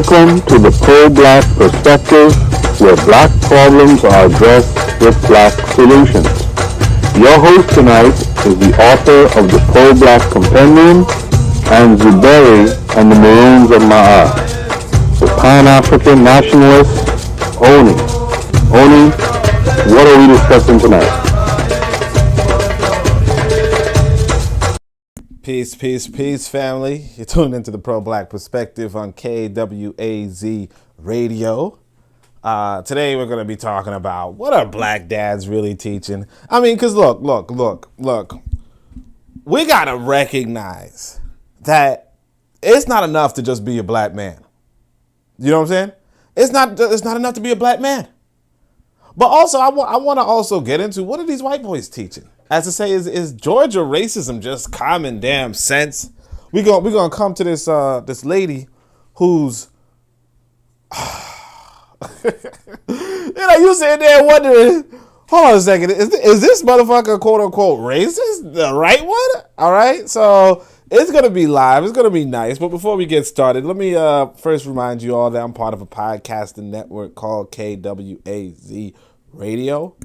Welcome to the Pro-Black Perspective, where black problems are addressed with black solutions. Your host tonight is the author of the Pro-Black Compendium and Zuberi and the Maroons of Ma'at, the Pan-African Nationalist Oni. Oni, what are we discussing tonight? Peace, peace, peace, family. You're tuned into the Pro-Black Perspective on KWAZ Radio. Today we're going to be talking about what are black dads really teaching. I mean, because look. We got to recognize that it's not enough to just be a black man. You know what I'm saying? It's not enough to be a black man. But also, I want to also get into what are these white boys teaching? As to say, is Georgia racism just common damn sense? We're gonna come to this this lady who's you sitting there wondering, hold on a second, is this motherfucker quote unquote racist? The right one? All right, so it's gonna be live, it's gonna be nice. But before we get started, let me first remind you all that I'm part of a podcasting network called KWAZ Radio.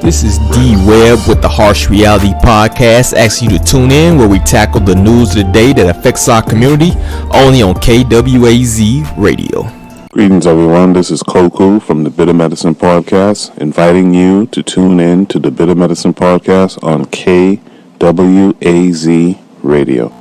This is D-Web with the Harsh Reality Podcast, asking you to tune in where we tackle the news of the day that affects our community, only on KWAZ Radio. Greetings, everyone. This is Koku from the Bitter Medicine Podcast, inviting you to tune in to the Bitter Medicine Podcast on KWAZ Radio.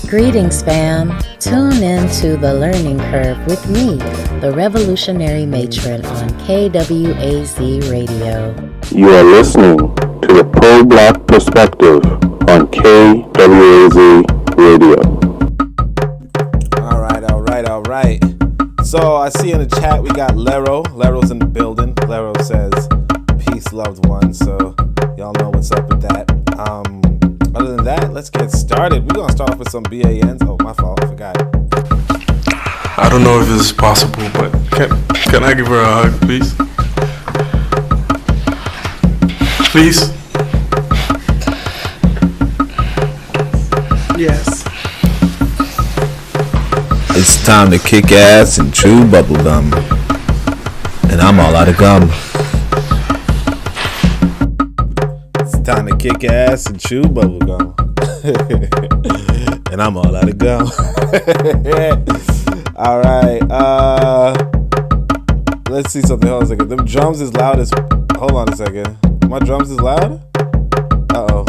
Greetings, fam. Tune in to The Learning Curve with me, the revolutionary matron on KWAZ Radio. You are listening to the Pro-Black Perspective on KWAZ Radio. All right. So I see in the chat we got Lero. Lero's in the building. Lero says, peace, loved ones. So y'all know what's up with that. Other than that, let's get started. We're going to start off with some BANs. Oh, my fault. I forgot. I don't know if this is possible, but can I give her a hug, please? Please? Yes. It's time to kick ass and chew bubblegum. And I'm all out of gum. Time to kick ass and chew bubblegum. And I'm all out of gum. All right. Let's see something. Hold on a second. Them drums is loud as... Hold on a second. My drums is loud? Uh-oh.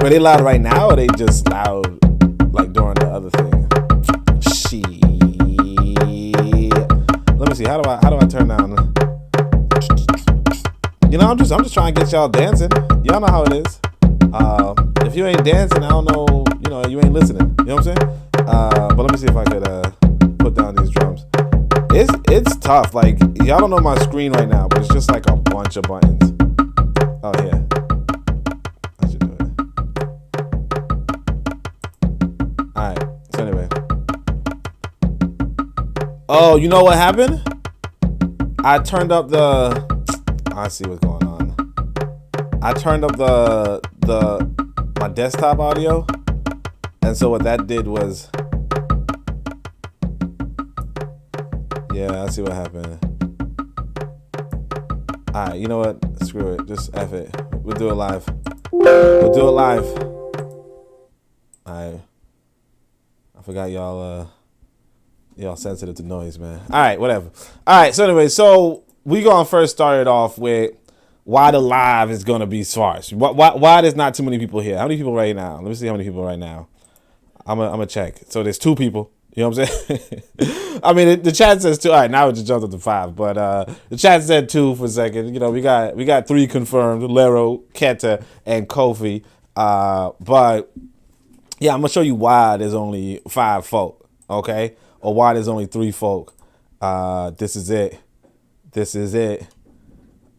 Were they loud right now, or they just loud like during the other thing? Shit. Let me see. How do I turn down... You know, I'm just trying to get y'all dancing. Y'all know how it is. If you ain't dancing, I don't know, you ain't listening. You know what I'm saying? But let me see if I could put down these drums. It's tough. Like, y'all don't know my screen right now, but it's just like a bunch of buttons. Oh, yeah. I should do it. Alright, so anyway. Oh, you know what happened? I turned up the... I see what's going on. I turned up my desktop audio, and so what that did was, yeah, I see what happened. All right, you know what? Screw it. Just F it. We'll do it live. All right. I forgot y'all sensitive to noise, man. All right, whatever. All right. So anyway, we gonna first start it off with why the live is gonna be sparse. Why there's not too many people here? How many people right now? Let me see how many people right now. I'm gonna check. So there's 2 people. You know what I'm saying? I mean, the chat says 2. All right, now it just jumped up to 5. But the chat said 2 for a second. We got 3 confirmed: Lero, Keta, and Kofi. But yeah, I'm gonna show you why there's only 5 folk. Okay, or why there's only 3 folk. This is it.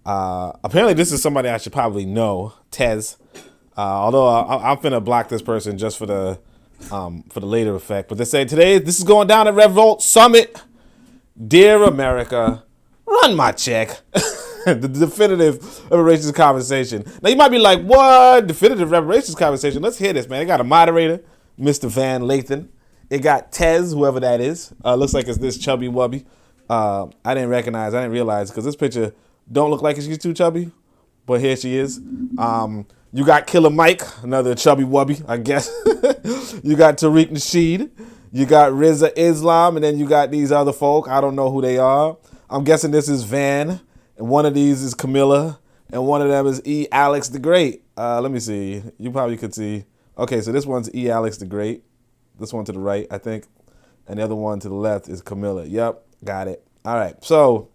Apparently this is somebody I should probably know, Tez. Although I'm finna block this person just for the later effect. But they say today this is going down at Revolt Summit. Dear America, run my check. The definitive reparations conversation. Now you might be like, what? Definitive reparations conversation? Let's hear this, man. It got a moderator, Mr. Van Lathan. It got Tez, whoever that is. Looks like it's this chubby wubby. I didn't realize, because this picture don't look like she's too chubby, but here she is. You got Killer Mike, another chubby wubby, I guess. You got Tariq Nasheed. You got Rizza Islam, and then you got these other folk. I don't know who they are. I'm guessing this is Van, and one of these is Camilla, and one of them is E. Alex the Great. Let me see. You probably could see. Okay, so this one's E. Alex the Great. This one to the right, I think. And the other one to the left is Camilla. Yep, got it. All right, so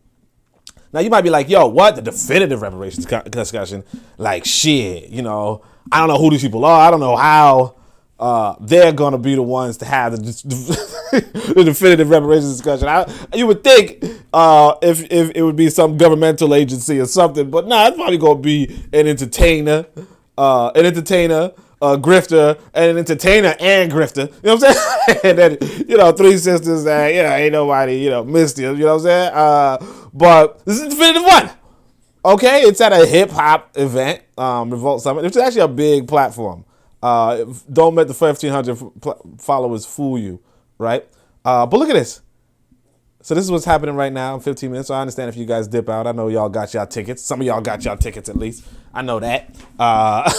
now you might be like, yo, what? The definitive reparations discussion? Like, shit, I don't know who these people are. I don't know how they're going to be the ones to have the definitive reparations discussion. You would think if it would be some governmental agency or something, but nah, it's probably going to be an entertainer, a grifter, and an entertainer and grifter. You know what I'm saying? And then, three sisters that, ain't nobody, missed you. You know what I'm saying? But this is the definitive one. Okay? It's at a hip-hop event, Revolt Summit. It's actually a big platform. Don't let the 1,500 followers fool you, right? But look at this. So this is what's happening right now in 15 minutes. So I understand if you guys dip out. I know y'all got y'all tickets. Some of y'all got y'all tickets at least. I know that.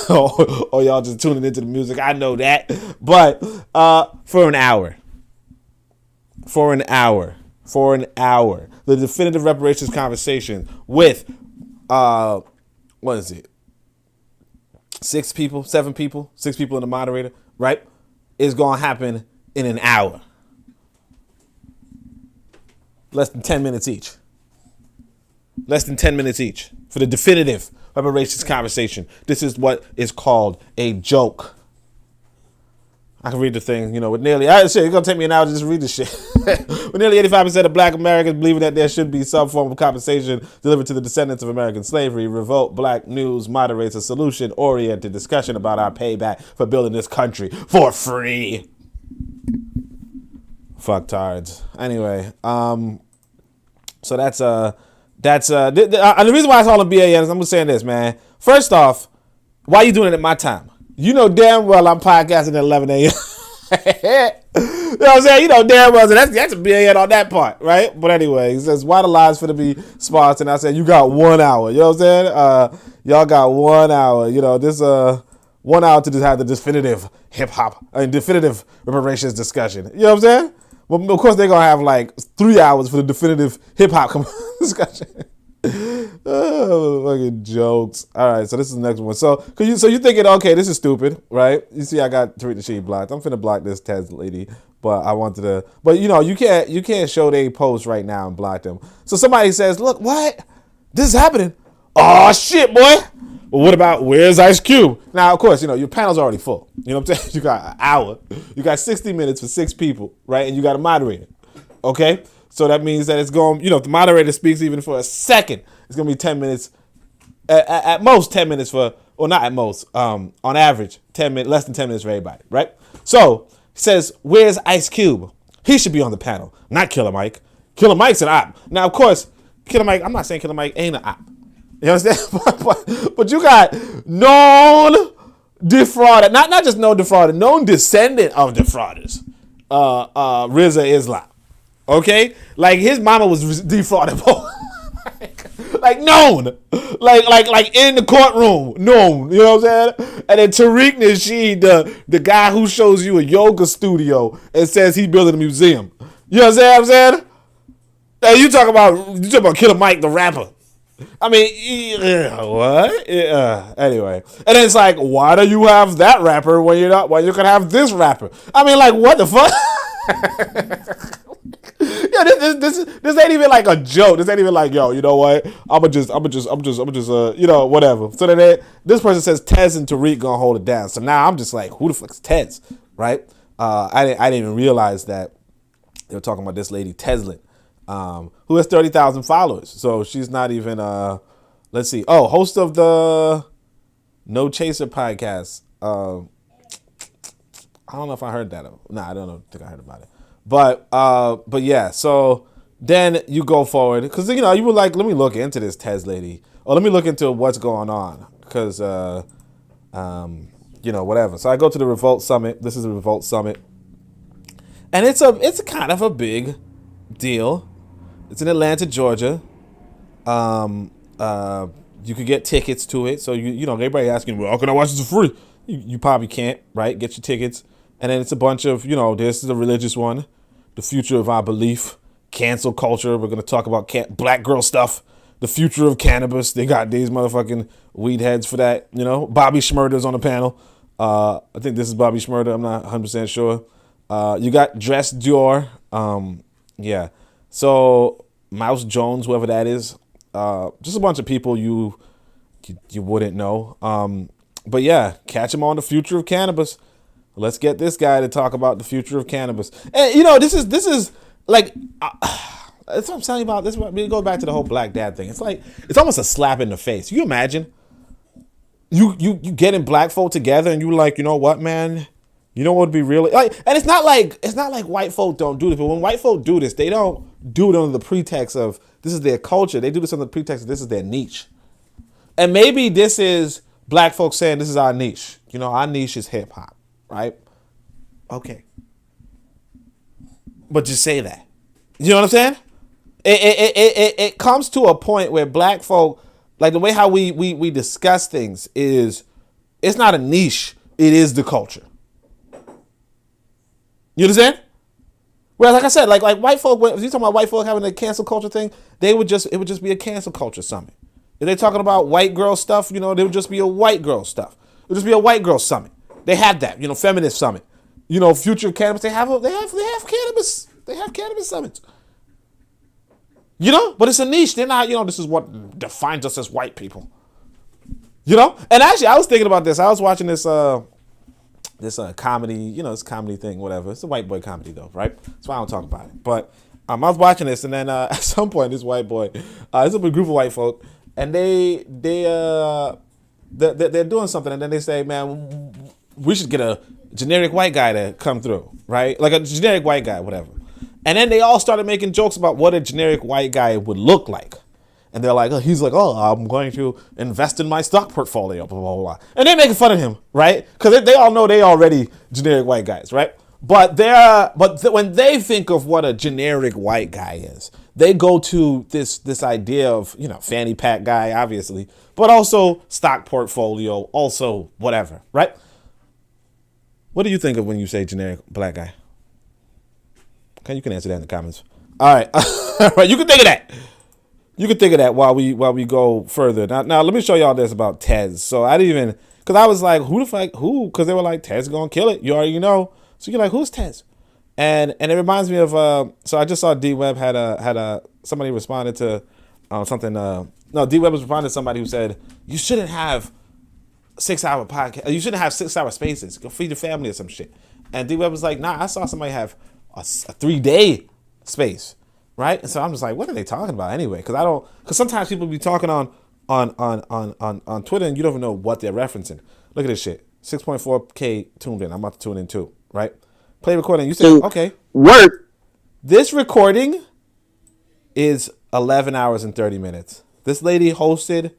Or y'all just tuning into the music. I know that. But for an hour, the definitive reparations conversation with, what is it? 6 people, 7 people, 6 people in the moderator, right? Is going to happen in an hour. Less than 10 minutes each. Less than 10 minutes each for the definitive reparations conversation. This is what is called a joke. I can read the thing, with nearly, it's going to take me an hour to just read this shit. With nearly 85% of black Americans believing that there should be some form of compensation delivered to the descendants of American slavery, Revolt Black News moderates a solution-oriented discussion about our payback for building this country for free. Fucktards. Anyway, so that's the reason why I call them BAN is I'm just saying this, man. First off, why are you doing it at my time? You know damn well I'm podcasting at 11 a.m. You know what I'm saying? You know damn well that's a BAN on that part, right? But anyway, he says, why the lies for to be sponsored? And I said, you got 1 hour. You know what I'm saying? Y'all got 1 hour. This 1 hour to just have the definitive definitive reparations discussion. You know what I'm saying? Well, of course, they're going to have like 3 hours for the definitive hip-hop discussion. Oh, fucking jokes. All right, so this is the next one. So you're thinking, okay, this is stupid, right? You see, I got Tariq Nasheed blocked. I'm finna block this Tez lady, but I wanted to. But you can't show they post right now and block them. So somebody says, look, what? This is happening. Oh shit, boy. Well, what about where's Ice Cube? Now, of course, your panel's already full. You know what I'm saying? You got an hour. You got 60 minutes for 6 people, right? And you got a moderator. Okay? So that means that it's going, if the moderator speaks even for a second, it's going to be 10 minutes, at most 10 minutes for, or not at most, on average, 10 minutes, less than 10 minutes for everybody, right? So, he says, where's Ice Cube? He should be on the panel, not Killer Mike. Killer Mike's an op. Now, of course, Killer Mike, I'm not saying Killer Mike ain't an op. You understand? but you got known defrauded, not just known defrauded, known descendant of defrauders, Rizza Islam. Okay? Like his mama was defrauded. Like known. Like in the courtroom. Known. You know what I'm saying? And then Tariq Nasheed, the guy who shows you a yoga studio and says he building a museum. You know what I'm saying? Hey, you talk about Killer Mike the rapper. I mean, what? Anyway, and it's like, why do you have that rapper when you can have this rapper? I mean, like, what the fuck? Yeah, this ain't even like a joke. This ain't even like, yo, you know what? I'm just, whatever. So then this person says Tez and Tariq gonna hold it down. So now I'm just like, who the fuck's Tez, right? I didn't even realize that they were talking about this lady Teslin. Who has 30,000 followers. So she's not even, let's see. Oh, host of the No Chaser podcast. I don't know if I heard that. Nah, I don't think I heard about it. But yeah, so then you go forward. Because, you were like, let me look into this Tez lady. oh, let me look into what's going on because, whatever. So I go to the Revolt Summit. This is a Revolt Summit, and it's a kind of a big deal. It's in Atlanta, Georgia. You could get tickets to it. So everybody asking, well, how can I watch this for free? You probably can't, right? Get your tickets, and then it's a bunch of this is a religious one, the future of our belief, cancel culture. We're gonna talk about black girl stuff. The future of cannabis. They got these motherfucking weed heads for that. Bobby Shmurda's on the panel. I think this is Bobby Shmurda. I'm not 100% sure. You got Dress Dior. Yeah. So Mouse Jones, whoever that is. Just a bunch of people you wouldn't know. But yeah, catch him on the future of cannabis. Let's get this guy to talk about the future of cannabis. And this is like. That's what I'm telling you about. This goes back to the whole black dad thing. It's like it's almost a slap in the face. You imagine you getting black folk together and you like, you know what, man? You know what would be really like? And it's not like white folk don't do this, but when white folk do this, they don't do it under the pretext of this is their culture. They do this under the pretext of this is their niche. And maybe this is black folks saying this is our niche. Our niche is hip hop, right? Okay, but just say that. You know what I'm saying? It comes to a point where black folk, like the way how we discuss things is, it's not a niche, it is the culture. You understand? Well, like I said, like white folk, if you talking about white folk having a cancel culture thing, it would just be a cancel culture summit. If they're talking about white girl stuff, they would just be a white girl stuff. It would just be a white girl summit. They have that, feminist summit. Future of cannabis, they have cannabis. They have cannabis summits. But it's a niche. They're not, this is what defines us as white people. And actually, I was thinking about this. I was watching this comedy, this comedy thing, whatever. It's a white boy comedy though, right? That's why I don't talk about it. But I was watching this, and then at some point, this white boy, it's a big group of white folk, and they're doing something, and then they say, man, we should get a generic white guy to come through, right? Like a generic white guy, whatever. And then they all started making jokes about what a generic white guy would look like. And they're like, he's like, I'm going to invest in my stock portfolio, blah, blah, blah. And they're making fun of him, right? Because they all know they already generic white guys, right? But when they think of what a generic white guy is, they go to this idea of, fanny pack guy, obviously, but also stock portfolio, also whatever, right? What do you think of when you say generic black guy? Okay, you can answer that in the comments. All right. All right, you can think of that. You can think of that while we go further. Now let me show y'all this about Tez. So I didn't even, because I was like, who? Because they were like, Tez gonna kill it. You already know. So you're like, who's Tez? And it reminds me of, so I just saw D-Web had somebody responded to something. No, D-Web was responding to somebody who said, you shouldn't have 6-hour podcast. You shouldn't have 6-hour spaces. Go feed your family or some shit. And D-Web was like, nah, I saw somebody have a 3-day space, right? And so I'm just like, what are they talking about anyway? Because sometimes people be talking on Twitter and you don't even know what they're referencing. Look at this shit, 6.4K tuned in. I'm about to tune in too, right? Play recording. You say, okay, work. This recording is 11 hours and 30 minutes. This lady hosted.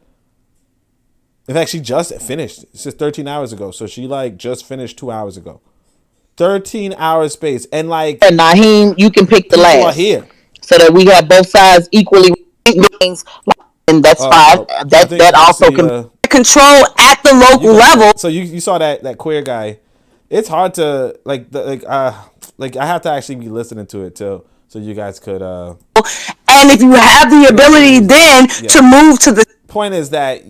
In fact, she just finished. It's just 13 hours ago. So she just finished 2 hours ago. 13 hours space, and Naheem, you can pick the last. Are here, so that we have both sides equally. And that's fine. That also can control at the local level. So you saw that queer guy. It's hard to I have to actually be listening to it too, so you guys could. And if you have the ability, then to move to the point is that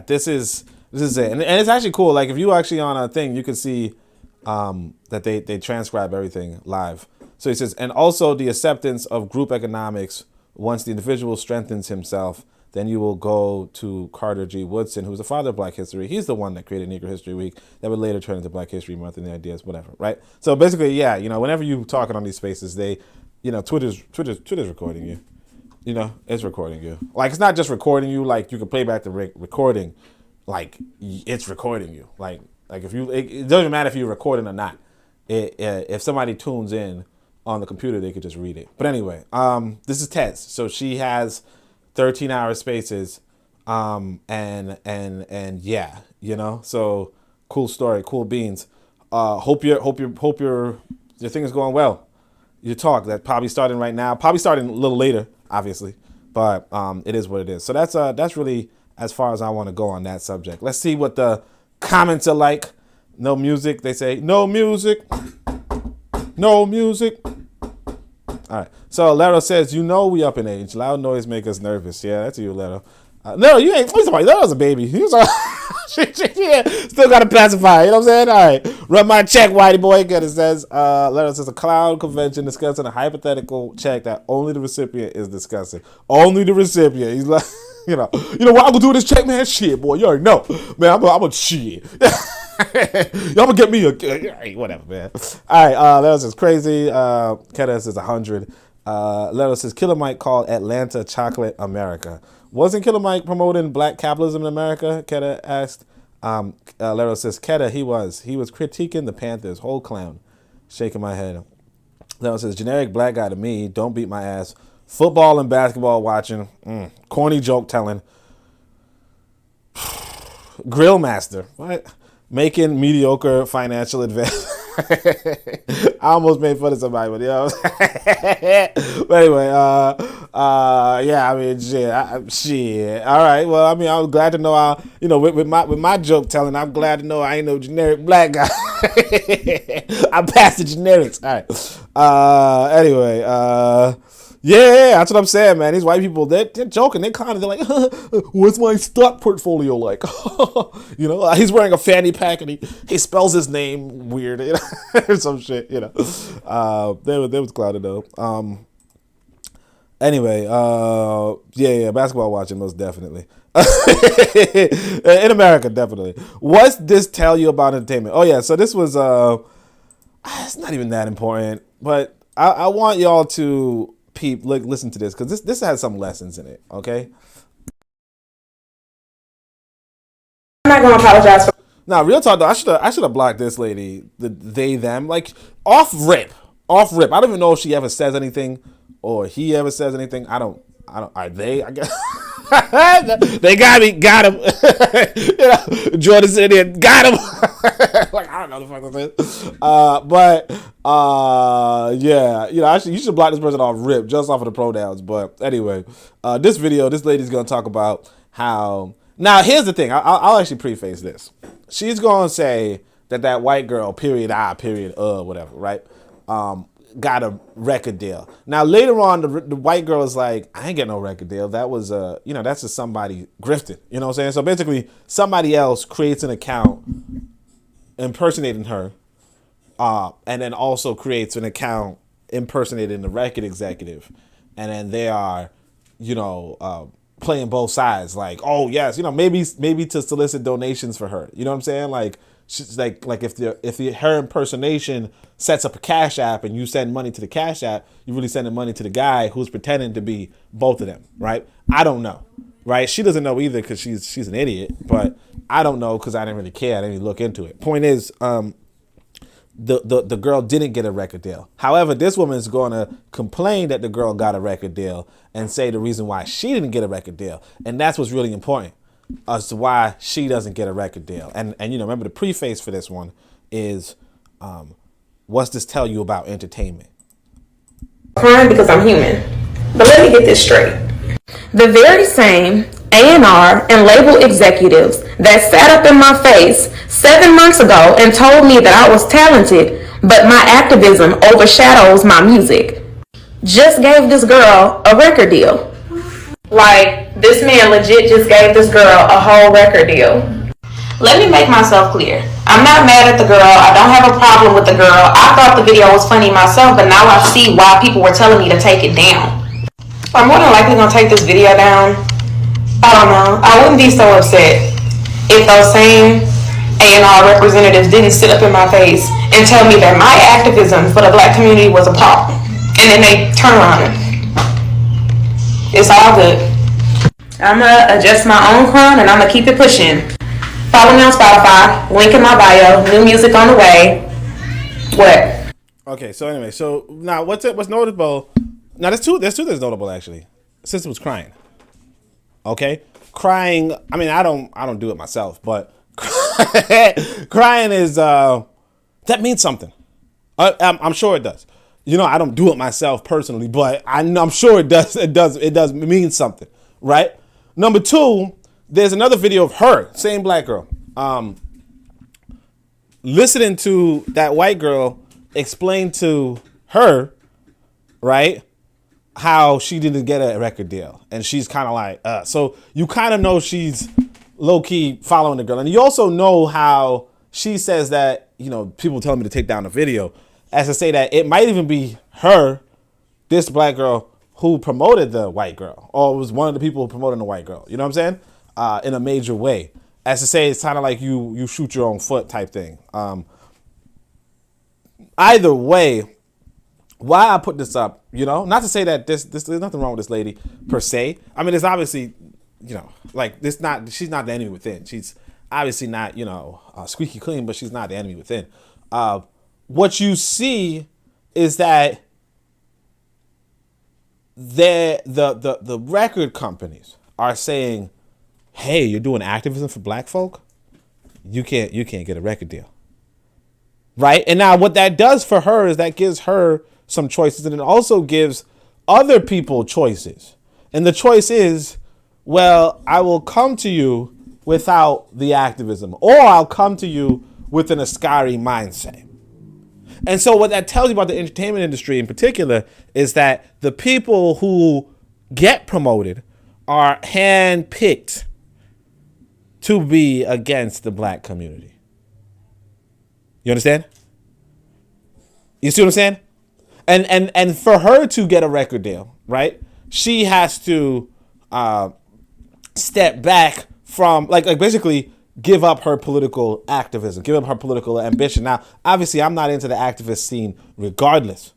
this is it, and it's actually cool. Like if you actually on a thing, you can see. That they transcribe everything live. So he says, and also the acceptance of group economics. Once the individual strengthens himself, then you will go to Carter G. Woodson, who's the father of Black History. He's the one that created Negro History Week that would later turn into Black History Month and the ideas, whatever, right? So basically, whenever you talking on these spaces, they, Twitter's recording you. It's recording you. Like, it's not just recording you, like you can play back the recording, like it's recording you. Like if you, it doesn't matter if you're recording or not. If somebody tunes in on the computer, they could just read it. But anyway, this is Tez. So she has 13-hour spaces And yeah, you know, so cool story, cool beans. Hope your thing is going well. Your talk that probably starting right now, probably starting a little later, obviously, but it is what it is. So that's really as far as I want to go on that subject. Let's see what the comments are like. No music, they say. No music. No music. All right. So Lero says, you know we up in age. Loud noise make us nervous. Yeah, that's you, Lero. No, you ain't. Lero's a baby. He was yeah, still got to pacify. You know what I'm saying? All right. Run my check, whitey boy. Good. It says, Lero says, a clown convention discussing a hypothetical check that only the recipient is discussing. Only the recipient. He's like, you know what I'm going to do with this check, man? Shit, boy. You already know. Man, I'm going to shit. Y'all gonna get me a whatever, man. All right, Lero says crazy. Keta says 100. Lero says Killer Mike called Atlanta Chocolate America. Wasn't Killer Mike promoting black capitalism in America? Keta asked. Lero says Keta, he was critiquing the Panthers. Whole clown. Shaking my head. Lero says generic black guy to me. Don't beat my ass. Football and basketball watching. Corny joke telling. Grill master. What? Making mediocre financial advance. I almost made fun of somebody, but you know. But anyway, yeah, I mean, shit. All right. Well, I mean, I'm glad to know. With my joke telling, I'm glad to know I ain't no generic black guy. I passed the generics. All right. Anyway, yeah, that's what I'm saying, man. These white people, they're joking. They're like, what's my stock portfolio like? He's wearing a fanny pack and he spells his name weird, or some shit, They was clouded though. Anyway, yeah, basketball watching most definitely. In America, definitely. What's this tell you about entertainment? Oh yeah, so this was it's not even that important, but I want y'all to listen to this because this has some lessons in it. Okay. I'm not gonna apologize for. Now, real talk though, I should have blocked this lady. They them like off rip. I don't even know if she ever says anything or he ever says anything. I don't. Are they? I guess. They got him. Jordan said it, got him. Like, I don't know the fuck this is. But yeah, you should block this person off rip just off of the pronouns. But anyway, this video, this lady's gonna talk about how. Now, here's the thing. I'll actually preface this. She's gonna say that white girl, period, whatever, right? Got a record deal. Now later on, the white girl is like, I ain't getting no record deal. That was that's just somebody grifting. You know what I'm saying? So basically, somebody else creates an account impersonating her, and then also creates an account impersonating the record executive, and then they are, playing both sides. Like, oh yes, maybe to solicit donations for her. You know what I'm saying? Like. She's like if her impersonation sets up a Cash App and you send money to the Cash App, you're really sending money to the guy who's pretending to be both of them, right? I don't know, right? She doesn't know either because she's an idiot, but I don't know because I didn't really care. I didn't even look into it. Point is, the girl didn't get a record deal. However, this woman is going to complain that the girl got a record deal and say the reason why she didn't get a record deal, and that's what's really important. As to why she doesn't get a record deal. And remember the preface for this one is what's this tell you about entertainment? Crying because I'm human. But let me get this straight. The very same A&R and label executives that sat up in my face 7 months ago and told me that I was talented, but my activism overshadows my music, just gave this girl a record deal. Like, this man legit just gave this girl a whole record deal. Let me make myself clear. I'm not mad at the girl. I don't have a problem with the girl. I thought the video was funny myself, but now I see why people were telling me to take it down. I'm more than likely going to take this video down. I don't know. I wouldn't be so upset if those same A&R representatives didn't sit up in my face and tell me that my activism for the black community was a pop. And then they turn around and it's all good. I'm going to adjust my own crown and I'm going to keep it pushing. Follow me on Spotify. Link in my bio. New music on the way. What? Okay, so anyway. So now what's notable? Now there's two that's notable actually. Sister was crying. Okay? crying. I mean, I don't do it myself, but crying is that means something. I'm sure it does. I don't do it myself personally, but I'm sure it does. It does mean something, right? Number two, there's another video of her, same black girl, listening to that white girl explain to her, right, how she didn't get a record deal. And she's kind of like, so you kind of know she's low-key following the girl. And you also know how she says that, people telling me to take down the video, as to say that it might even be her, this black girl, who promoted the white girl, or was one of the people promoting the white girl. You know what I'm saying? In a major way. As to say, it's kind of like you shoot your own foot type thing. Either way, why I put this up, not to say that there's nothing wrong with this lady per se. I mean, it's obviously, she's not the enemy within. She's obviously not, squeaky clean, but she's not the enemy within. What you see is that the record companies are saying, hey, you're doing activism for black folk? You can't get a record deal. Right? And now what that does for her is that gives her some choices, and it also gives other people choices. And the choice is, well, I will come to you without the activism, or I'll come to you with an Askari mindset. And so what that tells you about the entertainment industry in particular is that the people who get promoted are handpicked to be against the black community. You understand? You see what I'm saying? And for her to get a record deal, right, she has to step back from, like basically give up her political activism, give up her political ambition. Now, obviously, I'm not into the activist scene regardless.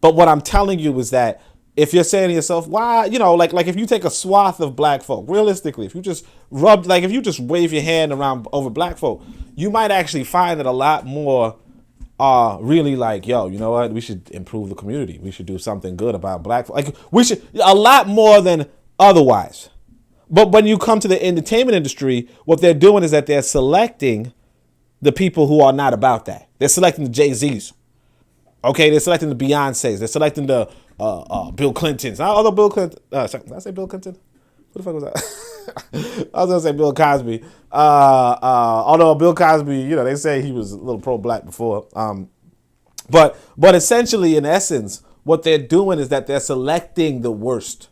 But what I'm telling you is that if you're saying to yourself, why, like if you take a swath of black folk, realistically, if you just wave your hand around over black folk, you might actually find that a lot more are really like, yo, you know what? We should improve the community. We should do something good about black folk. Like, we should, a lot more than otherwise. But when you come to the entertainment industry, what they're doing is that they're selecting the people who are not about that. They're selecting the Jay-Z's. Okay, they're selecting the Beyoncés. They're selecting the Bill Clintons. Although Bill Clinton, did I say Bill Clinton? What the fuck was that? I was gonna say Bill Cosby. Although Bill Cosby, they say he was a little pro-black before. But essentially, in essence, what they're doing is that they're selecting the worst.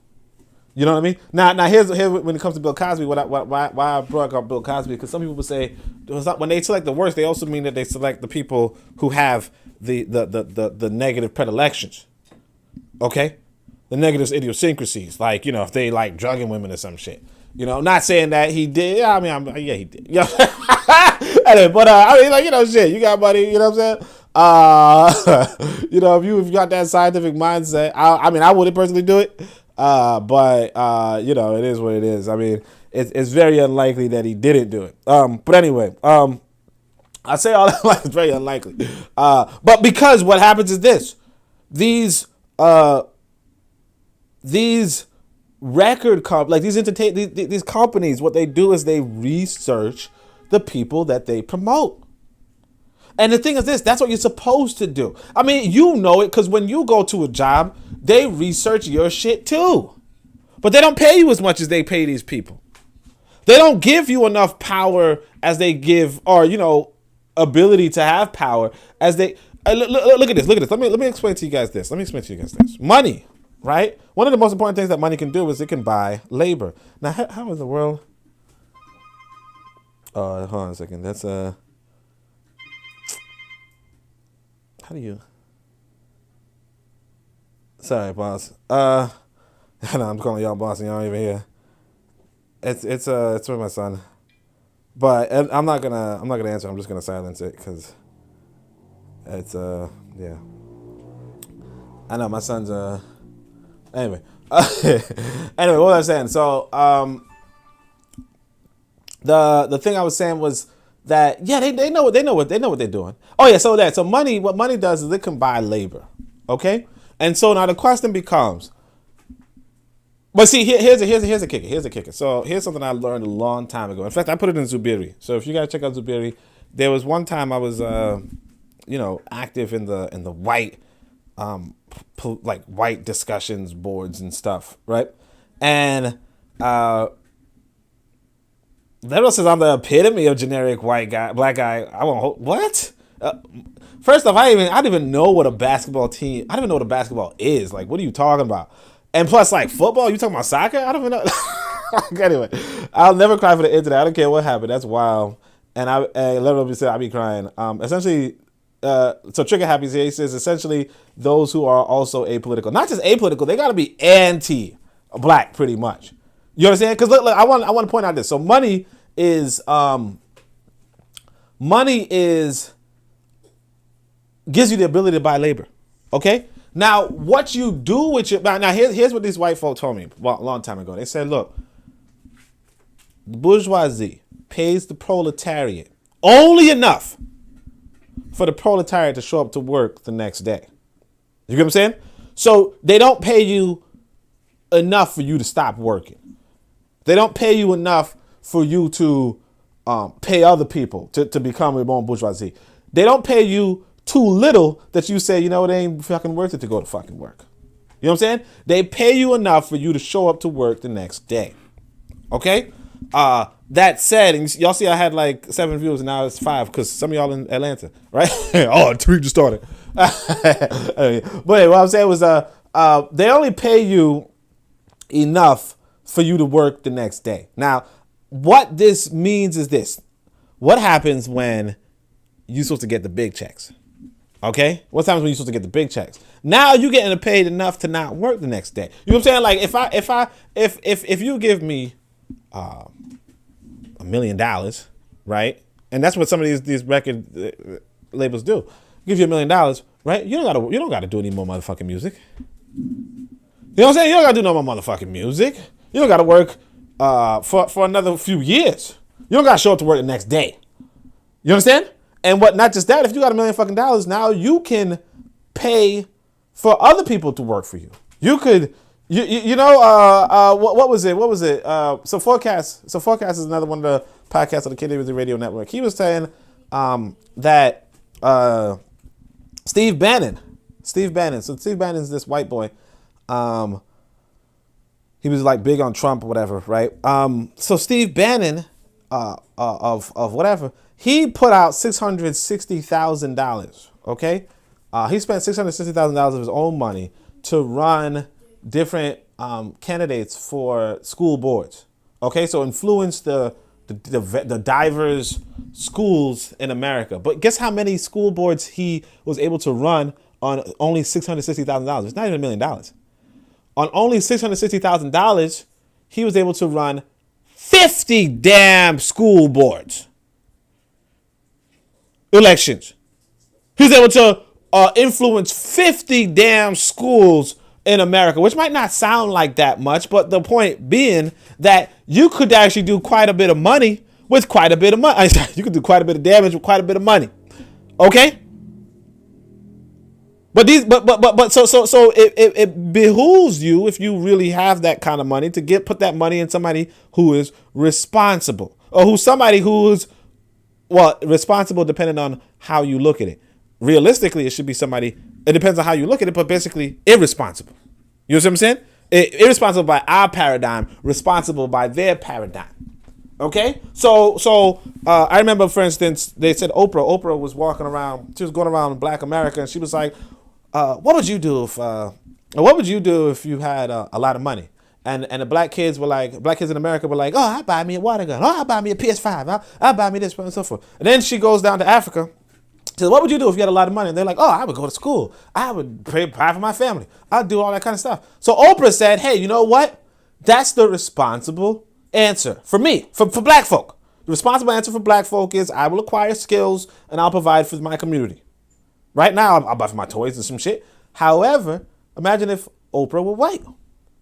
You know what I mean? Now here's when it comes to Bill Cosby, why I brought up Bill Cosby, because some people would say when they select the worst, they also mean that they select the people who have the negative predilections. Okay? The negative idiosyncrasies, like, if they like drugging women or some shit. Not saying that he did. Yeah, I mean, yeah, he did. Yeah. Anyway, but I mean, like, shit, you got money, you know what I'm saying? If you got that scientific mindset, I mean, I wouldn't personally do it. But it is what it is. I mean, it's very unlikely that he didn't do it. But anyway, I say all that like it's very unlikely. But because what happens is this: these record these companies, what they do is they research the people that they promote. And the thing is this, that's what you're supposed to do. I mean, you know it, because when you go to a job, they research your shit too. But they don't pay you as much as they pay these people. They don't give you enough power as they give, or, ability to have power as they... Look at this. Let me explain to you guys this. Money, right? One of the most important things that money can do is it can buy labor. Now, how in the world... hold on a second. That's... How do you... Sorry, boss. No, I'm calling y'all boss and y'all even here. It's with my son. But I'm not gonna answer. I'm just gonna silence it because it's yeah. I know my son's anyway. Anyway, what was I saying? So the thing I was saying was that they know what they're doing. Oh yeah, so money, what money does is it can buy labor. Okay? And so now the question becomes, But see, here's a kicker. Here's a kicker. So here's something I learned a long time ago. In fact, I put it in Zubiri. So if you guys check out Zubiri, there was one time I was, active in the white, white discussions boards and stuff, right? And Lero says I'm the epitome of generic white guy, black guy. I won't. What? First off, I didn't even know what a basketball team. I don't even know what a basketball is. Like, what are you talking about? And plus, like, football, you talking about soccer? I don't even know. Anyway, I'll never cry for the internet. I don't care what happened. That's wild. And literally said, I be crying. Essentially, so Trigger Happy says, essentially, those who are also apolitical. Not just apolitical, they got to be anti-black, pretty much. You understand? Because look, I want to point out this. So money is gives you the ability to buy labor. Okay? Now, what you do with your... Now, here's what these white folk told me a long time ago. They said, look, the bourgeoisie pays the proletariat only enough for the proletariat to show up to work the next day. You get what I'm saying? So they don't pay you enough for you to stop working. They don't pay you enough for you to pay other people to become your own bourgeoisie. They don't pay you too little that you say, you know, it ain't fucking worth it to go to fucking work. You know what I'm saying? They pay you enough for you to show up to work the next day. Okay? That said, and y'all see I had like 7 views and now it's 5 because some of y'all in Atlanta, right? Oh, tweet just started. But what I'm saying was they only pay you enough for you to work the next day. Now, what this means is this. What happens when you're supposed to get the big checks? Okay? What happens when you're supposed to get the big checks? Now you're getting paid enough to not work the next day. You know what I'm saying? Like if you give me $1 million, right? And that's what some of these record labels do. Give you $1 million, right? You don't gotta do any more motherfucking music. You know what I'm saying? You don't gotta do no more motherfucking music. You don't gotta work for another few years. You don't gotta show up to work the next day. You understand? And not just that, if you got $1 million fucking dollars, now you can pay for other people to work for you. You could, what was it? So Forecast is another one of the podcasts of the KWZ Radio Network. He was saying that Steve Bannon. So Steve Bannon's this white boy. He was like big on Trump or whatever, right? So Steve Bannon of whatever, he put out $660,000. Okay, he spent $660,000 of his own money to run different candidates for school boards. Okay, so influence the diverse schools in America. But guess how many school boards he was able to run on only $660,000? It's not even $1 million. On only $660,000, he was able to run 50 damn school boards. Elections. He was able to influence 50 damn schools in America, which might not sound like that much, but the point being that you could actually do quite a bit of money with quite a bit of money. You could do quite a bit of damage with quite a bit of money. Okay? But so it behooves you, if you really have that kind of money, to put that money in somebody who is responsible, or responsible depending on how you look at it. Realistically, it should be somebody, it depends on how you look at it, but basically irresponsible. You know what I'm saying? Irresponsible by our paradigm, responsible by their paradigm. Okay? So I remember, for instance, they said Oprah was walking around, she was going around Black America, and she was like, what would you do if you had a lot of money? And the black kids in America were like, oh, I'll buy me a water gun. Oh, I'll buy me a PS5. I'll buy me this, and so forth. And then she goes down to Africa. She says, what would you do if you had a lot of money? And they're like, oh, I would go to school. I would provide for my family. I'd do all that kind of stuff. So Oprah said, hey, you know what? That's the responsible answer for me, for black folk. The responsible answer for black folk is I will acquire skills and I'll provide for my community. Right now, I'll buy for my toys and some shit. However, imagine if Oprah were white.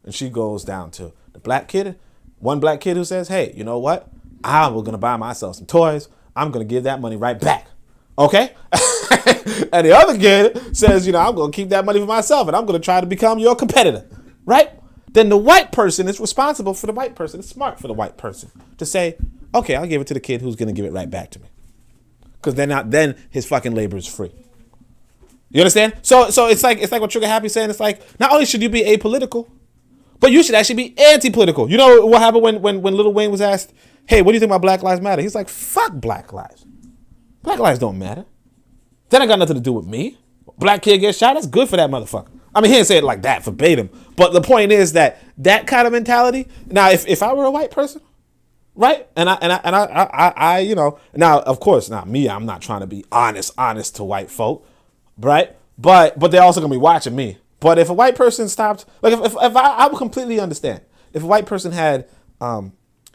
And she goes down to the one black kid who says, hey, you know what? I'm going to buy myself some toys. I'm going to give that money right back. Okay? And the other kid says, I'm going to keep that money for myself and I'm going to try to become your competitor. Right? then the white person is responsible for the white person. It's smart for the white person to say, okay, I'll give it to the kid who's going to give it right back to me. Because then his fucking labor is free. You understand? So it's like what Trigger Happy saying. It's like, not only should you be apolitical, but you should actually be anti-political. You know what happened when Lil Wayne was asked, hey, what do you think about Black Lives Matter? He's like, fuck Black Lives. Black lives don't matter. That ain't got nothing to do with me. Black kid gets shot, that's good for that motherfucker. I mean, he didn't say it like that verbatim, but the point is that kind of mentality. Now, if I were a white person, right, and I you know, now of course not me. I'm not trying to be honest to white folk, right? But they're also gonna be watching me. But if a white person stopped, like if I would completely understand if a white person had,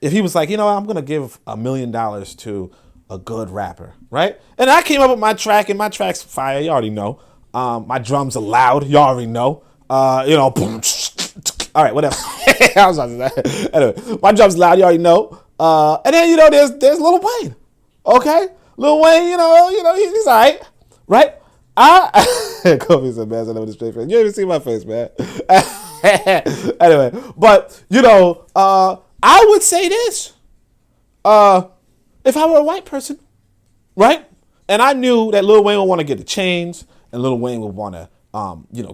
if he was like, you know, I'm gonna give $1 million to a good rapper, right? And I came up with my track, and my track's fire. You already know. My drums are loud. You already know. You know. Boom. All right, whatever. I was about to say. Anyway, my drums loud. You already know. And then you know, there's Lil Wayne. Okay, Lil Wayne. You know, he's all right, right? Kobe said, "Man, I know the straight face." You ain't even see my face, man. Anyway, but you know, I would say this. If I were a white person, right, and I knew that Lil Wayne would want to get the chains, and Lil Wayne would want to,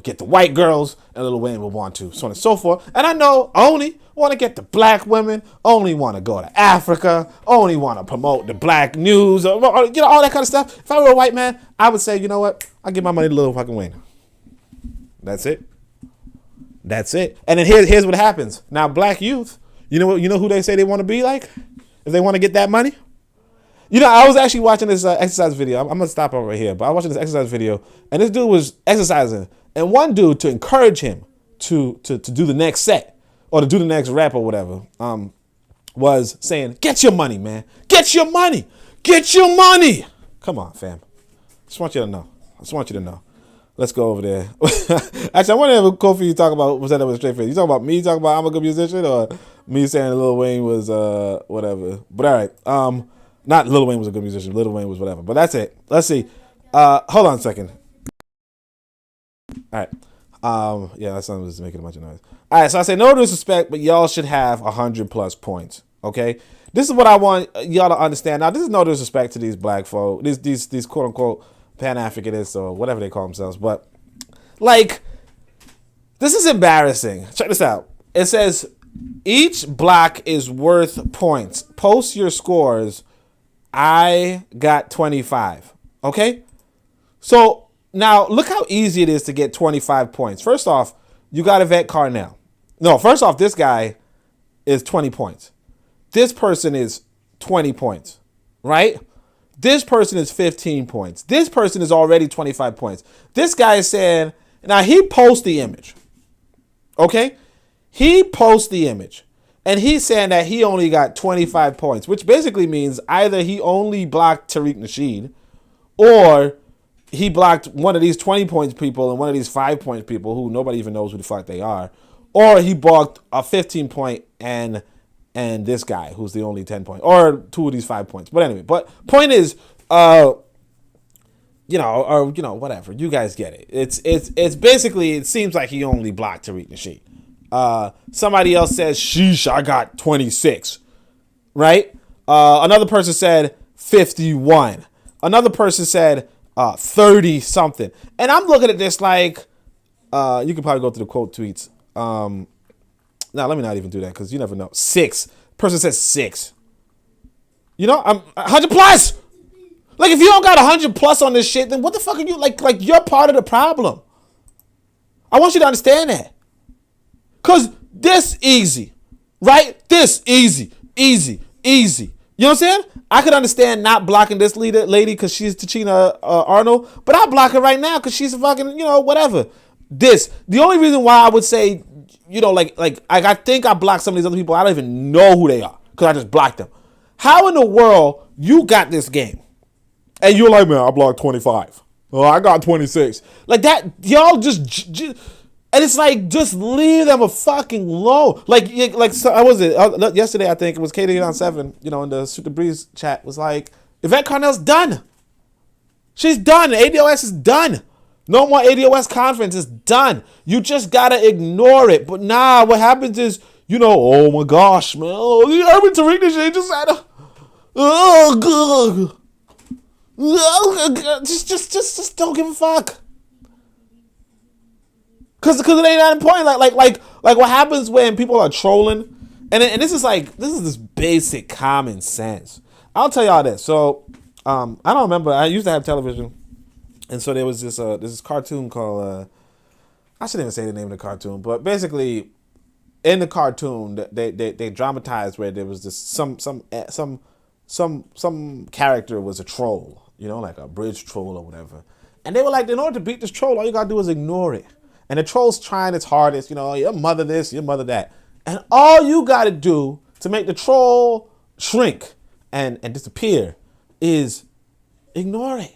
get the white girls, and Lil Wayne would want to, so on and so forth, and I know only want to get the black women, only want to go to Africa, only want to promote the black news, or, all that kind of stuff. If I were a white man, I would say, you know what, I'll give my money to Lil fucking Wayne. That's it. And then here's what happens. Now, black youth, you know who they say they want to be like if they want to get that money? You know, I was actually watching this exercise video. I'm going to stop over here. But I was watching this exercise video, and this dude was exercising. And one dude, to encourage him to do the next set or to do the next rap or whatever, was saying, get your money, man. Get your money. Get your money. Come on, fam. I just want you to know. Let's go over there. Actually, I wonder if Kofi you talk about was that with a straight face. You talking about me talking about I'm a good musician, or me saying Lil Wayne was whatever. But all right. Not Lil Wayne was a good musician. Lil Wayne was whatever. But that's it. Let's see. Hold on a second. All right. Yeah, that song was making a bunch of noise. All right. So I say no disrespect, but y'all should have 100+ points. Okay. This is what I want y'all to understand. Now, this is no disrespect to these black folk, these quote unquote Pan-Africanists or whatever they call themselves, but like, this is embarrassing. Check this out. It says each block is worth points. Post your scores. I got 25. Okay? So now look how easy it is to get 25 points. First off, you got Yvette Carnell. No, first off, this guy is 20 points. This person is 20 points, right? This person is 15 points. This person is already 25 points. This guy is saying, now he posts the image. Okay? He posts the image. And he's saying that he only got 25 points, which basically means either he only blocked Tariq Nasheed, or he blocked one of these 20 points people and one of these 5 point people who nobody even knows who the fuck they are, or he blocked a 15 point and this guy who's the only 10 point, or 2 of these 5 points. But anyway, but point is, whatever. You guys get it. It's basically, it seems like he only blocked Tariq Nasheed. Somebody else says, sheesh, I got 26, right? Another person said 51. Another person said 30 something. And I'm looking at this like, you could probably go through the quote tweets. Now let me not even do that, because you never know. 6. Person says 6. You know, I'm 100 plus. Like, if you don't got 100 plus on this shit, then what the fuck are you, like you're part of the problem. I want you to understand that. Cause this easy, right? This easy. You know what I'm saying? I could understand not blocking this lady because she's Tachina Arnold, but I block her right now because she's a fucking, whatever. The only reason why I would say, I think I blocked some of these other people. I don't even know who they are because I just blocked them. How in the world you got this game? And you're like, man, I blocked 25. Oh, I got 26. Like that, y'all just and it's like, just leave them a fucking alone. So I was it yesterday. I think it was KD on 7. In the Shoot the Breeze chat was like, Yvette Carnell's done. She's done. ADOS is done. No more ADOS conference. It's done. You just gotta ignore it. But nah, what happens is, oh my gosh, man. Oh, the urban terrain just had a. Oh, God. Just don't give a fuck. Cause it ain't that important. Like what happens when people are trolling, and this is this basic common sense. I'll tell y'all this. So, I don't remember. I used to have television, and so there was this cartoon called I shouldn't even say the name of the cartoon, but basically, in the cartoon, they dramatized where there was this some character was a troll, like a bridge troll or whatever, and they were like, in order to beat this troll, all you gotta do is ignore it. And the troll's trying its hardest, your mother this, your mother that. And all you got to do to make the troll shrink and disappear is ignore it.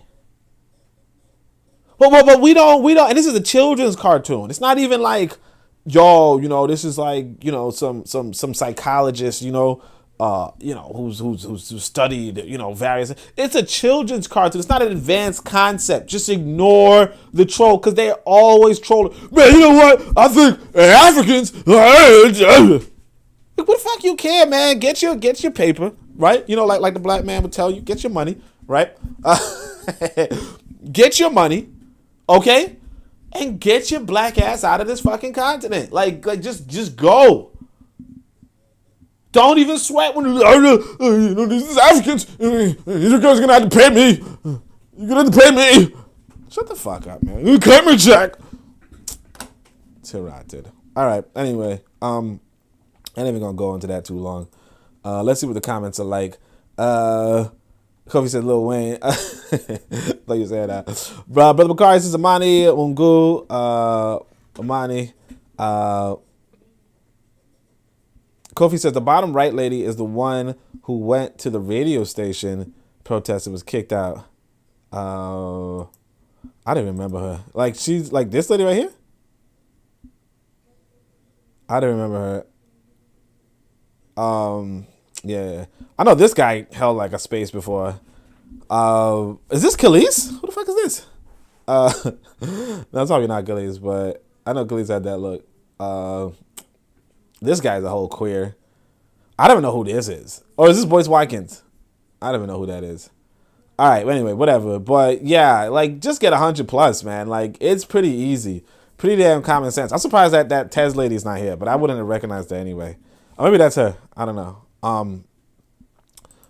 But we don't, and this is a children's cartoon. It's not even like, this is like, some psychologist, who's studied, various. It's a children's cartoon. It's not an advanced concept. Just ignore the troll because they're always trolling. Man, you know what? I think Africans. What the fuck you care, man? Get your paper, right? Like the black man would tell you, get your money, right? Get your money, okay, and get your black ass out of this fucking continent. Like just go. Don't even sweat when these Africans. You guys are gonna have to pay me. You're gonna have to pay me. Shut the fuck up, man. You cut me check. Tirade. All right. Anyway, I ain't even gonna go into that too long. Let's see what the comments are like. Kofi said Lil Wayne. Like you said that. Brother Bakari says Amani Ungu. Amani. Kofi says the bottom right lady is the one who went to the radio station protest and was kicked out. I didn't remember her. Like, she's like this lady right here? I didn't remember her. Yeah. I know this guy held like a space before. Is this Khalees? Who the fuck is this? That's probably not Khalees, but I know Khalees had that look. This guy's a whole queer. I don't even know who this is. Or is this Boyce Watkins? I don't even know who that is. All right, well, anyway, whatever. But yeah, like, just get 100 plus, man. Like, it's pretty easy. Pretty damn common sense. I'm surprised that Tez lady's not here, but I wouldn't have recognized her anyway. Or maybe that's her. I don't know.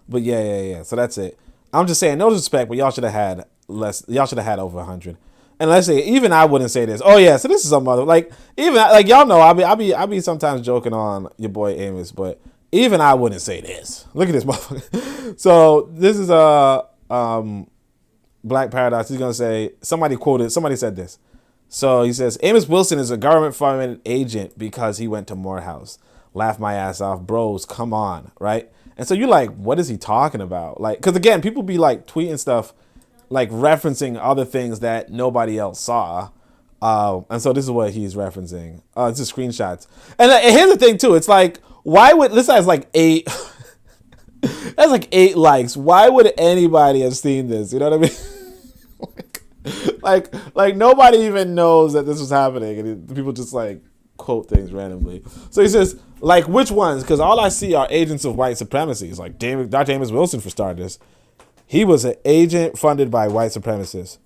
But yeah. So that's it. I'm just saying, no disrespect, but y'all should have had less. Y'all should have had over 100. And let's say, even I wouldn't say this. Oh yeah, so this is some other, like, even like y'all know, I be sometimes joking on your boy Amos, but even I wouldn't say this. Look at this motherfucker. So this is Black Paradox. He's gonna say, somebody said this. So he says, Amos Wilson is a government funded agent because he went to Morehouse. Laugh my ass off, bros. Come on, right? And so you're like, what is he talking about? Like, because again, people be like tweeting stuff, like referencing other things that nobody else saw. And so this is what he's referencing. It's just screenshots. And here's the thing too. It's like, why would, this has like 8, that's like 8 likes. Why would anybody have seen this? You know what I mean? like nobody even knows that this was happening. And people just like quote things randomly. So he says, like, which ones? Because all I see are agents of white supremacy. It's like Dr. Amos Wilson, for starters. He was an agent funded by white supremacists.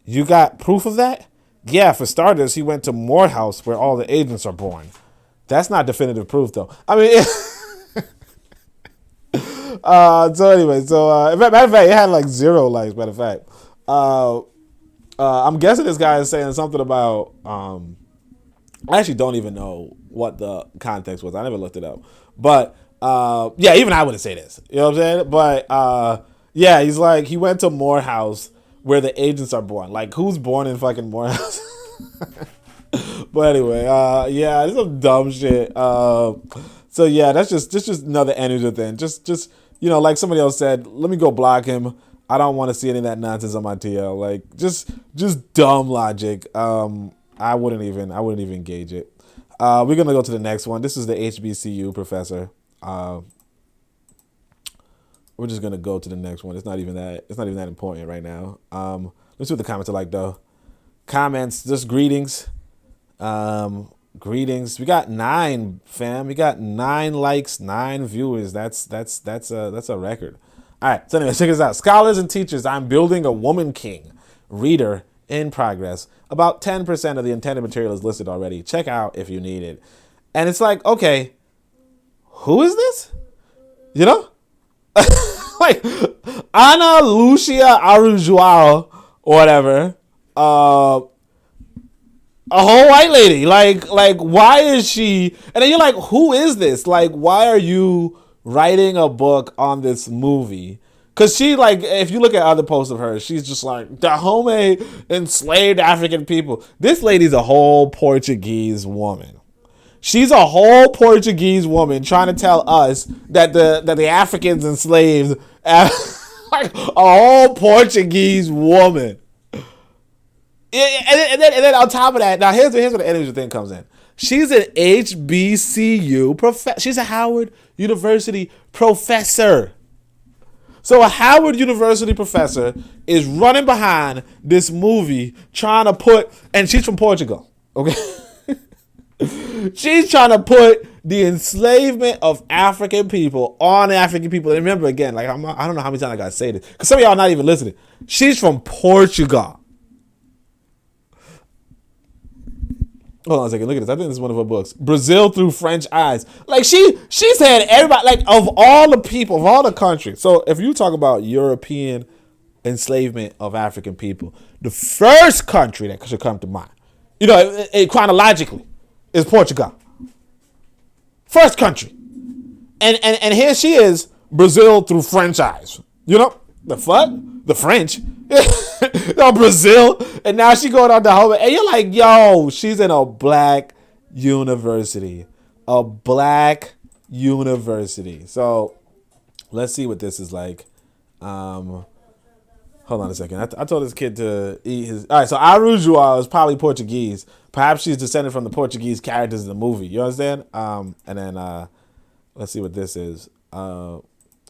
You got proof of that? Yeah, for starters, he went to Morehouse where all the agents are born. That's not definitive proof, though. I mean, so anyway, matter of fact, it had like 0 likes, matter of fact. I'm guessing this guy is saying something about, I actually don't even know what the context was. I never looked it up. But, yeah, even I wouldn't say this. You know what I'm saying? But, yeah, he's like, he went to Morehouse where the agents are born. Like, who's born in fucking Morehouse? But anyway, yeah, this is some dumb shit. So yeah, that's just another energy thing. Just you know, like somebody else said, let me go block him. I don't want to see any of that nonsense on my TL. Like, just dumb logic. I wouldn't even gauge it. We're gonna go to the next one. This is the HBCU professor. We're just gonna go to the next one. It's not even that important right now. Let's see what the comments are like though. comments, just greetings. Greetings. We got 9, fam. We got 9 likes, 9 viewers. That's a record. All right. So anyway, check this out. Scholars and teachers, I'm building a woman king. Reader in progress. About 10% of the intended material is listed already. Check out if you need it. And it's like, okay, who is this? You know? Like Ana Lucia Arujao or whatever. A whole white lady. Like why is she? And then you're like, who is this? Like, why are you writing a book on this movie? Because she, like, if you look at other posts of hers, she's just like, the Dahomey enslaved African people. This lady's a whole Portuguese woman. She's a whole Portuguese woman trying to tell us that the Africans enslaved, like a whole Portuguese woman. And then on top of that, now here's where the interesting thing comes in. She's an HBCU professor. She's a Howard University professor. So a Howard University professor is running behind this movie trying to put, and she's from Portugal, okay? She's trying to put the enslavement of African people on African people. And remember, again, like I don't know how many times I gotta say this, because some of y'all not even listening. She's from Portugal. Hold on a second. Look at this. I think this is one of her books. Brazil Through French Eyes. Like she's had everybody, like of all the people, of all the countries. So if you talk about European enslavement of African people, the first country that should come to mind, you know, chronologically, is Portugal. First country. And here she is, Brazil through French eyes. You know? The fuck? The French. No, Brazil. And now she going on the home. And you're like, yo, she's in a black university. A black university. So let's see what this is like. Hold on a second. I told this kid to eat his. All right, so Arujua is probably Portuguese. Perhaps she's descended from the Portuguese characters in the movie. You understand? And then let's see what this is. I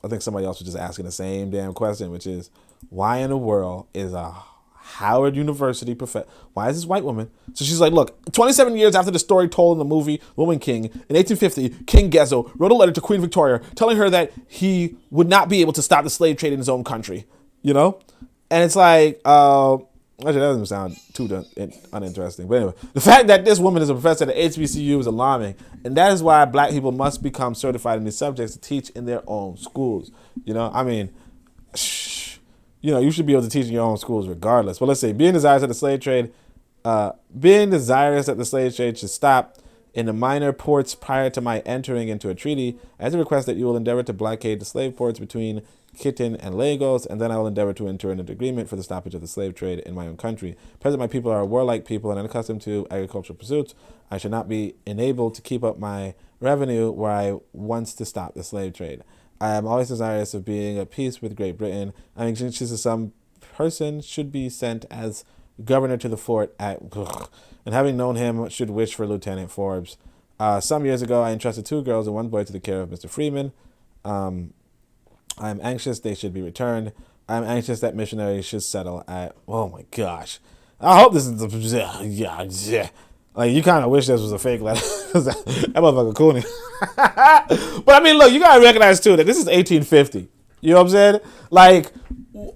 think somebody else was just asking the same damn question, which is, why in the world is a Howard University professor? Why is this white woman? So she's like, look, 27 years after the story told in the movie Woman King, in 1850, King Gezo wrote a letter to Queen Victoria telling her that he would not be able to stop the slave trade in his own country. You know? And it's like, actually, that doesn't sound too uninteresting. But anyway, the fact that this woman is a professor at the HBCU is alarming. And that is why black people must become certified in these subjects to teach in their own schools. You know, I mean, you know, you should be able to teach in your own schools regardless. But let's say, being desirous that the slave trade should stop in the minor ports prior to my entering into a treaty, as a request that you will endeavor to blockade the slave ports between Kitten and Lagos, and then I will endeavor to enter into an agreement for the stoppage of the slave trade in my own country. Present, my people are a warlike people and unaccustomed to agricultural pursuits. I should not be enabled to keep up my revenue were I once to stop the slave trade. I am always desirous of being at peace with Great Britain. I am anxious that some person should be sent as governor to the fort at, and having known him, should wish for Lieutenant Forbes. Some years ago, I entrusted 2 girls and 1 boy to the care of Mr. Freeman. I am anxious they should be returned. I am anxious that missionaries should settle at, oh my gosh. I hope this is the, like, you kind of wish this was a fake letter. that motherfucker cool. But I mean, look, you got to recognize too that this is 1850. You know what I'm saying? Like,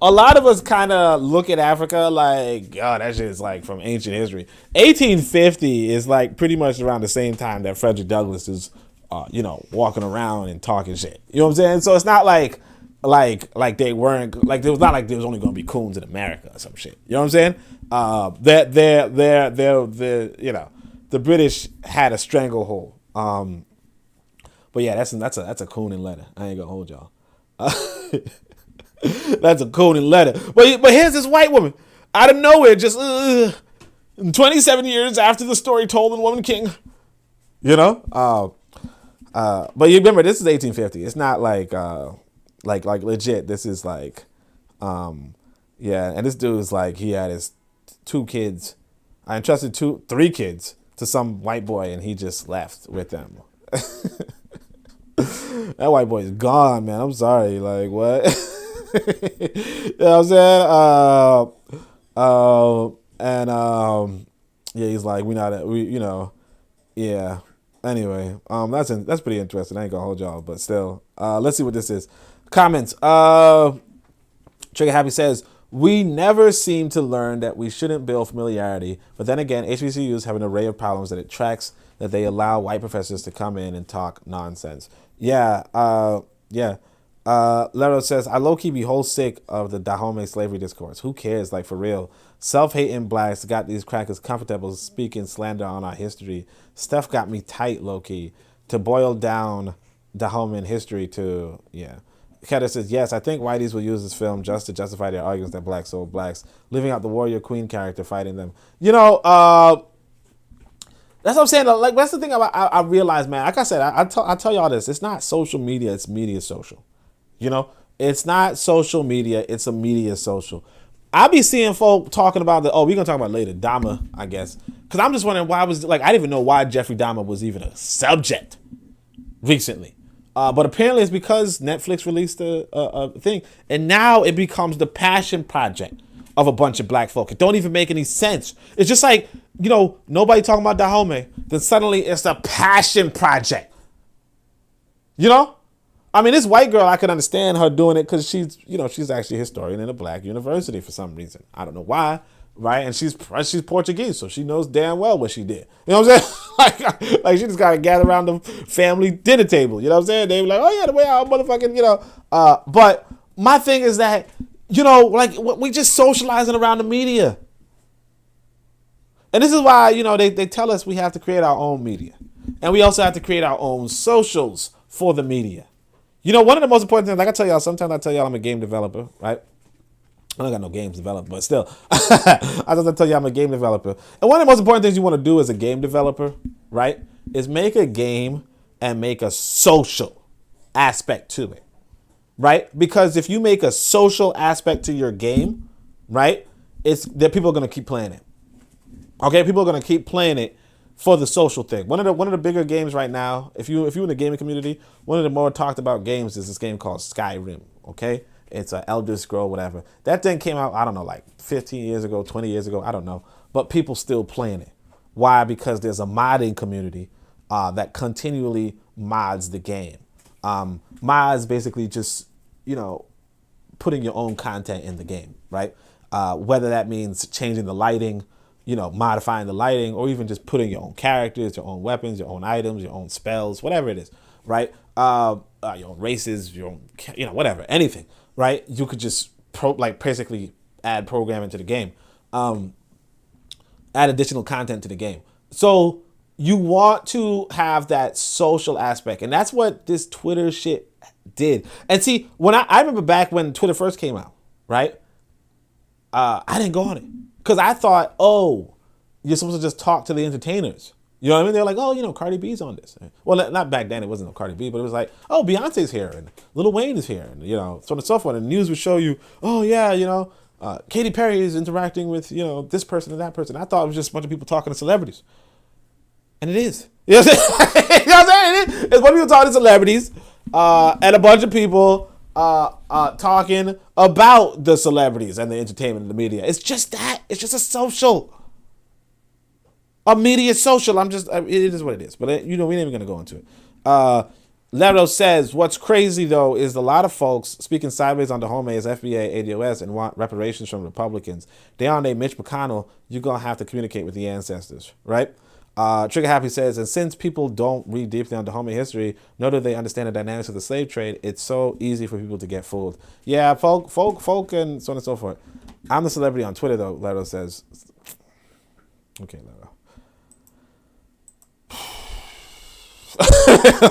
a lot of us kind of look at Africa like, oh, that shit is like from ancient history. 1850 is like pretty much around the same time that Frederick Douglass is, you know, walking around and talking shit. You know what I'm saying? So it's not like they weren't, like, it was not like there was only going to be coons in America or some shit. You know what I'm saying? They're you know, the British had a stranglehold. But yeah, that's a cooning letter. I ain't gonna hold y'all. That's a cooning letter. But here's this white woman out of nowhere, just 27 years after the story told in Woman King. You know? But you remember, this is 1850. It's not like legit. This is like, yeah. And this dude's like, he had his 2 kids. I entrusted 3 kids to some white boy, and he just left with them. That white boy is gone, man. I'm sorry. Like, what? You know what I'm saying? And yeah, he's like, yeah. Anyway, that's pretty interesting. I ain't gonna hold y'all, but still, let's see what this is. Comments. Trigger Happy says, we never seem to learn that we shouldn't build familiarity, but then again, HBCUs have an array of problems that it tracks that they allow white professors to come in and talk nonsense. Yeah. Lero says, I low-key be whole sick of the Dahomey slavery discourse. Who cares? Like, for real. Self-hating blacks got these crackers comfortable speaking slander on our history. Stuff got me tight, low-key. To boil down Dahomey history to, yeah. Ketter says, yes, I think whiteys will use this film just to justify their arguments that blacks sold blacks, living out the warrior queen character, fighting them. That's what I'm saying. Like, that's the thing I realize, man. Like I said, I tell y'all this. It's not social media. It's media social. It's not social media. It's a media social. I be seeing folk talking about we're going to talk about it later. Dahmer, I guess. Because I'm just wondering why I didn't even know why Jeffrey Dahmer was even a subject recently. But apparently it's because Netflix released a thing. And now it becomes the passion project of a bunch of black folk. It don't even make any sense. It's just like, nobody talking about Dahomey. Then suddenly it's a passion project. I mean, this white girl, I could understand her doing it because she's actually a historian in a black university for some reason. I don't know why, right? And she's Portuguese, so she knows damn well what she did. You know what I'm saying? like she just got to gather around the family dinner table. You know what I'm saying? They were like, oh yeah, the way our motherfucking, but my thing is that, we just socializing around the media. And this is why, they tell us we have to create our own media. And we also have to create our own socials for the media. One of the most important things, like sometimes I tell y'all I'm a game developer, right? I don't got no games developed, but still. I just tell you I'm a game developer. And one of the most important things you want to do as a game developer, right, is make a game and make a social aspect to it, right? Because if you make a social aspect to your game, right, it's that people are going to keep playing it. Okay, people are going to keep playing it for the social thing. One of the bigger games right now, if you're in the gaming community, one of the more talked about games is this game called Skyrim. Okay, it's an Elder Scroll, whatever. That thing came out, I don't know, like 15 years ago, 20 years ago, I don't know. But people still playing it. Why? Because there's a modding community that continually mods the game. Mods basically just putting your own content in the game, right? Whether that means changing the lighting, modifying the lighting, or even just putting your own characters, your own weapons, your own items, your own spells, whatever it is, right? Your own races, your own, whatever, anything, right? You could just basically add programming to the game, add additional content to the game. So you want to have that social aspect, and that's what this Twitter shit did. And see, when I remember back when Twitter first came out, right? I didn't go on it. Because I thought, you're supposed to just talk to the entertainers. You know what I mean? They're like, Cardi B's on this. Well, not back then. It wasn't no Cardi B, but it was like, Beyonce's here and Lil Wayne is here. And, so on and so forth. And the news would show you, Katy Perry is interacting with, this person and that person. I thought it was just a bunch of people talking to celebrities. And it is. You know what I'm saying? You know what I'm saying? It's a bunch of people talking to celebrities and a bunch of people talking about the celebrities and the entertainment and the media. It's just that. It's just a social. A media social. It is what it is. But, we ain't even going to go into it. Lero says, what's crazy, though, is a lot of folks speaking sideways on Dahomey as FBA, ADOS, and want reparations from Republicans. They on a Mitch McConnell, you're going to have to communicate with the ancestors, right? Trigger Happy says, and since people don't read deeply on Dahomey history, nor do they understand the dynamics of the slave trade, it's so easy for people to get fooled. Yeah, folk, and so on and so forth. I'm the celebrity on Twitter, though, Lero says. Okay, Lero.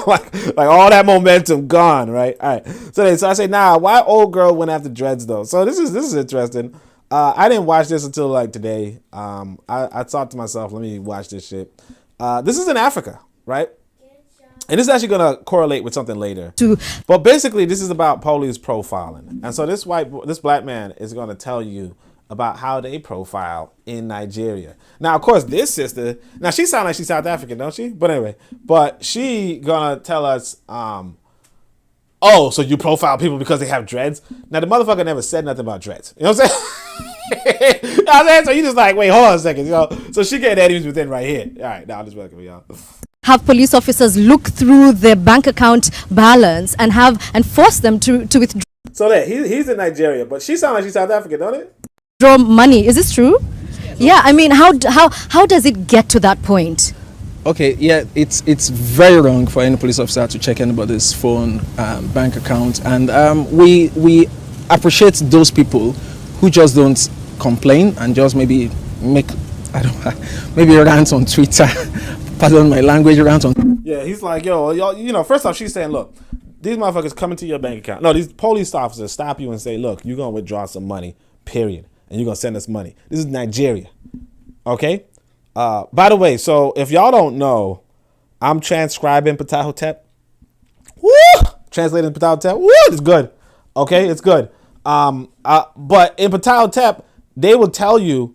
like all that momentum gone, right? All right. So I say, why old girl went after dreads, though? So this is interesting. I didn't watch this until today. I thought to myself, let me watch this shit. This is in Africa, right? And this is actually going to correlate with something later. But basically, this is about police profiling. And so this black man is going to tell you about how they profile in Nigeria. Now, of course, this sister, now she sounds like she's South African, don't she? But anyway, she going to tell us, so you profile people because they have dreads? Now, the motherfucker never said nothing about dreads. You know what I'm saying? You know what I'm saying? So you just like, wait, hold on a second. You know? So she getting enemies within right here. All right, now I'm just welcome y'all. Have police officers look through their bank account balance and force them to withdraw. So that he's in Nigeria, but she sounds like she's South African, don't it? Draw money. Is this true? Yeah, I mean, how does it get to that point? Okay, yeah, it's very wrong for any police officer to check anybody's phone, bank account, and we appreciate those people who just don't complain and just maybe make maybe rant on Twitter. Pardon my language, rant on. Yeah, he's like, yo, y'all, you know, first off, she's saying, look, these motherfuckers come into your bank account. No, these police officers stop you and say, look, you're gonna withdraw some money, period, and you're gonna send us money. This is Nigeria, okay? By the way, so if y'all don't know, I'm transcribing Ptah Htp. Woo! Translating Ptah Htp. Woo! It's good. Okay, it's good. But in Ptah Htp, they will tell you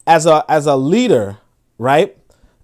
as a leader, right?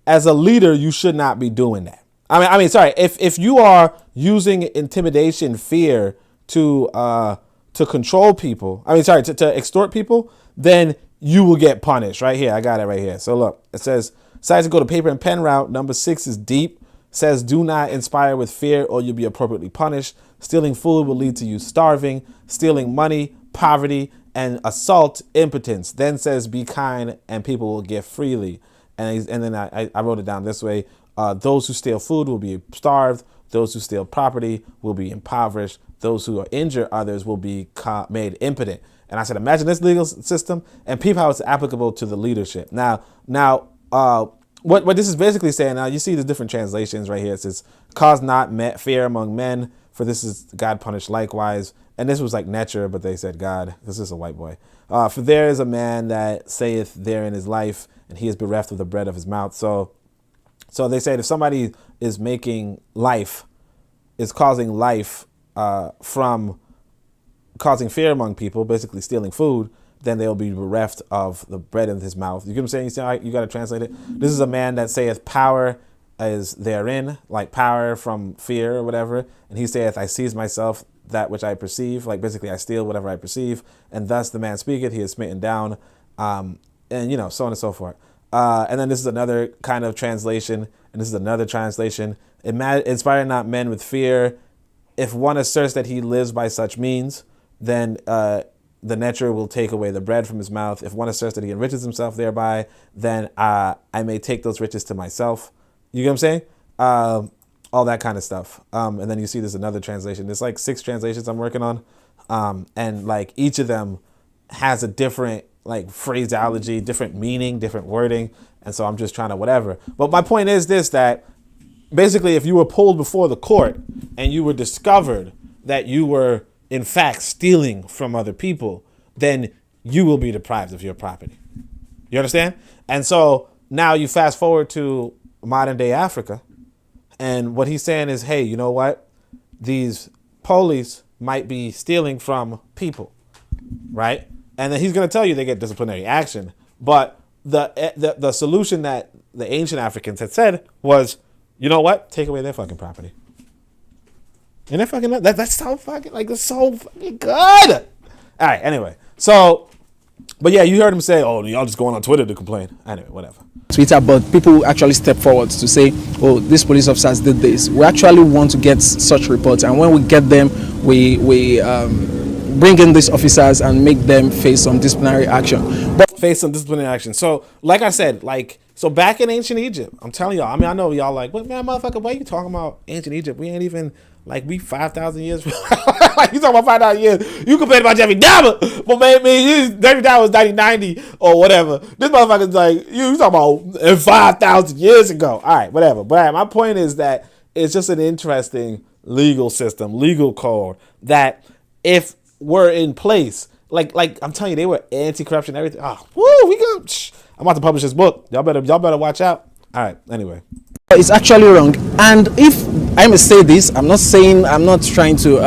As a leader, you should not be doing that. I mean, sorry. If you are using intimidation, fear to control people, to extort people, then you will get punished. Right here, I got it right here. So look, it says, decided to go to paper and pen route. Number 6 is deep. Says, do not inspire with fear or you'll be appropriately punished. Stealing food will lead to you starving. Stealing money, poverty, and assault, impotence. Then says, be kind and people will give freely. And then I wrote it down this way. Those who steal food will be starved. Those who steal property will be impoverished. Those who injure others will be made impotent. And I said, imagine this legal system and peep how it's applicable to the leadership. Now, what this is basically saying, now you see the different translations right here. It says, cause not fear among men, for this is God punished likewise. And this was like nature, but they said God. This is a white boy. For there is a man that saith there in his life, and he is bereft of the bread of his mouth. So they said if somebody is making life, is causing life from causing fear among people, basically stealing food, then they'll be bereft of the bread in his mouth. You get what I'm saying? You see, you got to translate it. This is a man that saith power is therein, like power from fear or whatever. And he saith, I seize myself that which I perceive, like basically I steal whatever I perceive. And thus the man speaketh, he is smitten down. And you know, so on and so forth. And then this is another kind of translation. And this is another translation. Inspire not men with fear. If one asserts that he lives by such means, then the netter will take away the bread from his mouth. If one asserts that he enriches himself thereby, then I may take those riches to myself. You get what I'm saying? All that kind of stuff. And then you see there's another translation. There's like 6 translations I'm working on. And like each of them has a different like phraseology, different meaning, different wording. And so I'm just trying to whatever. But my point is this, that basically if you were pulled before the court and you were discovered that you were in fact stealing from other people, then you will be deprived of your property. You understand? And so now you fast forward to modern day Africa, and what he's saying is, hey, you know what? These police might be stealing from people, right? And then he's going to tell you they get disciplinary action. But the solution that the ancient Africans had said was, you know what? Take away their fucking property. And they're fucking, that's so fucking, like, it's so fucking good. All right, anyway. So, but yeah, you heard him say, oh, y'all just going on Twitter to complain. Anyway, whatever. Twitter, but people actually step forward to say, oh, these police officers did this. We actually want to get such reports. And when we get them, we bring in these officers and make them face some disciplinary action. Face some disciplinary action. So, like I said, so back in ancient Egypt, I'm telling y'all, I mean, I know y'all like, what, man, motherfucker, why you talking about ancient Egypt? We ain't even, like, we 5,000 years. Like, you talking about 5,000 years. You complain about Jeffrey Dahmer, but maybe Jeffrey Dahmer was 1990 or whatever. This motherfucker's like, you talking about 5,000 years ago. All right, whatever. But my point is that it's just an interesting legal system, legal code that if were in place, like I'm telling you, they were anti-corruption, everything. Oh, woo, we go. I'm about to publish this book. Y'all better watch out. All right. Anyway, it's actually wrong. And if I may say this, I'm not trying to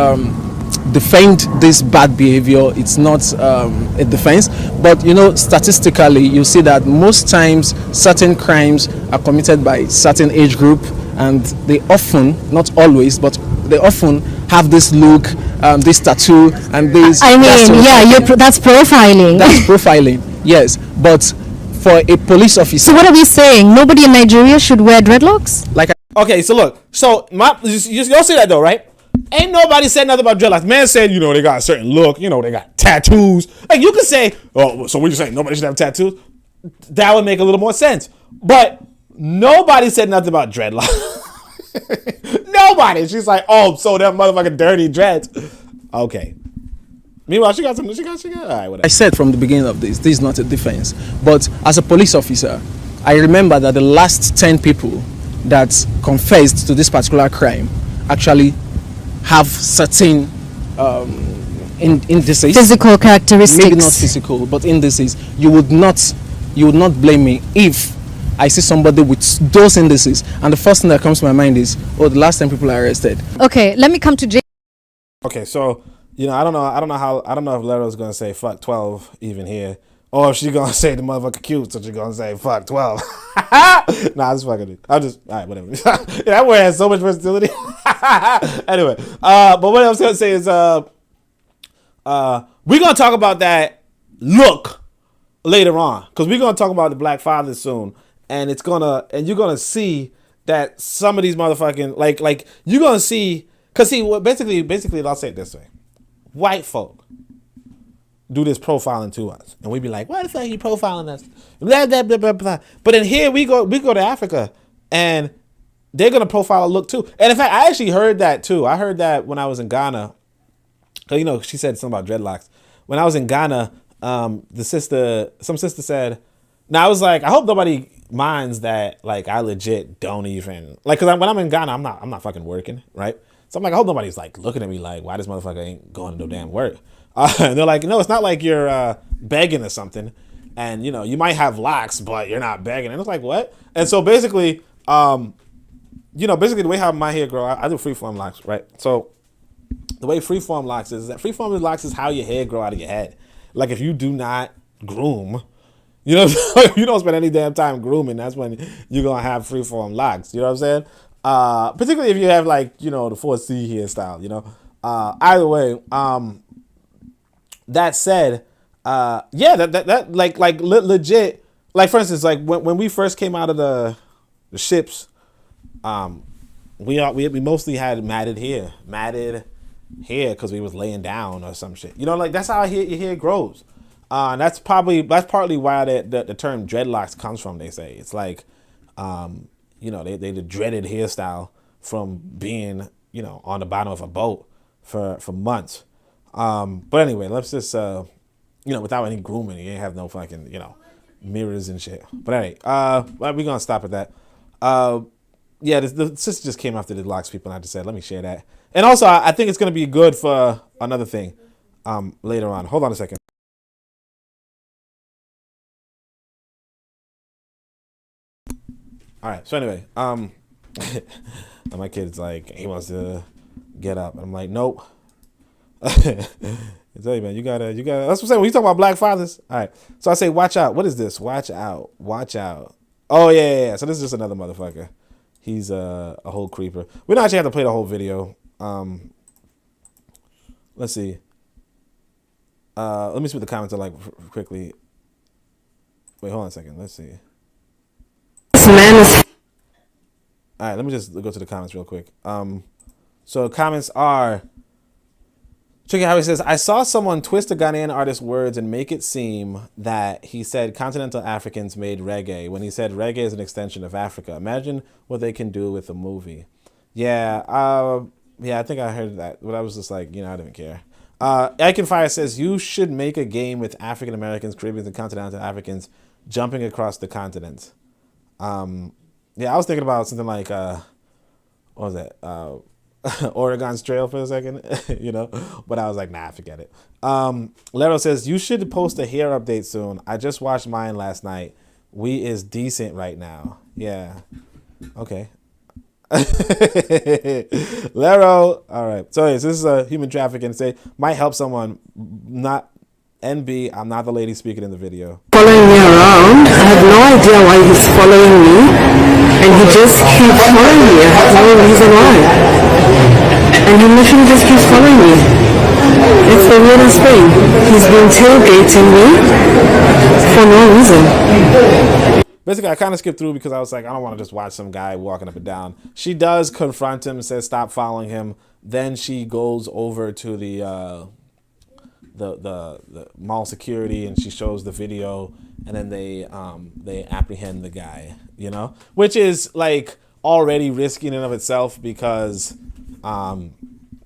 defend this bad behavior. It's not a defense, but you know, statistically, you see that most times certain crimes are committed by certain age group, and they often, not always, but they often have this look, this tattoo, and this. I mean, yeah, that's profiling. That's profiling. Yes, but for a police officer. So what are we saying? Nobody in Nigeria should wear dreadlocks? Like, okay, so look, you'll see that though, right? Ain't nobody said nothing about dreadlocks. Man said, they got a certain look, they got tattoos. Like, you could say, oh, so what you saying? Nobody should have tattoos? That would make a little more sense. But nobody said nothing about dreadlocks. Nobody. She's like, oh, so that motherfucking dirty dreads. Okay. Meanwhile, she got all right, whatever. I said from the beginning of this is not a defense. But as a police officer, I remember that the last 10 people that confessed to this particular crime actually have certain indices. Physical characteristics. Maybe not physical, but indices. You would not blame me if I see somebody with those indices, and the first thing that comes to my mind is, the last 10 people are arrested. Okay, let me come to Jay. Okay, so I don't know if Lero's gonna say fuck 12 even here, or if she's gonna say the motherfucker cute, so she's gonna say fuck 12. Nah, I'm just fucking it. I'll just alright, whatever. That word has so much versatility. Anyway, but what I was gonna say is we're gonna talk about that look later on, because we're gonna talk about the black fathers soon, and you're gonna see that some of these motherfucking like you're gonna see, because see what basically I'll say it this way. White folk do this profiling to us, and we be like, "Why the fuck are you profiling us?" Blah, blah, blah, blah, blah. But then here we go to Africa, and they're gonna profile a look too. And in fact, I actually heard that too. I heard that when I was in Ghana, because she said something about dreadlocks. When I was in Ghana, some sister said, "Now I was like, I hope nobody minds that. Like, I legit don't even like, because when I'm in Ghana, I'm not fucking working, right?" So I'm like, I hope nobody's like looking at me like, why this motherfucker ain't going to no damn work? And they're like, no, it's not like you're begging or something. And, you might have locks, but you're not begging. And it's like, what? And so basically, basically the way how my hair grow, I do freeform locks, right? So the way freeform locks is that freeform locks is how your hair grow out of your head. Like if you do not groom, if you don't spend any damn time grooming, that's when you're going to have freeform locks. You know what I'm saying? Particularly if you have like, the 4C hairstyle, either way, that said, that legit, like for instance, like when we first came out of the ships, we mostly had matted hair because we was laying down or some shit, like that's how your hair grows. That's partly why the term dreadlocks comes from. They say it's like, they the dreaded hairstyle from being, on the bottom of a boat for months. But anyway, let's just, without any grooming, you ain't have no fucking, mirrors and shit. But anyway, we're going to stop at that. The sister just came after the locks people, and I just said, let me share that. And also, I think it's going to be good for another thing later on. Hold on a second. All right. So anyway, my kid's like, he wants to get up. And I'm like, nope. I tell you, man, you gotta. That's what I'm saying. When you talk about black fathers, all right. So I say, watch out. What is this? Watch out. Oh yeah. So this is just another motherfucker. He's a whole creeper. We don't actually have to play the whole video. Let's see. Let me see what the comments are like quickly. Wait, hold on a second. Let's see. All right, let me just go to the comments real quick. So comments are, check out how he says, I saw someone twist a Ghanaian artist's words and make it seem that he said continental Africans made reggae when he said reggae is an extension of Africa. Imagine what they can do with a movie. Yeah, I think I heard that, but I was just like, I didn't care. Iconfire says, you should make a game with African Americans, Caribbeans, and continental Africans jumping across the continents. I was thinking about something like, what was that? Oregon's Trail for a second, but I was like, nah, forget it. Lero says, you should post a hair update soon. I just watched mine last night. We is decent right now. Yeah. Okay. Lero. All right. So this is a human trafficking. Say might help someone. Not NB. I'm not the lady speaking in the video. Following me around. I have no idea why he's following me, and he just keeps following me. I have no reason why, and he literally just keeps following me. It's the weirdest thing. He's been tailgating me for no reason. Basically, I kind of skipped through because I was like, I don't want to just watch some guy walking up and down. She does confront him, says stop following him. Then she goes over to the mall security and she shows the video, and then they apprehend the guy, you know, which is like already risky in and of itself because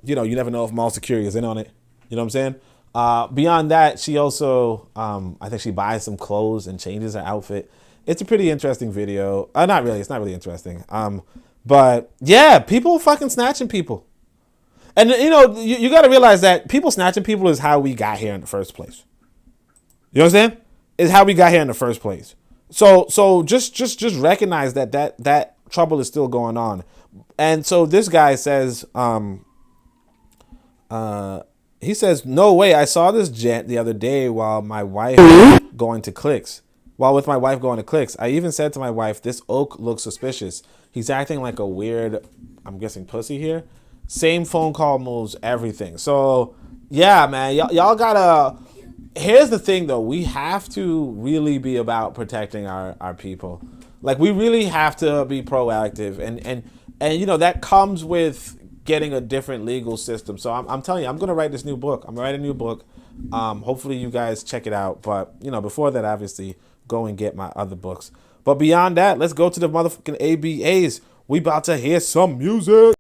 you know, you never know if mall security is in on it. You know what I'm saying? Beyond that, she also I think she buys some clothes and changes her outfit. It's a pretty interesting video. Not really. It's not really interesting. But yeah, people fucking snatching people. And you know, you got to realize that people snatching people is how we got here in the first place. You know what I'm saying? Is how we got here in the first place. So just recognize that trouble is still going on. And so this guy says, he says, no way, I saw this gent the other day while with my wife going to Clicks. I even said to my wife, this oak looks suspicious. He's acting like a weird, I'm guessing pussy here. Same phone call moves, everything. So yeah, man, y'all gotta, here's the thing though, we have to really be about protecting our people. Like we really have to be proactive and you know, that comes with getting a different legal system. So I'm telling you, I'm going to write this new book. I'm going to write a new book. Hopefully you guys check it out. But, you know, before that, obviously, go and get my other books. But beyond that, let's go to the motherfucking ABAs. We about to hear some music.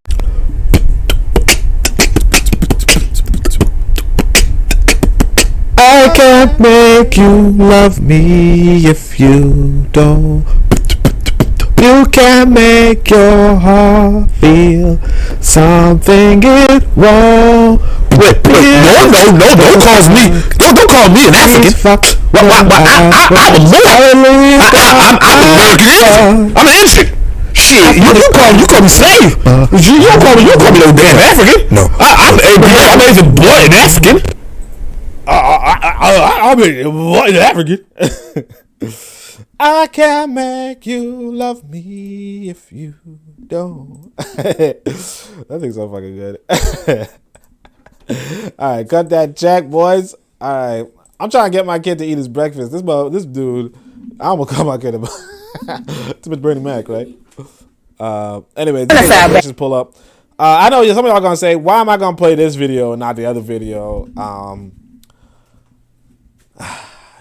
I can't make you love me if you don't. You can make your heart feel something is wrong. Wait, no, don't call me. Don't call me an African. I'm an Indian. Shit, you call me slave. You call me no damn African. No, I'm even born an African. I'm an African. I can make you love me if you don't. That thing's so fucking good. All right, cut that check, boys. All right, I'm trying to get my kid to eat his breakfast. This dude, I'm gonna call my kid about. It's been Bernie Mac, right? Anyway, let's just pull up. I know some of y'all gonna say, why am I gonna play this video and not the other video?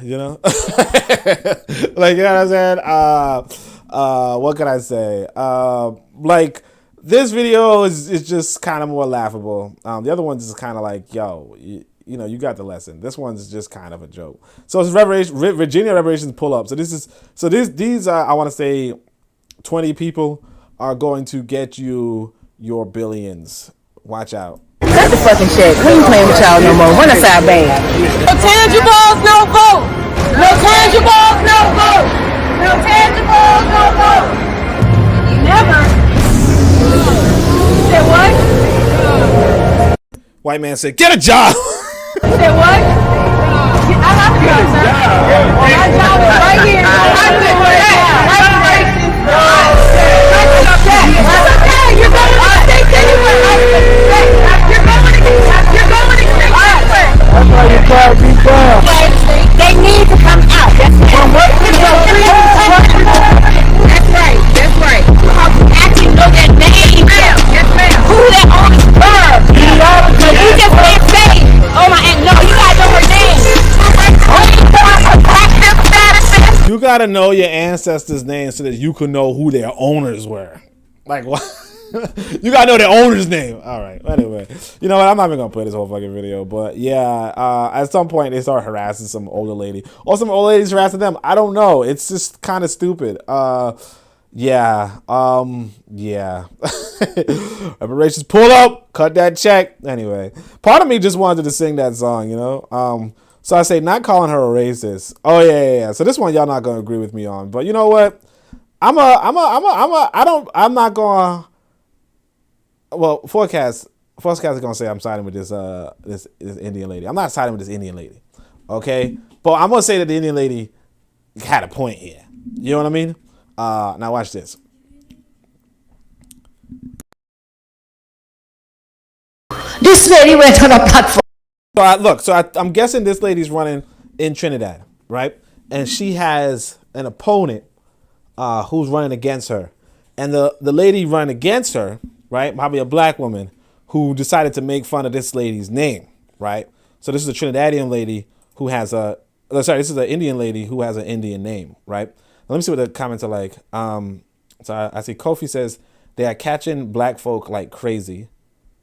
You know, like, you know what I'm saying? What can I say? Like, this video is just kind of more laughable. The other one's just kind of like, yo, you know, you got the lesson. This one's just kind of a joke. So it's Virginia reparations pull up. So these I want to say 20 people are going to get you your billions. Watch out. Cut the fucking shit. We ain't playing with y'all no more. Run us out, babe. No tangibles, no vote. No tangibles, no vote. No tangibles, no vote. Never. You said what? White man said, get a job. You said what? I have a job, sir. My job is right here. I did what I That's okay. You're going to state anywhere. You're going to state anywhere. That's why you can't be down. They need to come out. That's right. That's right. You actually know their name. Yes, ma'am. Who their owners were. You just can't say, oh my, no, you gotta know her name. You gotta know your ancestors' names so that you can know who their owners were. Like, what? You gotta know their owner's name. All right. Anyway, you know what? I'm not even gonna play this whole fucking video, but yeah. At some point, they start harassing some older lady, or some old ladies harassing them. I don't know. It's just kind of stupid. Yeah. Yeah. Reparations pull up. Cut that check. Anyway, part of me just wanted to sing that song. You know. So I say, not calling her a racist. Oh yeah. So this one y'all not gonna agree with me on, but you know what? I'm not gonna. Well, forecast is gonna say I'm siding with this Indian lady. I'm not siding with this Indian lady, okay? But I'm gonna say that the Indian lady had a point here. You know what I mean? Now watch this. This lady went on a platform. So I'm guessing this lady's running in Trinidad, right? and she has an opponent who's running against her. And the lady running against her, right, probably a black woman who decided to make fun of this lady's name, right? So this is a Trinidadian lady who has this is an Indian lady who has an Indian name, right? Let me see what the comments are like. So I see Kofi says they are catching black folk like crazy,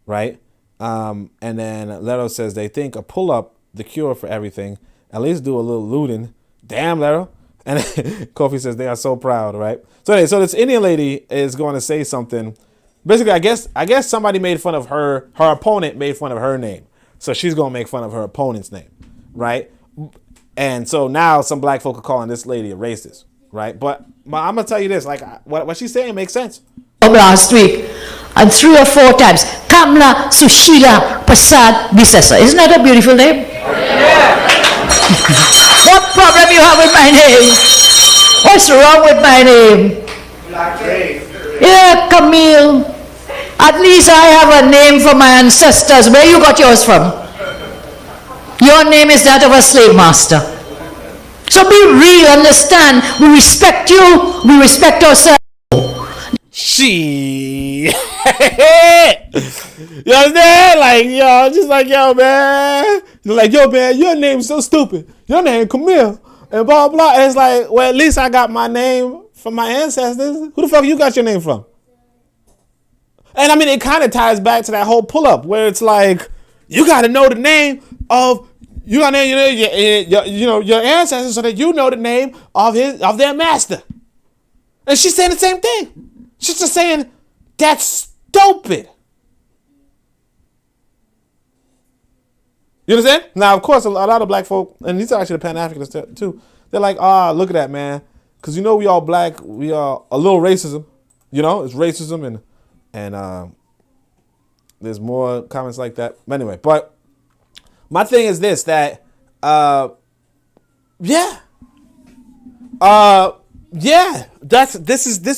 right? And then Lero says they think a pull-up the cure for everything. At least do a little looting. Damn, Lero. And Kofi says they are so proud, right? So anyway, so this Indian lady is going to say something. Basically, I guess somebody made fun of her. Her opponent made fun of her name. So she's going to make fun of her opponent's name, right? And so now some black folk are calling this lady a racist, right? But I'm going to tell you this, like what she's saying makes sense. Last week, and 3 or 4 times, Kamla Sushila Prasad Bisesa. Isn't that a beautiful name? Yeah. What problem you have with my name? What's wrong with my name? Yeah, Camille. At least I have a name for my ancestors. Where you got yours from? Your name is that of a slave master. So be real, understand. We respect you. We respect ourselves. She, you understand? Like, yo, just like, yo, man. Like, yo, man, your name's so stupid. Your name Camille. And blah, blah. And it's like, well, at least I got my name from my ancestors. Who the fuck you got your name from? And I mean, it kind of ties back to that whole pull-up where it's like, you got to know the name of, your ancestors so that you know the name of their master. And she's saying the same thing. She's just saying, that's stupid. You understand? Now, of course, a lot of black folk, and these are actually the Pan-Africanists too, they're like, look at that, man. Because you know we all black, we are a little racism. You know, it's racism and there's more comments like that. But anyway, but my thing is this, that, this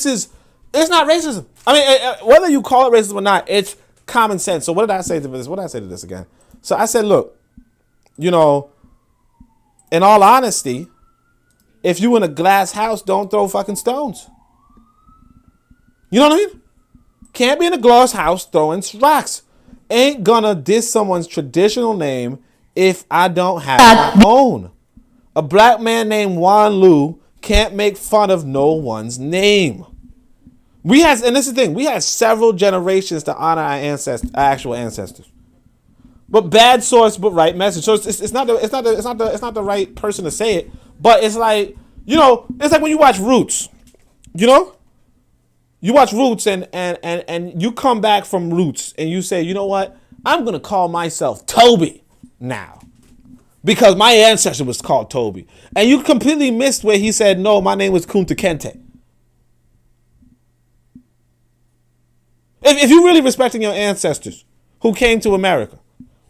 is, it's not racism. I mean, whether you call it racism or not, it's common sense. So what did I say to this? What did I say to this again? So I said, look, you know, in all honesty, if you in a glass house, don't throw fucking stones. You know what I mean? Can't be in a glass house throwing rocks. Ain't gonna diss someone's traditional name if I don't have my own. A black man named Juan Lu can't make fun of no one's name. And this is the thing, we had several generations to honor our actual ancestors. But bad source, but right message. So it's not the right person to say it. But it's like, you know, it's like when you watch Roots. You know, you watch Roots and you come back from Roots and you say, you know what, I'm gonna call myself Toby now because my ancestor was called Toby, and you completely missed where he said, no, my name was Kunta Kinte. If you're really respecting your ancestors who came to America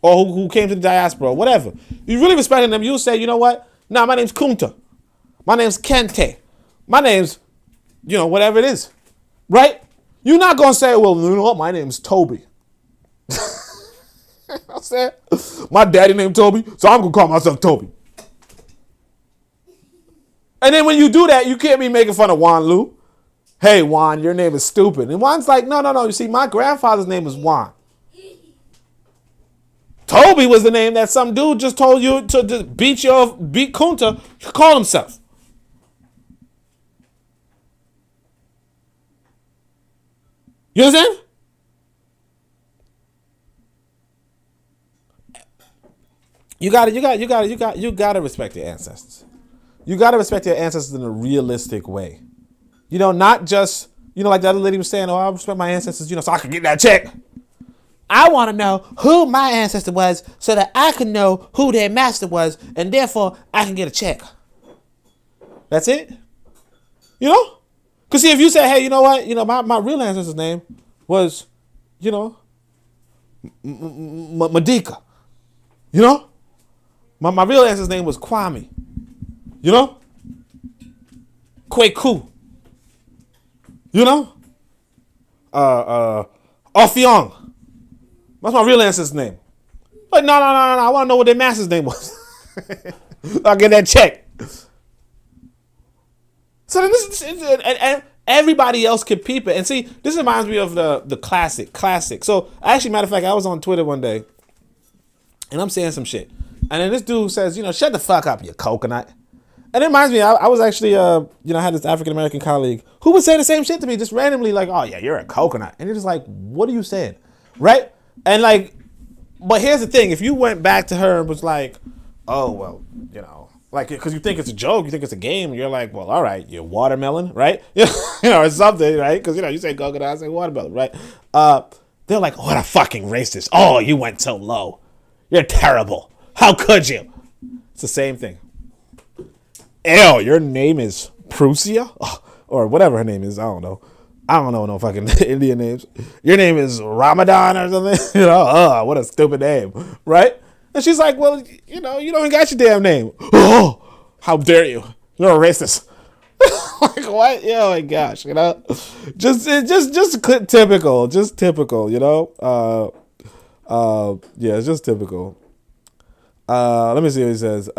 or who came to the diaspora or whatever, you're really respecting them, you'll say, you know what? Nah, my name's Kunta. My name's Kente. My name's, you know, whatever it is. Right? You're not going to say, well, you know what? My name's Toby. I'm saying, my daddy named Toby, so I'm going to call myself Toby. And then when you do that, you can't be making fun of Juan Lu. Hey, Juan, your name is stupid. And Juan's like, no. You see, my grandfather's name is Juan. Toby was the name that some dude just told you to beat Kunta to call himself. You understand? You gotta respect your ancestors. You gotta respect your ancestors in a realistic way. You know, not just, you know, like the other lady was saying, oh, I respect my ancestors, you know, so I can get that check. I want to know who my ancestor was so that I can know who their master was, and therefore I can get a check. That's it. You know? Because see, if you say, hey, you know what? You know, my real ancestor's name was, you know, Madika. You know? My real ancestor's name was Kwame. You know? Kweku. You know? Ophiong. That's my real ancestor's name. But no. I want to know what their master's name was. I'll get that check. So then and everybody else could peep it. And see, this reminds me of the classic. So actually, matter of fact, I was on Twitter one day, and I'm saying some shit, and then this dude says, shut the fuck up, you coconut. And it reminds me, I was actually, I had this African American colleague who would say the same shit to me, just randomly, like, oh yeah, you're a coconut, and you're just like, what are you saying, right? And like, but here's the thing: if you went back to her and was like, oh well, like, because you think it's a joke, you think it's a game, and you're like, well, all right, you're watermelon, right? Or something, right? Because you say coconut, I say watermelon, right? They're like, what a fucking racist! Oh, you went so low, you're terrible. How could you? It's the same thing. Ew, your name is Prussia? Or whatever her name is. I don't know no fucking Indian names. Your name is Ramadan or something? What a stupid name. Right? And she's like, well, you don't even got your damn name. Oh, how dare you? You're a racist. Like, what? Oh my gosh, Just typical. Just typical, yeah, it's just typical. Let me see what he says.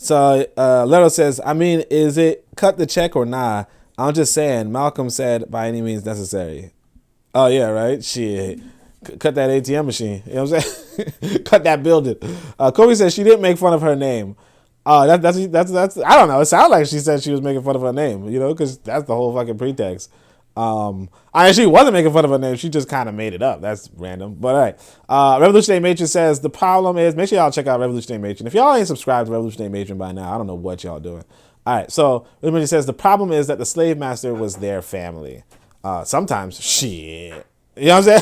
So Leto says, I mean, is it cut the check or nah? I'm just saying, Malcolm said by any means necessary. Oh yeah, right? Shit. Cut that ATM machine. You know what I'm saying? Cut that building. Kobe says she didn't make fun of her name. That's I don't know. It sounds like she said she was making fun of her name, because that's the whole fucking pretext. She wasn't making fun of her name. She just kind of made it up. That's random. But all right. Revolutionary Matron says the problem is, make sure y'all check out Revolutionary Matron. If y'all ain't subscribed to Revolutionary Matron by now, I don't know what y'all doing. All right. So Revolutionary says the problem is that the slave master was their family. Sometimes shit. You know what I'm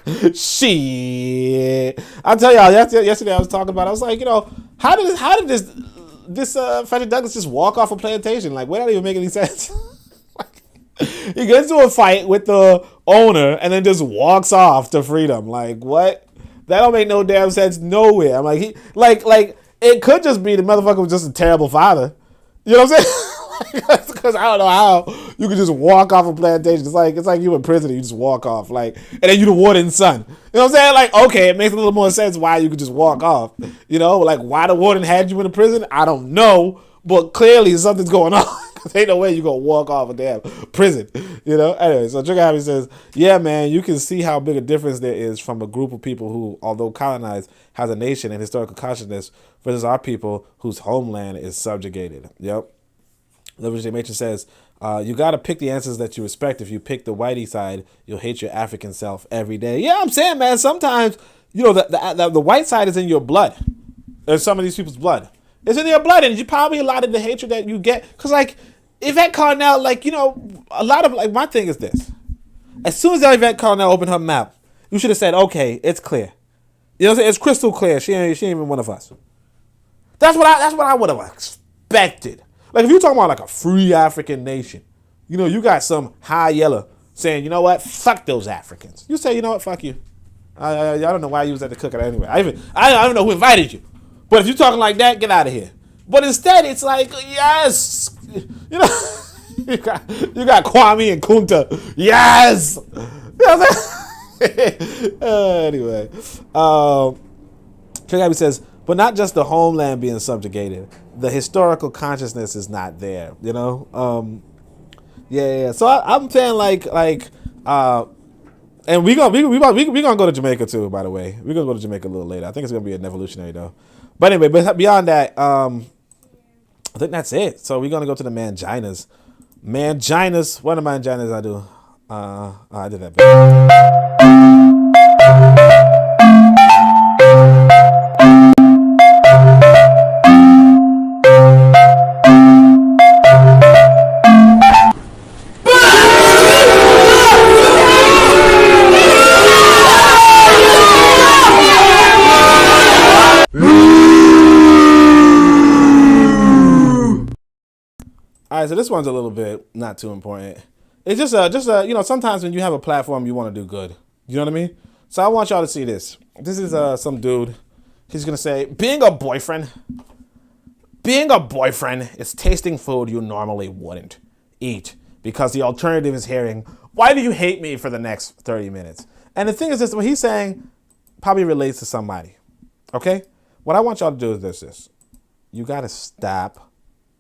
saying? Shit. I'll tell y'all, yesterday I was talking about, I was like, how did this Frederick Douglass just walk off a plantation? Like, where that even make any sense? He gets into a fight with the owner and then just walks off to freedom. Like, what? That don't make no damn sense nowhere. I'm like, it could just be the motherfucker was just a terrible father. You know what I'm saying? Because I don't know how you could just walk off a plantation. It's like you in prison and you just walk off. Like, and then you the warden's son. You know what I'm saying? Like, okay, it makes a little more sense why you could just walk off. Like why the warden had you in the prison, I don't know. But clearly something's going on. Ain't no way you gonna walk off a damn prison, Anyway, so Trigger Happy says, yeah, man, you can see how big a difference there is from a group of people who, although colonized, has a nation and historical consciousness versus our people whose homeland is subjugated. Yep. Liberty Matron says, you got to pick the answers that you respect. If you pick the whitey side, you'll hate your African self every day. Yeah, I'm saying, man, sometimes, the white side is in your blood. There's some of these people's blood. It's in your blood, and you probably a lot of the hatred that you get. Because, like, Yvette Carnell, a lot of, my thing is this. As soon as Yvette Carnell opened her mouth, you should have said, okay, it's clear. You know what I'm saying? It's crystal clear. She ain't even one of us. That's what I would have expected. Like, if you're talking about, like, a free African nation, you got some high yellow saying, you know what, fuck those Africans. You say, you know what, fuck you. I don't know why you was at the cookout anyway. I don't know who invited you. But if you're talking like that, get out of here. But instead, it's like, yes, you got Kwame and Kunta, yes. Anyway, Trigger says, but not just the homeland being subjugated, the historical consciousness is not there. Yeah. So I'm saying and we gonna go to Jamaica too. By the way, we're gonna go to Jamaica a little later. I think it's gonna be an evolutionary though. But anyway, but beyond that, I think that's it. So we're gonna go to the manginas. What are manginas I do? I did that bad. All right, so this one's a little bit not too important. It's just sometimes when you have a platform, you want to do good. You know what I mean? So I want y'all to see this. This is some dude. He's gonna say, being a boyfriend is tasting food you normally wouldn't eat because the alternative is hearing, why do you hate me for the next 30 minutes? And the thing is this, what he's saying probably relates to somebody. Okay? What I want y'all to do is this. You gotta stop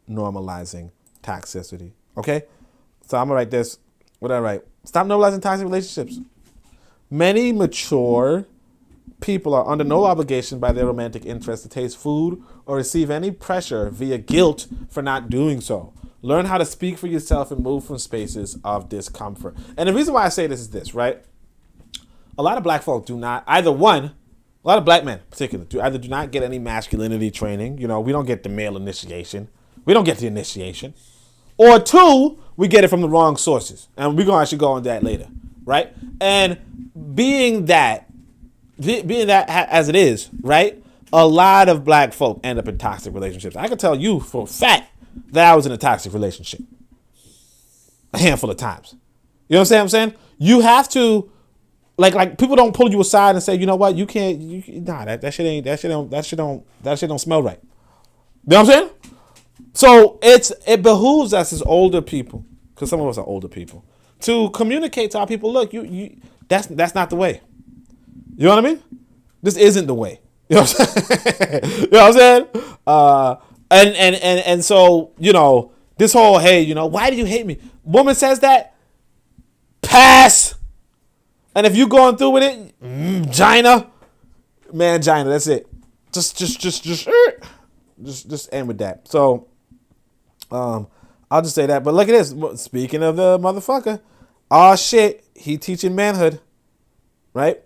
normalizing toxicity. Okay? So I'm going to write this. What did I write? Stop normalizing toxic relationships. Many mature people are under no obligation by their romantic interest to taste food or receive any pressure via guilt for not doing so. Learn how to speak for yourself and move from spaces of discomfort. And the reason why I say this is this, right? A lot of black folk do not, a lot of black men in particular, do not get any masculinity training. You know, we don't get the male initiation. We don't get the initiation. Or two, we get it from the wrong sources. And we're going to actually go on that later, right? And being that as it is, right? A lot of black folk end up in toxic relationships. I can tell you for a fact that I was in a toxic relationship a handful of times. You know what I'm saying? You have to, like people don't pull you aside and say, you know what, you can't, that shit don't smell right. You know what I'm saying? So it behooves us as older people, because some of us are older people, to communicate to our people, look, that's not the way. You know what I mean? This isn't the way. You know what I'm saying? You know what I'm saying? And so, you know, this whole, hey, you know, why do you hate me? Woman says that, pass. And if you going through with it, Gina, that's it. Just end with that. So, I'll just say that. But look at this. Speaking of the motherfucker, oh shit, he teaching manhood, right?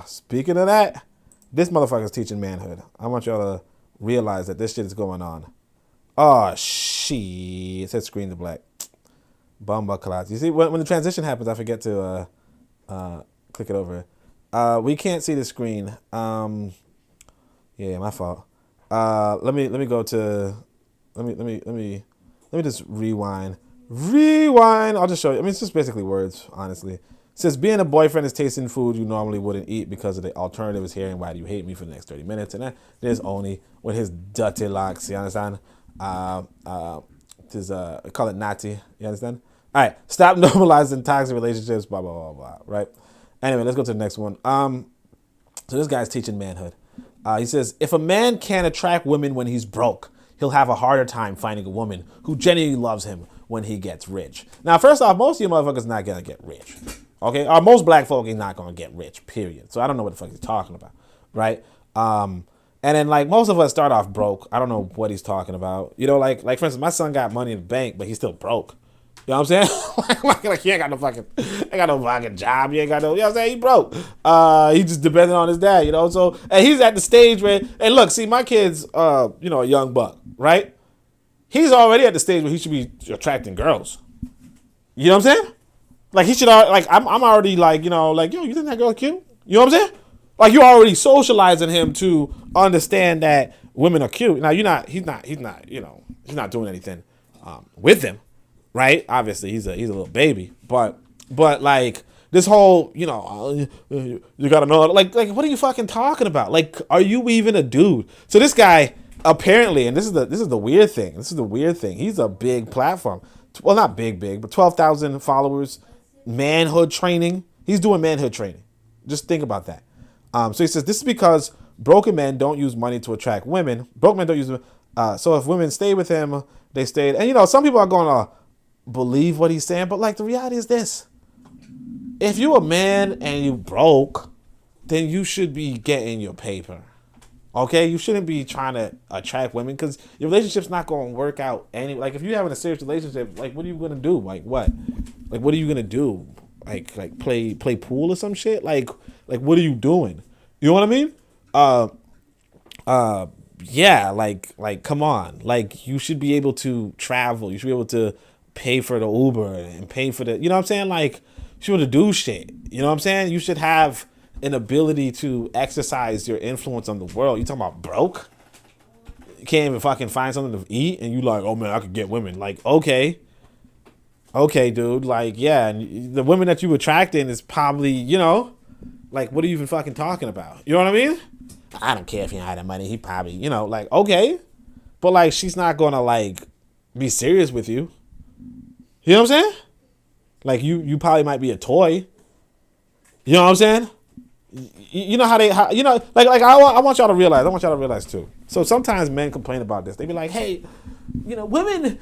Speaking of that, this motherfucker's teaching manhood. I want y'all to realize that this shit is going on. Oh shit! It says screen to black. Bumba class. You see, when the transition happens, I forget to click it over. We can't see the screen. Yeah, my fault. Let me go to. Let me just rewind. I'll just show you. I mean, it's just basically words, honestly. It says, being a boyfriend is tasting food you normally wouldn't eat because of the alternative is hearing why do you hate me for the next 30 minutes. And then there's Oni with his dirty locks, you understand? Call it Nati, you understand? All right, stop normalizing toxic relationships, blah, blah, blah, blah, right? Anyway, let's go to the next one. So this guy's teaching manhood. He says, if a man can't attract women when he's broke, he'll have a harder time finding a woman who genuinely loves him when he gets rich. Now, first off, most of you motherfuckers not going to get rich. Okay? Or most black folk is not going to get rich, period. So I don't know what the fuck he's talking about, right? And then, like, most of us start off broke. I don't know what he's talking about. You know, like for instance, my son got money in the bank, but he's still broke. You know what I'm saying? like he ain't got no fucking job. You ain't got no, you know what I'm saying? He broke. He just depended on his dad, you know? So, and he's at the stage where, and look, see, my kid's, a young buck, right? He's already at the stage where he should be attracting girls. You know what I'm saying? Like, he should, like, I'm already like, you know, like, yo, you think that girl cute? You know what I'm saying? Like, you're already socializing him to understand that women are cute. Now, he's not doing anything with them, right? Obviously, he's a little baby, but like, this whole, you gotta know, like, what are you fucking talking about? Like, are you even a dude? So this guy, apparently, and this is the weird thing. He's a big platform. Well, not big, but 12,000 followers, manhood training. He's doing manhood training. Just think about that. So he says, this is because broken men don't use money to attract women. Broke men don't use, so if women stay with him, they stayed. And, some people are going to believe what he's saying, but, like, the reality is this. If you a man and you broke, then you should be getting your paper. Okay? You shouldn't be trying to attract women because your relationship's not going to work out. Like, if you're having a serious relationship, like, what are you going to do? Like, what? Like, what are you going to do? Like play pool or some shit? Like, what are you doing? You know what I mean? Yeah, like, come on. Like, you should be able to travel. You should be able to pay for the Uber and pay for the, you know what I'm saying? Like, you should be able to do shit. You know what I'm saying? You should have an ability to exercise your influence on the world. You talking about broke? You can't even fucking find something to eat and you like, oh man, I could get women. Like, okay, dude. Like, yeah, and the women that you attracting is probably, like, what are you even fucking talking about? You know what I mean? I don't care if he had the money. He probably, like, okay. But, like, she's not going to, like, be serious with you. You know what I'm saying? Like, you probably might be a toy. You know what I'm saying? you know how you know, like I want y'all to realize too. So sometimes men complain about this. They be like, hey, you know, women,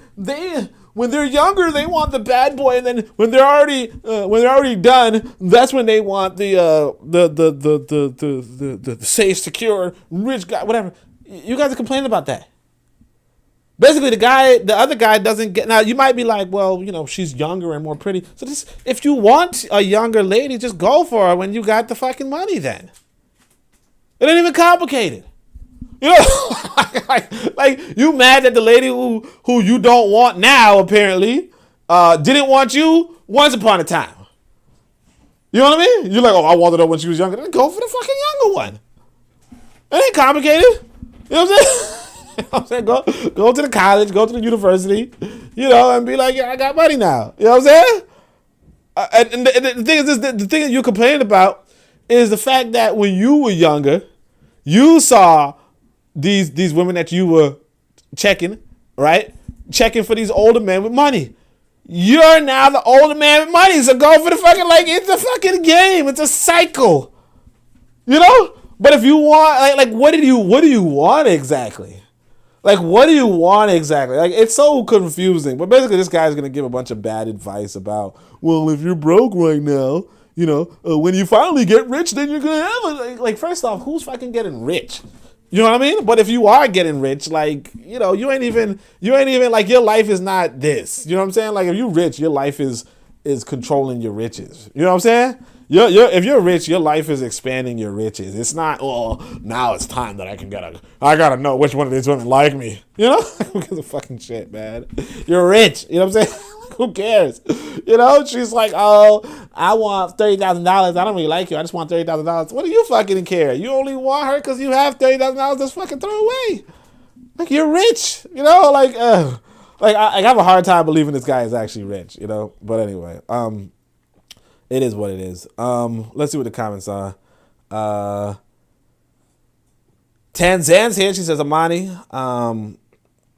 when they're younger, they want the bad boy, and then when they're already done, that's when they want the safe, secure, rich guy, whatever. You guys are complaining about that. Basically, the other guy doesn't get. Now you might be like, well, you know, she's younger and more pretty. So just, if you want a younger lady, just go for her when you got the fucking money. Then it ain't even complicated. You know, like you mad that the lady who you don't want now apparently didn't want you once upon a time. You know what I mean? You're like, oh, I wanted her when she was younger. Then go for the fucking younger one. It ain't complicated. You know what I'm saying? You know what I'm saying? Go to the college, go to the university, you know, and be like, yeah, I got money now. You know what I'm saying? And the thing is this, the thing that you're complaining about is the fact that when you were younger, you saw these women that you were checking, right? Checking for these older men with money. You're now the older man with money, so go for the fucking, like, it's a fucking game. It's a cycle. You know? But if you want, like what do you want exactly? Like, what do you want exactly? Like, it's so confusing. But basically, this guy's going to give a bunch of bad advice about, well, if you're broke right now, you know, when you finally get rich, then you're going to have it. Like, first off, who's fucking getting rich? You know what I mean? But if you are getting rich, like, you know, you ain't even, like, your life is not this. You know what I'm saying? Like, if you're rich, your life is controlling your riches. You know what I'm saying? If you're rich, your life is expanding your riches. It's not, oh, now it's time that I gotta know which one of these women like me. You know? Who gives a fucking shit, man? You're rich. You know what I'm saying? Who cares? You know? She's like, oh, I want $30,000. I don't really like you. I just want $30,000. What do you fucking care? You only want her because you have $30,000. Just fucking throw away. Like, you're rich. You know? Like I have a hard time believing this guy is actually rich. You know? But anyway, it is what it is. Let's see what the comments are. Tanzan's here. She says, Amani.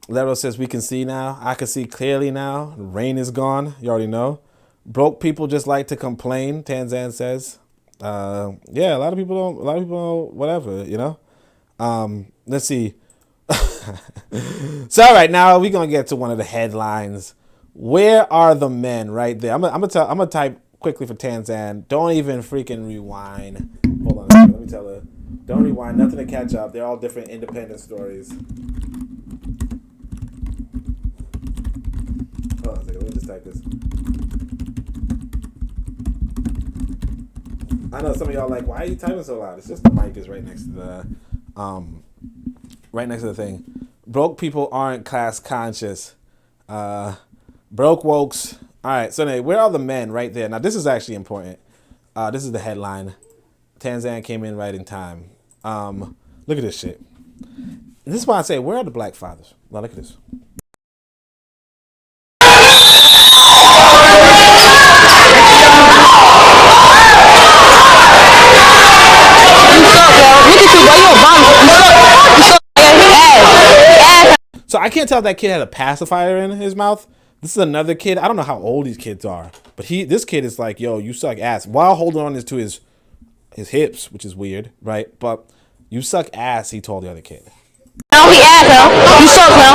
Lero says, we can see now. I can see clearly now. The rain is gone. You already know. Broke people just like to complain, Tanzan says. Yeah, a lot of people don't, whatever, you know. Let's see. So, all right, now we're going to get to one of the headlines. Where are the men right there? I'm gonna type quickly for Tanzan. Don't even freaking rewind. Hold on, let me tell her. Don't rewind. Nothing to catch up. They're all different independent stories. Hold on a second. Let me just type this. I know some of y'all are like, why are you typing so loud? It's just the mic is right next to the thing. Broke people aren't class conscious. Broke wokes. All right, so anyway, where are the men right there? Now, this is actually important. This is the headline. Tanzan came in right in time. Look at this shit. This is why I say, where are the black fathers? Now, look at this. So I can't tell if that kid had a pacifier in his mouth. This is another kid. I don't know how old these kids are, but this kid is like, yo, you suck ass, while holding on to his hips, which is weird, right? But you suck ass, he told the other kid. No, he asked him. You suck now.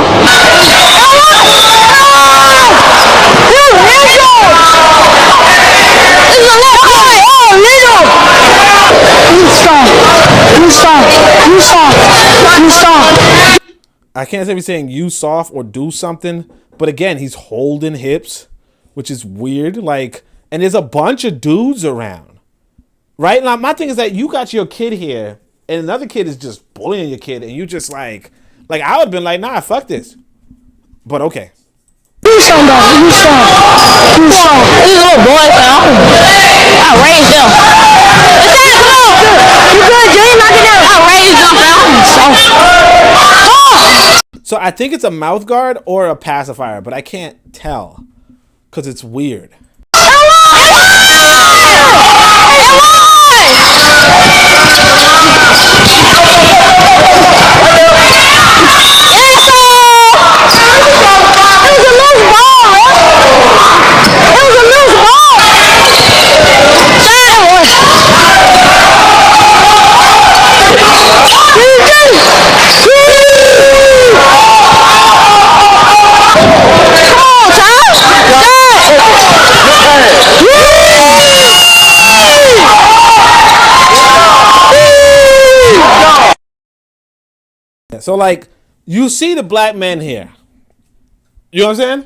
I can't say if he's saying you soft or do something, but again, he's holding hips, which is weird. Like, and there's a bunch of dudes around, right? Now, my thing is that you got your kid here, and another kid is just bullying your kid, and you just like I would have been like, nah, fuck this. But okay. You somebody. You some. These little boys now. I raised them. You good, Jay? Knock it out. I raised them now. So I think it's a mouth guard or a pacifier, but I can't tell because it's weird. So like, you see the black men here. You know what I'm saying?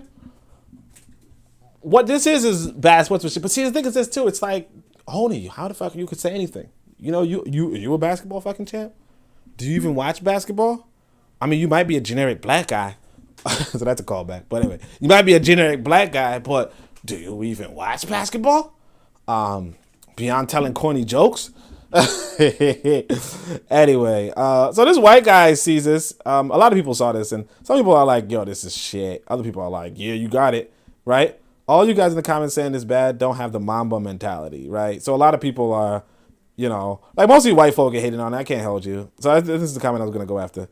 What this is bad sportsmanship. But see, the thing is this too. It's like, Honey, how the fuck you could say anything? You know, you a basketball fucking champ? Do you even watch basketball? I mean, you might be a generic black guy. So that's a callback. But anyway, you might be a generic black guy, but do you even watch basketball? Beyond telling corny jokes. Anyway, so this white guy sees this. A lot of people saw this, and some people are like, yo, this is shit. Other people are like, yeah, you got it, right? All you guys in the comments saying this bad don't have the Mamba mentality, right? So a lot of people are, you know, like mostly white folk are hating on it. I can't hold you. So this is the comment I was going to go after.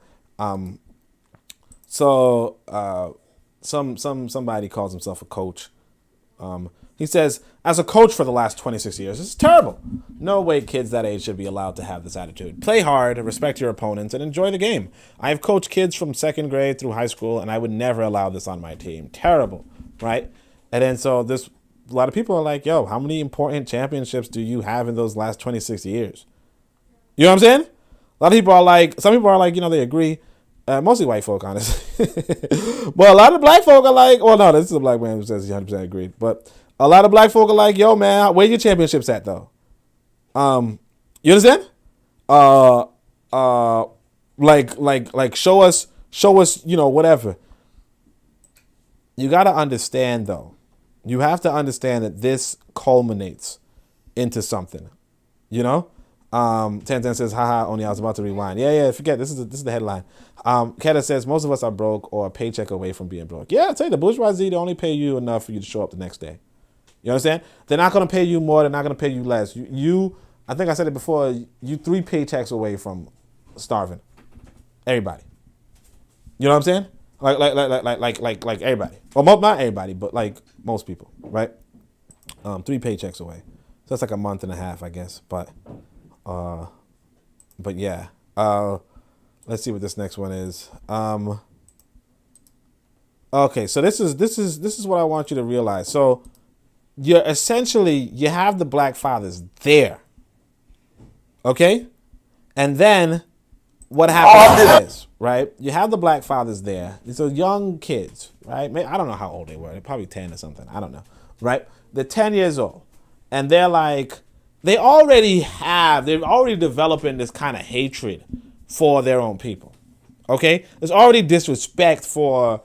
Somebody calls himself a coach. He says, as a coach for the last 26 years, this is terrible. No way kids that age should be allowed to have this attitude. Play hard, respect your opponents, and enjoy the game. I have coached kids from second grade through high school, and I would never allow this on my team. Terrible, right? And then so a lot of people are like, yo, how many important championships do you have in those last 26 years? You know what I'm saying? A lot of people are like, some people are like, you know, they agree. Mostly white folk, honestly. But a lot of black folk are like, well, no, this is a black man who says he 100% agreed. But a lot of black folk are like, yo, man, where your championships at, though? You understand? Like, show us, you know, whatever. You got to understand, though. You have to understand that this culminates into something, you know? 1010 says, haha, only I was about to rewind. Yeah, forget, this is the headline. Keta says, most of us are broke or a paycheck away from being broke. Yeah, I'll tell you, the bourgeoisie, they only pay you enough for you to show up the next day. You understand? They're not going to pay you more, they're not going to pay you less. You, I think I said it before, you 3 paychecks away from starving. Everybody. You know what I'm saying? Like everybody. Well, not everybody, but like most people, right? 3 paychecks away. So that's like a month and a half, I guess. But yeah. Let's see what this next one is. Okay, so this is what I want you to realize. So you're essentially, you have the black fathers there. Okay? And then what happens is, right? You have the black fathers there. These are young kids, right? I don't know how old they were. They're probably 10 or something. I don't know, right? They're 10 years old. And they're like, they're already developing this kind of hatred for their own people. Okay? There's already disrespect for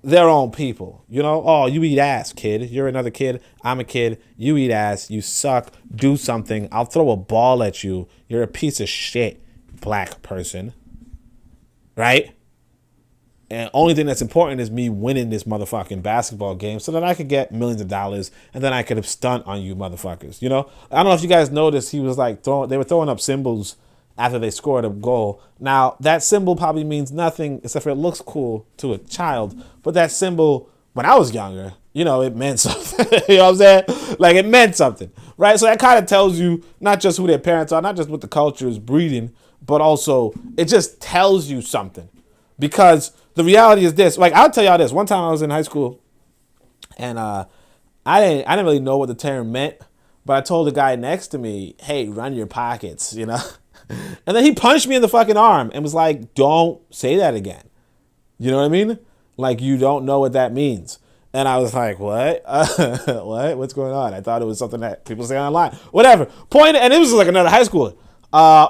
their own people. You know, oh, you eat ass, kid. You're another kid. I'm a kid. You eat ass. You suck. Do something. I'll throw a ball at you. You're a piece of shit, black person. Right? And only thing that's important is me winning this motherfucking basketball game so that I could get millions of dollars and then I could have stunt on you motherfuckers. You know? I don't know if you guys noticed, he was like they were throwing up symbols after they scored a goal. Now, that symbol probably means nothing except for it looks cool to a child. But that symbol, when I was younger, you know, it meant something. You know what I'm saying? Like, it meant something, right? So that kind of tells you not just who their parents are, not just what the culture is breeding, but also it just tells you something. Because the reality is this. Like, I'll tell y'all this. One time I was in high school, and I didn't really know what the term meant, but I told the guy next to me, hey, run your pockets, you know? And then he punched me in the fucking arm and was like, don't say that again. You know what I mean? Like, you don't know what that means. And I was like, what? What? What's going on? I thought it was something that people say online. Whatever. Point, and it was like another high schooler.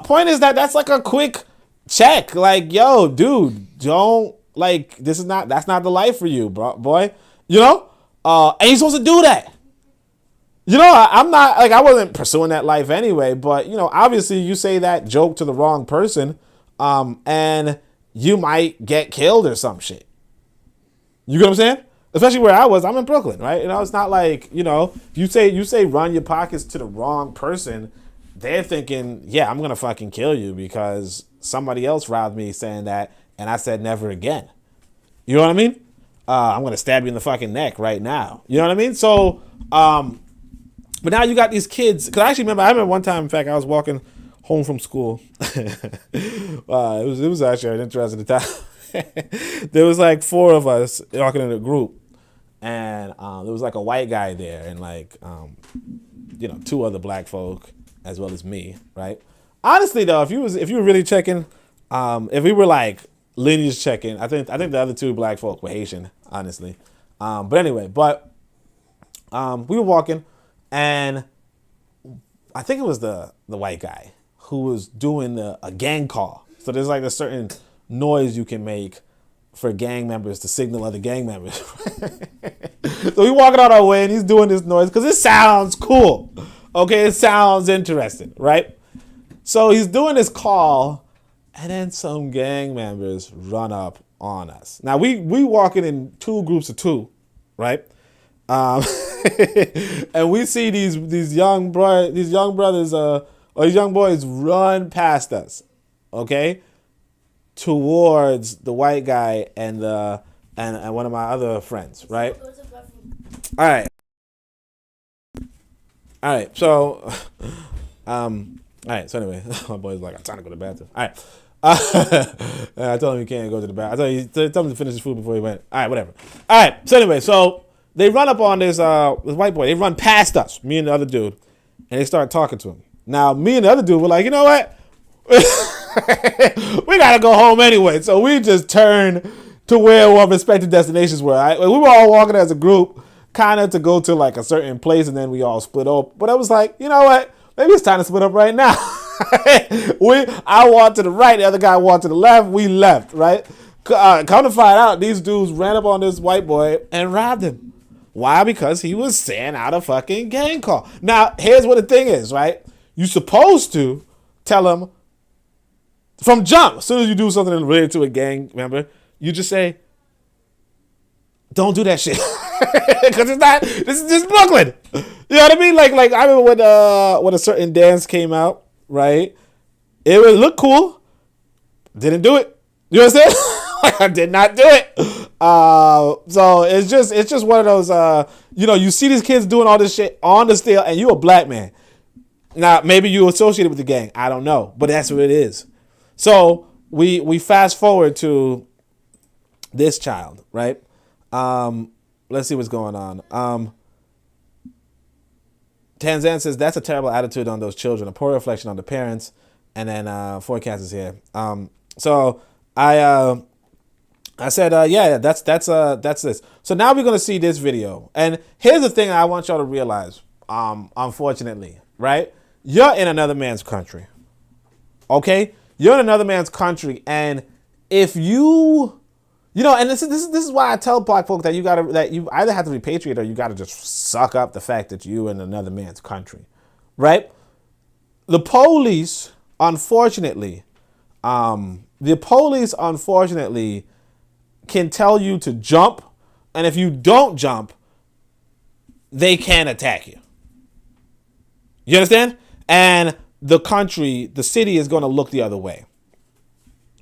Point is that's like a quick check. Like, yo, dude, don't, like, that's not the life for you, bro, boy. You know? And you're supposed to do that. You know, I'm not, like, I wasn't pursuing that life anyway, but, you know, obviously you say that joke to the wrong person, and you might get killed or some shit. You get what I'm saying? Especially where I was, I'm in Brooklyn, right? You know, it's not like, you know, you say run your pockets to the wrong person, they're thinking, yeah, I'm going to fucking kill you because somebody else robbed me saying that, and I said never again. You know what I mean? I'm going to stab you in the fucking neck right now. You know what I mean? So, but now you got these kids. Because I remember one time, in fact, I was walking home from school. It was actually an interesting time. There was like 4 of us walking in a group. And there was like a white guy there and like, 2 other black folk as well as me, right? Honestly, though, if you were really checking, if we were like lineage checking. I think the other two black folk were Haitian, honestly. But anyway, we were walking, and I think it was the white guy who was doing a gang call. So there's like a certain noise you can make for gang members to signal other gang members. So we walking on our way, and he's doing this noise because it sounds cool. Okay, it sounds interesting, right? So he's doing this call, and then some gang members run up on us. Now we walking in two groups of two, right? And we see these young brothers or these young boys run past us, okay, towards the white guy and one of my other friends, right? All right. So, So anyway, my boy's like, I'm trying to go to the bathroom. All right. I told him he can't go to the bathroom. I told him to finish his food before he went. All right, whatever. All right. So anyway, so they run up on this white boy. They run past us, me and the other dude, and they start talking to him. Now, me and the other dude were like, you know what? We gotta go home anyway. So we just turned to where our respective destinations were. We were all walking as a group, kind of to go to like a certain place, and then we all split up. But I was like, you know what? Maybe it's time to split up right now. I walked to the right, the other guy walked to the left. We left, right? Come to find out, these dudes ran up on this white boy and robbed him. Why? Because he was saying out a fucking gang call. Now, here's what the thing is, right? You're supposed to tell him from jump. As soon as you do something related to a gang member, you just say, don't do that shit. Because this is just Brooklyn. You know what I mean? Like I remember when a certain dance came out, right? It would look cool. Didn't do it. You understand? I did not do it. So it's just one of those, you see these kids doing all this shit on the still, and you a black man. Now, maybe you associated with the gang. I don't know, but that's what it is. So we fast forward to this child, right? Let's see what's going on. Tanzan says that's a terrible attitude on those children, a poor reflection on the parents, and then forecast is here. So I said, yeah, that's this. So now we're gonna see this video, and here's the thing I want y'all to realize. Unfortunately, right? You're in another man's country. Okay, you're in another man's country, and if you and this is why I tell black folk that you either have to repatriate or you gotta just suck up the fact that you in another man's country, right? The police, unfortunately, can tell you to jump, and if you don't jump, they can attack you. You understand? And the city is going to look the other way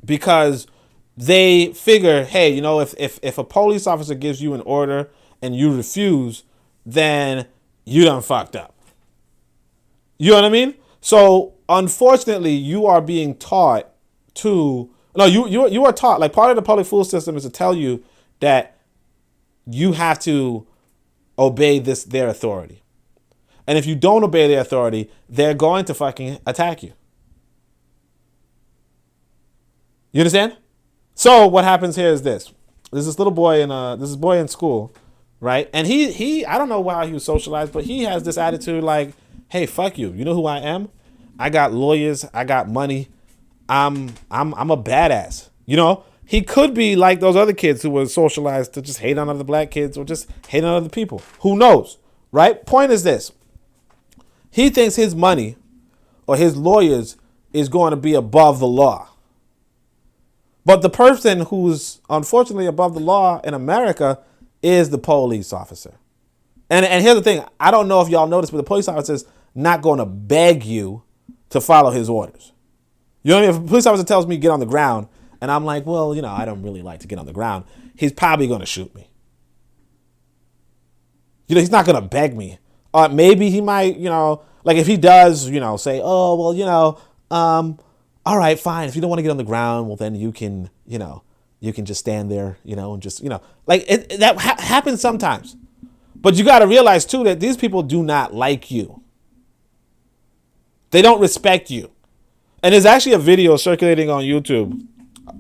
because they figure, hey, if a police officer gives you an order and you refuse, then you done fucked up. You know what I mean? So unfortunately, you are being taught you are taught, like, part of the public school system is to tell you that you have to obey their authority. And if you don't obey their authority, they're going to fucking attack you. You understand? So what happens here is this. There's this little boy in school, right? And he I don't know how he was socialized, but he has this attitude like, hey, fuck you. You know who I am? I got lawyers, I got money. I'm a badass. He could be like those other kids who were socialized to just hate on other black kids or just hate on other people. Who knows, right? Point is this. He thinks his money or his lawyers is going to be above the law. But the person who's unfortunately above the law in America is the police officer. And here's the thing. I don't know if y'all noticed, but the police officer is not going to beg you to follow his orders. You know what I mean? If a police officer tells me to get on the ground and I'm like, well, I don't really like to get on the ground, he's probably going to shoot me. He's not going to beg me. Maybe he might, like if he does, say, oh, well, all right, fine. If you don't want to get on the ground, well, then you can just stand there, and just, like that happens sometimes. But you got to realize too that these people do not like you. They don't respect you. And there's actually a video circulating on YouTube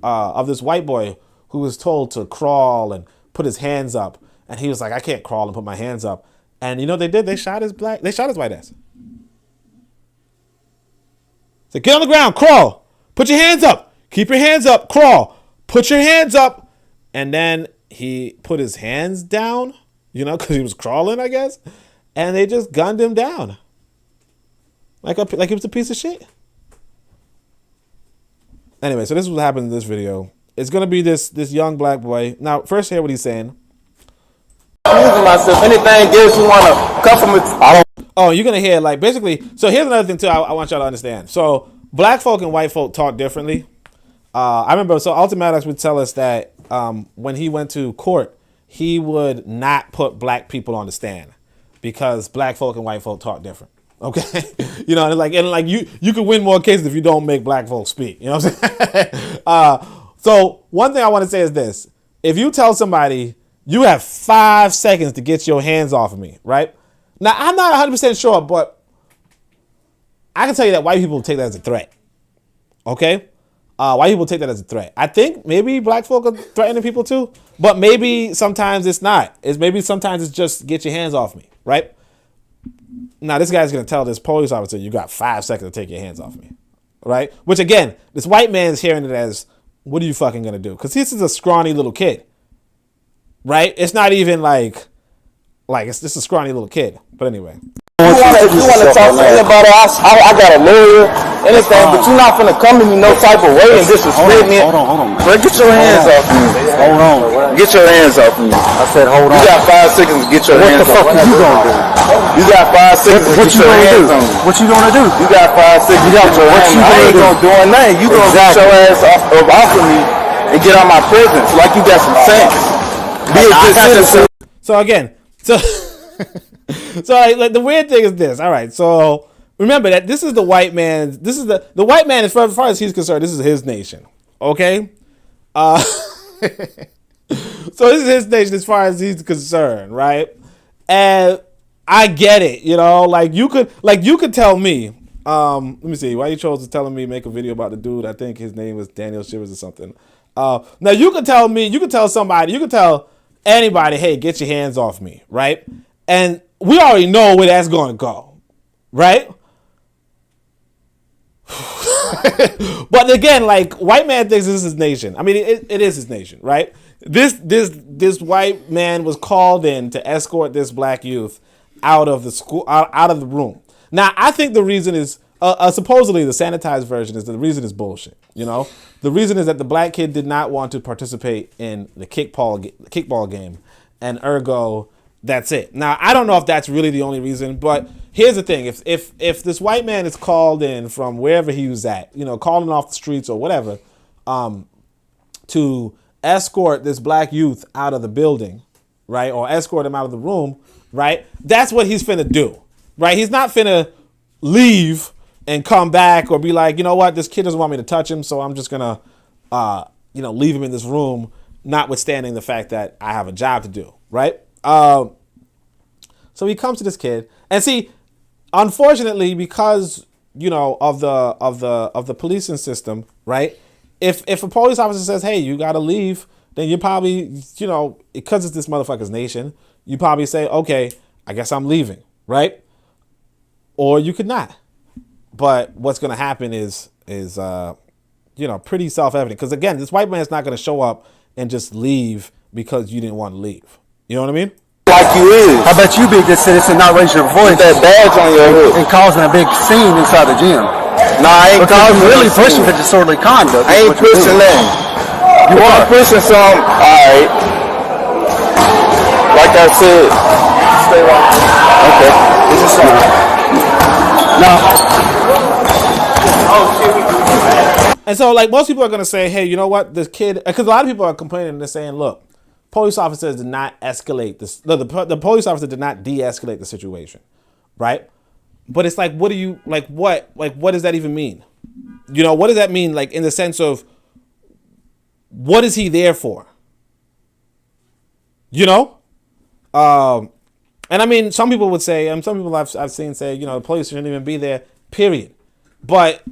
of this white boy who was told to crawl and put his hands up, and he was like, I can't crawl and put my hands up. And you know what they did? They shot his white ass. So get on the ground, crawl, put your hands up, keep your hands up, crawl, put your hands up. And then he put his hands down, you know, because he was crawling, I guess. And they just gunned him down. Like he was a piece of shit. Anyway, so this is what happened in this video. It's going to be this young black boy. Now, first hear what he's saying. Myself, anything else you want to come from it. Oh, you're going to hear, like, basically. So here's another thing, too, I want y'all to understand. So black folk and white folk talk differently. I remember, so Ultimatus would tell us that when he went to court, he would not put black people on the stand because black folk and white folk talk different. Okay, you know, and like you can win more cases if you don't make black folks speak. You know what I'm saying? So one thing I want to say is this: if you tell somebody you have 5 seconds to get your hands off of me, right? Now I'm not 100% sure, but I can tell you that white people take that as a threat. Okay, white people take that as a threat. I think maybe black folk are threatening people too, but maybe sometimes it's not. Sometimes it's just get your hands off me, right? Now, this guy's going to tell this police officer, you got 5 seconds to take your hands off me, right? Which, again, this white man's hearing it as, what are you fucking going to do? Because this is a scrawny little kid, right? It's not even like it's just a scrawny little kid. But anyway. If you want to talk to anybody, I got a lawyer, anything, but you're not finna come to me no type of way and disrespect me. Hold on. Bro, get your hands off me. Hold on. Get your hands off me. I said, hold on. You got 5 seconds to get your hands off me. What the fuck are you gonna do? You got 5 seconds to get your hands on me. What you gonna do? You got 5 seconds to get your hands on me. I ain't gonna do nothing. You gonna get your ass off of me and get out my presence like you got some sense. Be a good citizen. So again, So like the weird thing is this. All right, so remember that this is the white man. This is the white man. As far as he's concerned, this is his nation. Okay, so this is his nation as far as he's concerned, right? And I get it. You know, like you could tell me. Let me see why you chose to telling me make a video about the dude. I think his name was Daniel Shivers or something. Now you could tell me. You could tell somebody. You could tell anybody. Hey, get your hands off me, right? And we already know where that's going to go, right? But again, like white man thinks this is his nation. I mean, it is his nation, right? This white man was called in to escort this black youth out of the school, out of the room. Now, I think the reason is supposedly the sanitized version is the reason is bullshit. You know, the reason is that the black kid did not want to participate in the kickball game, and ergo. That's it. Now, I don't know if that's really the only reason, but here's the thing. If this white man is called in from wherever he was at, you know, calling off the streets or whatever, to escort this black youth out of the building, right, or escort him out of the room, right, that's what he's finna do, right? He's not finna leave and come back or be like, you know what, this kid doesn't want me to touch him, so I'm just gonna, leave him in this room, notwithstanding the fact that I have a job to do, right? So he comes to this kid, and see, unfortunately, because you know of the policing system, right? If a police officer says, "Hey, you gotta leave," then you probably, you know, because it's this motherfucker's nation, you probably say, "Okay, I guess I'm leaving," right? Or you could not. But what's gonna happen is pretty self-evident. Because again, this white man's not gonna show up and just leave because you didn't want to leave. You know what I mean? Like you is. How about you be a good citizen, not raise your voice? With that badge on your hood. And causing a big scene inside the gym. Nah, I ain't causing really pushing for disorderly conduct. I ain't pushing that. You are pushing some. Alright. Like I said. Stay right. Okay. This is something. And so, like, most people are gonna say, "Hey, you know what? This kid," because a lot of people are complaining and they're saying, "Look, police officers did not escalate this. The police officer did not de-escalate the situation, right?" But it's like, what do you like? What does that even mean? You know, what does that mean? Like in the sense of, what is he there for? You know, and I mean, some people would say, and some people I've seen say, you know, the police shouldn't even be there. Period. But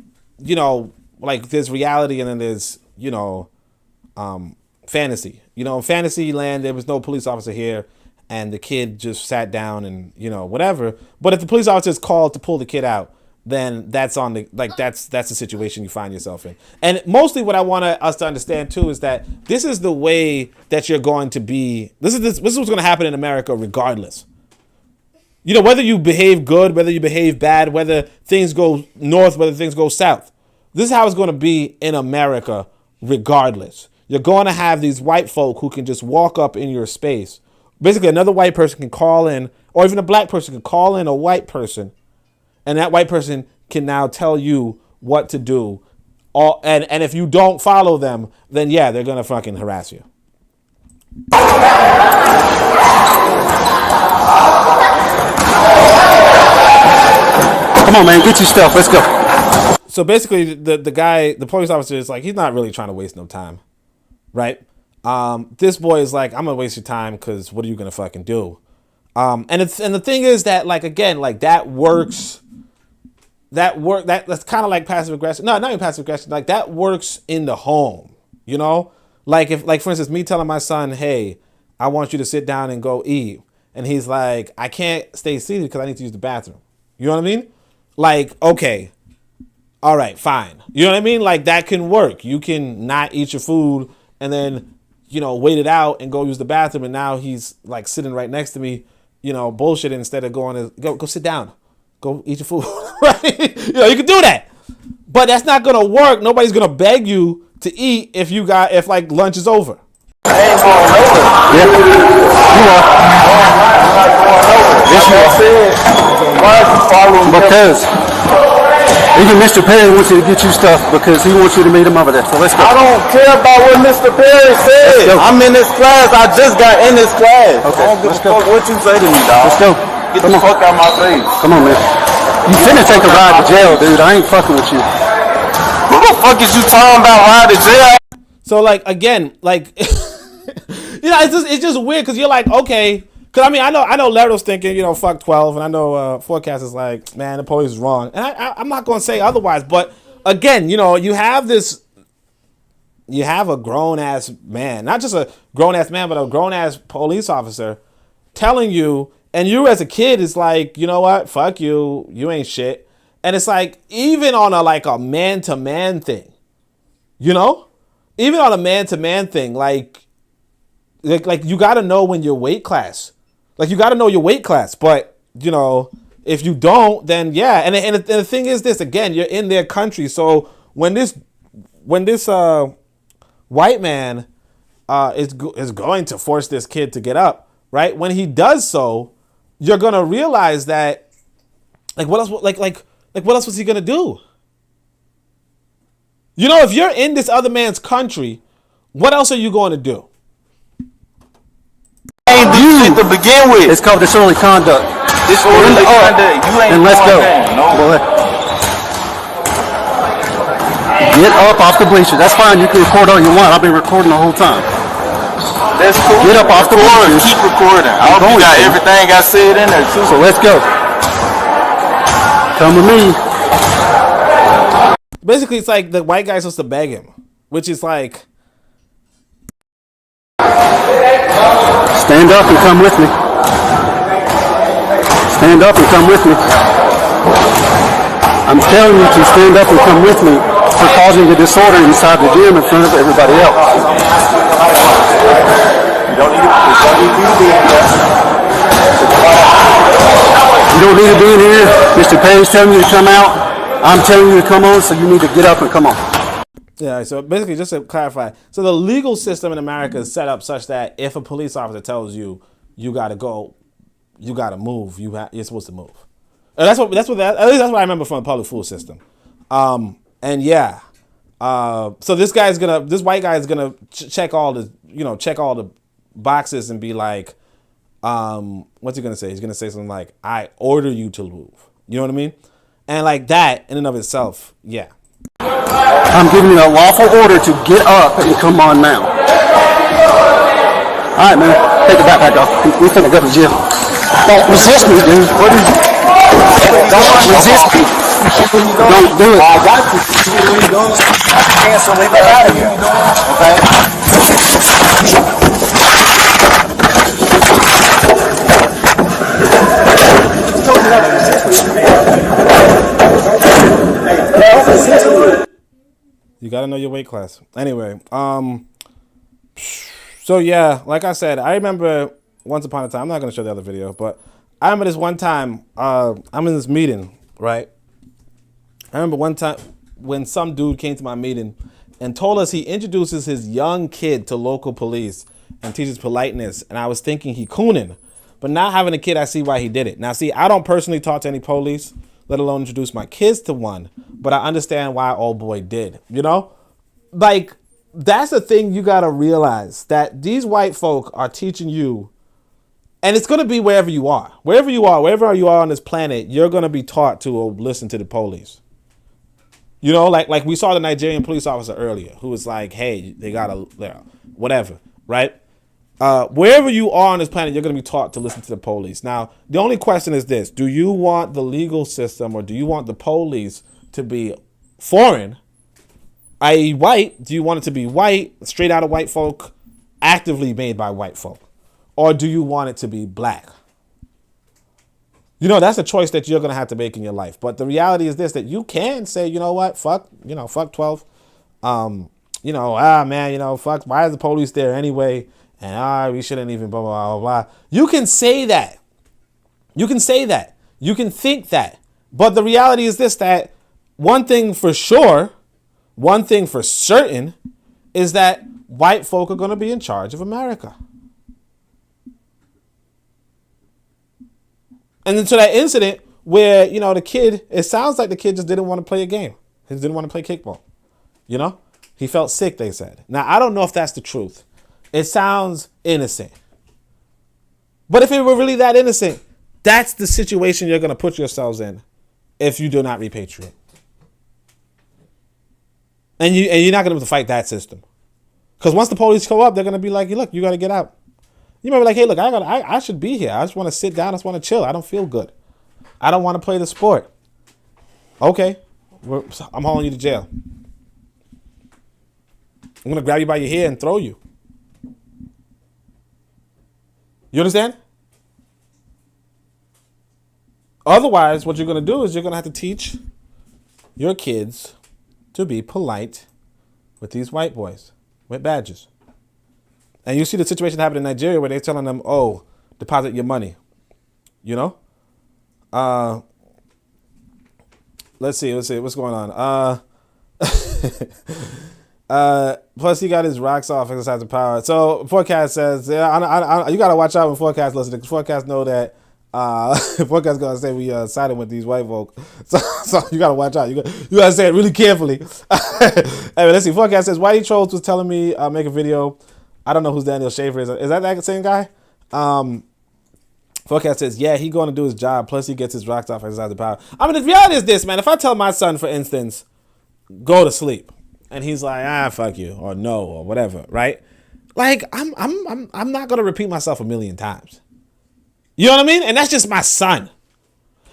you know, like there's reality and then there's fantasy. In fantasy land, there was no police officer here, and the kid just sat down and whatever. But if the police officer is called to pull the kid out, then that's the situation you find yourself in. And mostly what I want us to understand too is that this is the way that you're going to be. This is what's going to happen in America regardless. Whether you behave good, whether you behave bad, whether things go north, whether things go south. This is how it's going to be in America regardless. You're going to have these white folk who can just walk up in your space. Basically, another white person can call in, or even a black person can call in a white person, and that white person can now tell you what to do. And if you don't follow them, then yeah, they're going to fucking harass you. Come on, man, get your stuff. Let's go. So basically, the police officer is like, he's not really trying to waste no time, right? This boy is like, I'm gonna waste your time because what are you gonna fucking do? And the thing is that that works. That's kind of like passive aggression. No, not even passive aggression. Like that works in the home, Like if for instance, me telling my son, hey, I want you to sit down and go eat, and he's like, I can't stay seated because I need to use the bathroom. You know what I mean? Like, okay, all right, fine. You know what I mean? Like that can work. You can not eat your food and then, wait it out and go use the bathroom. And now he's like sitting right next to me, bullshitting instead of going to go sit down, go eat your food. Right? You can do that, but that's not going to work. Nobody's going to beg you to eat if lunch is over. I ain't going nowhere. Yeah. You are. Yes, you are. Why are you following me? Because even Mr. Perry wants you to get you stuff because he wants you to meet him over there. So let's go. I don't care about what Mr. Perry said. I'm in this class. I just got in this class. Okay, I don't give a fuck what you say to me, dog. Let's go. Get the fuck out of my face. Come on, man. You finna take a ride to jail, dude. I ain't fucking with you. What the fuck is you talking about ride to jail? So again, it's just weird because you're like, okay. Because I know Larry's thinking, fuck 12, and I know Forecast is like, man, the police is wrong, and I'm not going to say otherwise. But again, you have a grown ass man, not just a grown ass man, but a grown ass police officer telling you, and you as a kid is like, you know what, fuck you, you ain't shit, and it's like even on a man to man thing, even on a man to man thing, like you got to know when your weight class. Like, you got to know your weight class, but, if you don't, then yeah. And the thing is this, again, you're in their country. So when this white man is going to force this kid to get up, right? When he does so, you're going to realize that, what else was he going to do? If you're in this other man's country, what else are you going to do? Ain't do shit to begin with. It's called disorderly conduct. Disorderly conduct. You ain't. And let's go. Go ahead. Get up off the bleachers. That's fine. You can record all you want. I've been recording the whole time. That's cool. Get up off the bleachers. Keep recording. I hope you got everything I said in there too. So let's go. Come with me. Basically, it's like the white guy's supposed to beg him, which is like, stand up and come with me. Stand up and come with me. I'm telling you to stand up and come with me for causing a disorder inside the gym in front of everybody else. You don't need to be in here. Mr. Perry's telling you to come out. I'm telling you to come on, so you need to get up and come on. Yeah, so basically, just to clarify, so the legal system in America is set up such that if a police officer tells you, you got to go, you got to move, you're supposed to move. And at least that's what I remember from the public school system. And yeah, so this white guy is gonna check all the boxes and be like, what's he gonna say? He's gonna say something like, I order you to move. You know what I mean? And like that in and of itself, yeah. I'm giving you a lawful order to get up and come on now. All right, man. Take the backpack off. We finna go to jail. Don't resist me, dude. What is it? Don't resist me. Don't do it. I got you. What are you doing? Cancel it out of here. You gotta know your weight class. Anyway, so yeah, like I said, I remember once upon a time, I'm not gonna show the other video, but I remember this one time, I'm in this meeting, right? I remember one time when some dude came to my meeting and told us he introduces his young kid to local police and teaches politeness, and I was thinking he cooning, but not having a kid, I see why he did it. Now, see, I don't personally talk to any police, let alone introduce my kids to one, but I understand why old boy did, you know? Like, that's the thing you gotta realize, that these white folk are teaching you, and it's gonna be wherever you are. Wherever you are on this planet, you're gonna be taught to listen to the police. You know, like we saw the Nigerian police officer earlier, who was like, hey, they gotta, whatever, right? Wherever you are on this planet, you're going to be taught to listen to the police. Now, the only question is this. Do you want the legal system, or do you want the police to be foreign, i.e. white? Do you want it to be white, straight out of white folk, actively made by white folk? Or do you want it to be black? You know, that's a choice that you're going to have to make in your life. But the reality is this, that you can say, you know what, fuck 12. Fuck, why is the police there anyway? And we shouldn't even blah, blah, blah, blah. You can say that. You can say that. You can think that. But the reality is this, that one thing for sure, one thing for certain, is that white folk are going to be in charge of America. And then to that incident where, the kid, it sounds like the kid just didn't want to play a game. He didn't want to play kickball. He felt sick, they said. Now, I don't know if that's the truth. It sounds innocent. But if it were really that innocent, that's the situation you're going to put yourselves in if you do not repatriate. And you're not going to be able to fight that system. Because once the police go up, they're going to be like, look, you got to get out. You might be like, hey, look, I should be here. I just want to sit down. I just want to chill. I don't feel good. I don't want to play the sport. Okay. I'm hauling you to jail. I'm going to grab you by your hair and throw you. You understand? Otherwise, what you're going to do is you're going to have to teach your kids to be polite with these white boys with badges. And you see the situation happen in Nigeria where they're telling them, oh, deposit your money. Let's see what's going on. Plus he got his rocks off, exercise of power. So Forecast says, yeah, you gotta watch out when Forecast listens, because Forecast know that Forecast gonna say we siding with these white folk. So you gotta watch out. You gotta say it really carefully. Anyway, let's see. Forecast says, Whitey Trolls was telling me make a video. I don't know who's Daniel Schaefer is. Is that same guy? Forecast says, yeah, he going to do his job. Plus he gets his rocks off, exercise of power. I mean, the reality is this, man. If I tell my son, for instance, go to sleep, and he's like, fuck you, or no, or whatever, right? Like, I'm not gonna repeat myself a million times. You know what I mean? And that's just my son.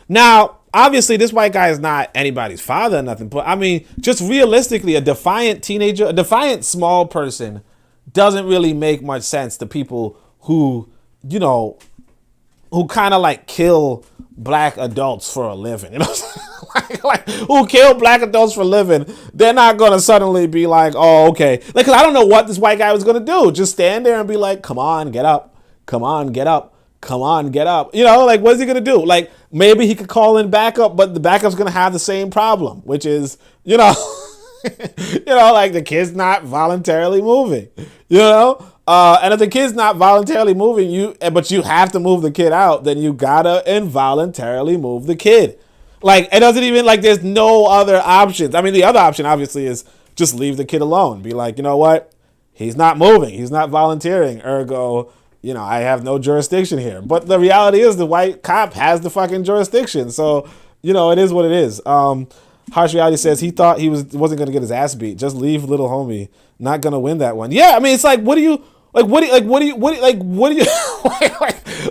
Now, obviously, this white guy is not anybody's father or nothing, but I mean, just realistically, a defiant teenager, a defiant small person doesn't really make much sense to people who, who kind of like kill black adults for a living, like who kill black adults for a living. They're not gonna suddenly be like, oh, okay, like, cause I don't know what this white guy was gonna do. Just stand there and be like, come on, get up, come on, get up, come on, get up. Like, what's he gonna do? Like, maybe he could call in backup, but the backup's gonna have the same problem, which is, like the kid's not voluntarily moving, and if the kid's not voluntarily moving, but you have to move the kid out, then you gotta involuntarily move the kid. Like, it doesn't even, like, there's no other options. I mean, the other option obviously is just leave the kid alone. Be like, you know what? He's not moving. He's not volunteering. Ergo, I have no jurisdiction here. But the reality is the white cop has the fucking jurisdiction. So, it is what it is. Harsh Reality says he thought he wasn't going to get his ass beat. Just leave little homie. Not going to win that one. Yeah, I mean, it's like, what do you, like, what do you, you know what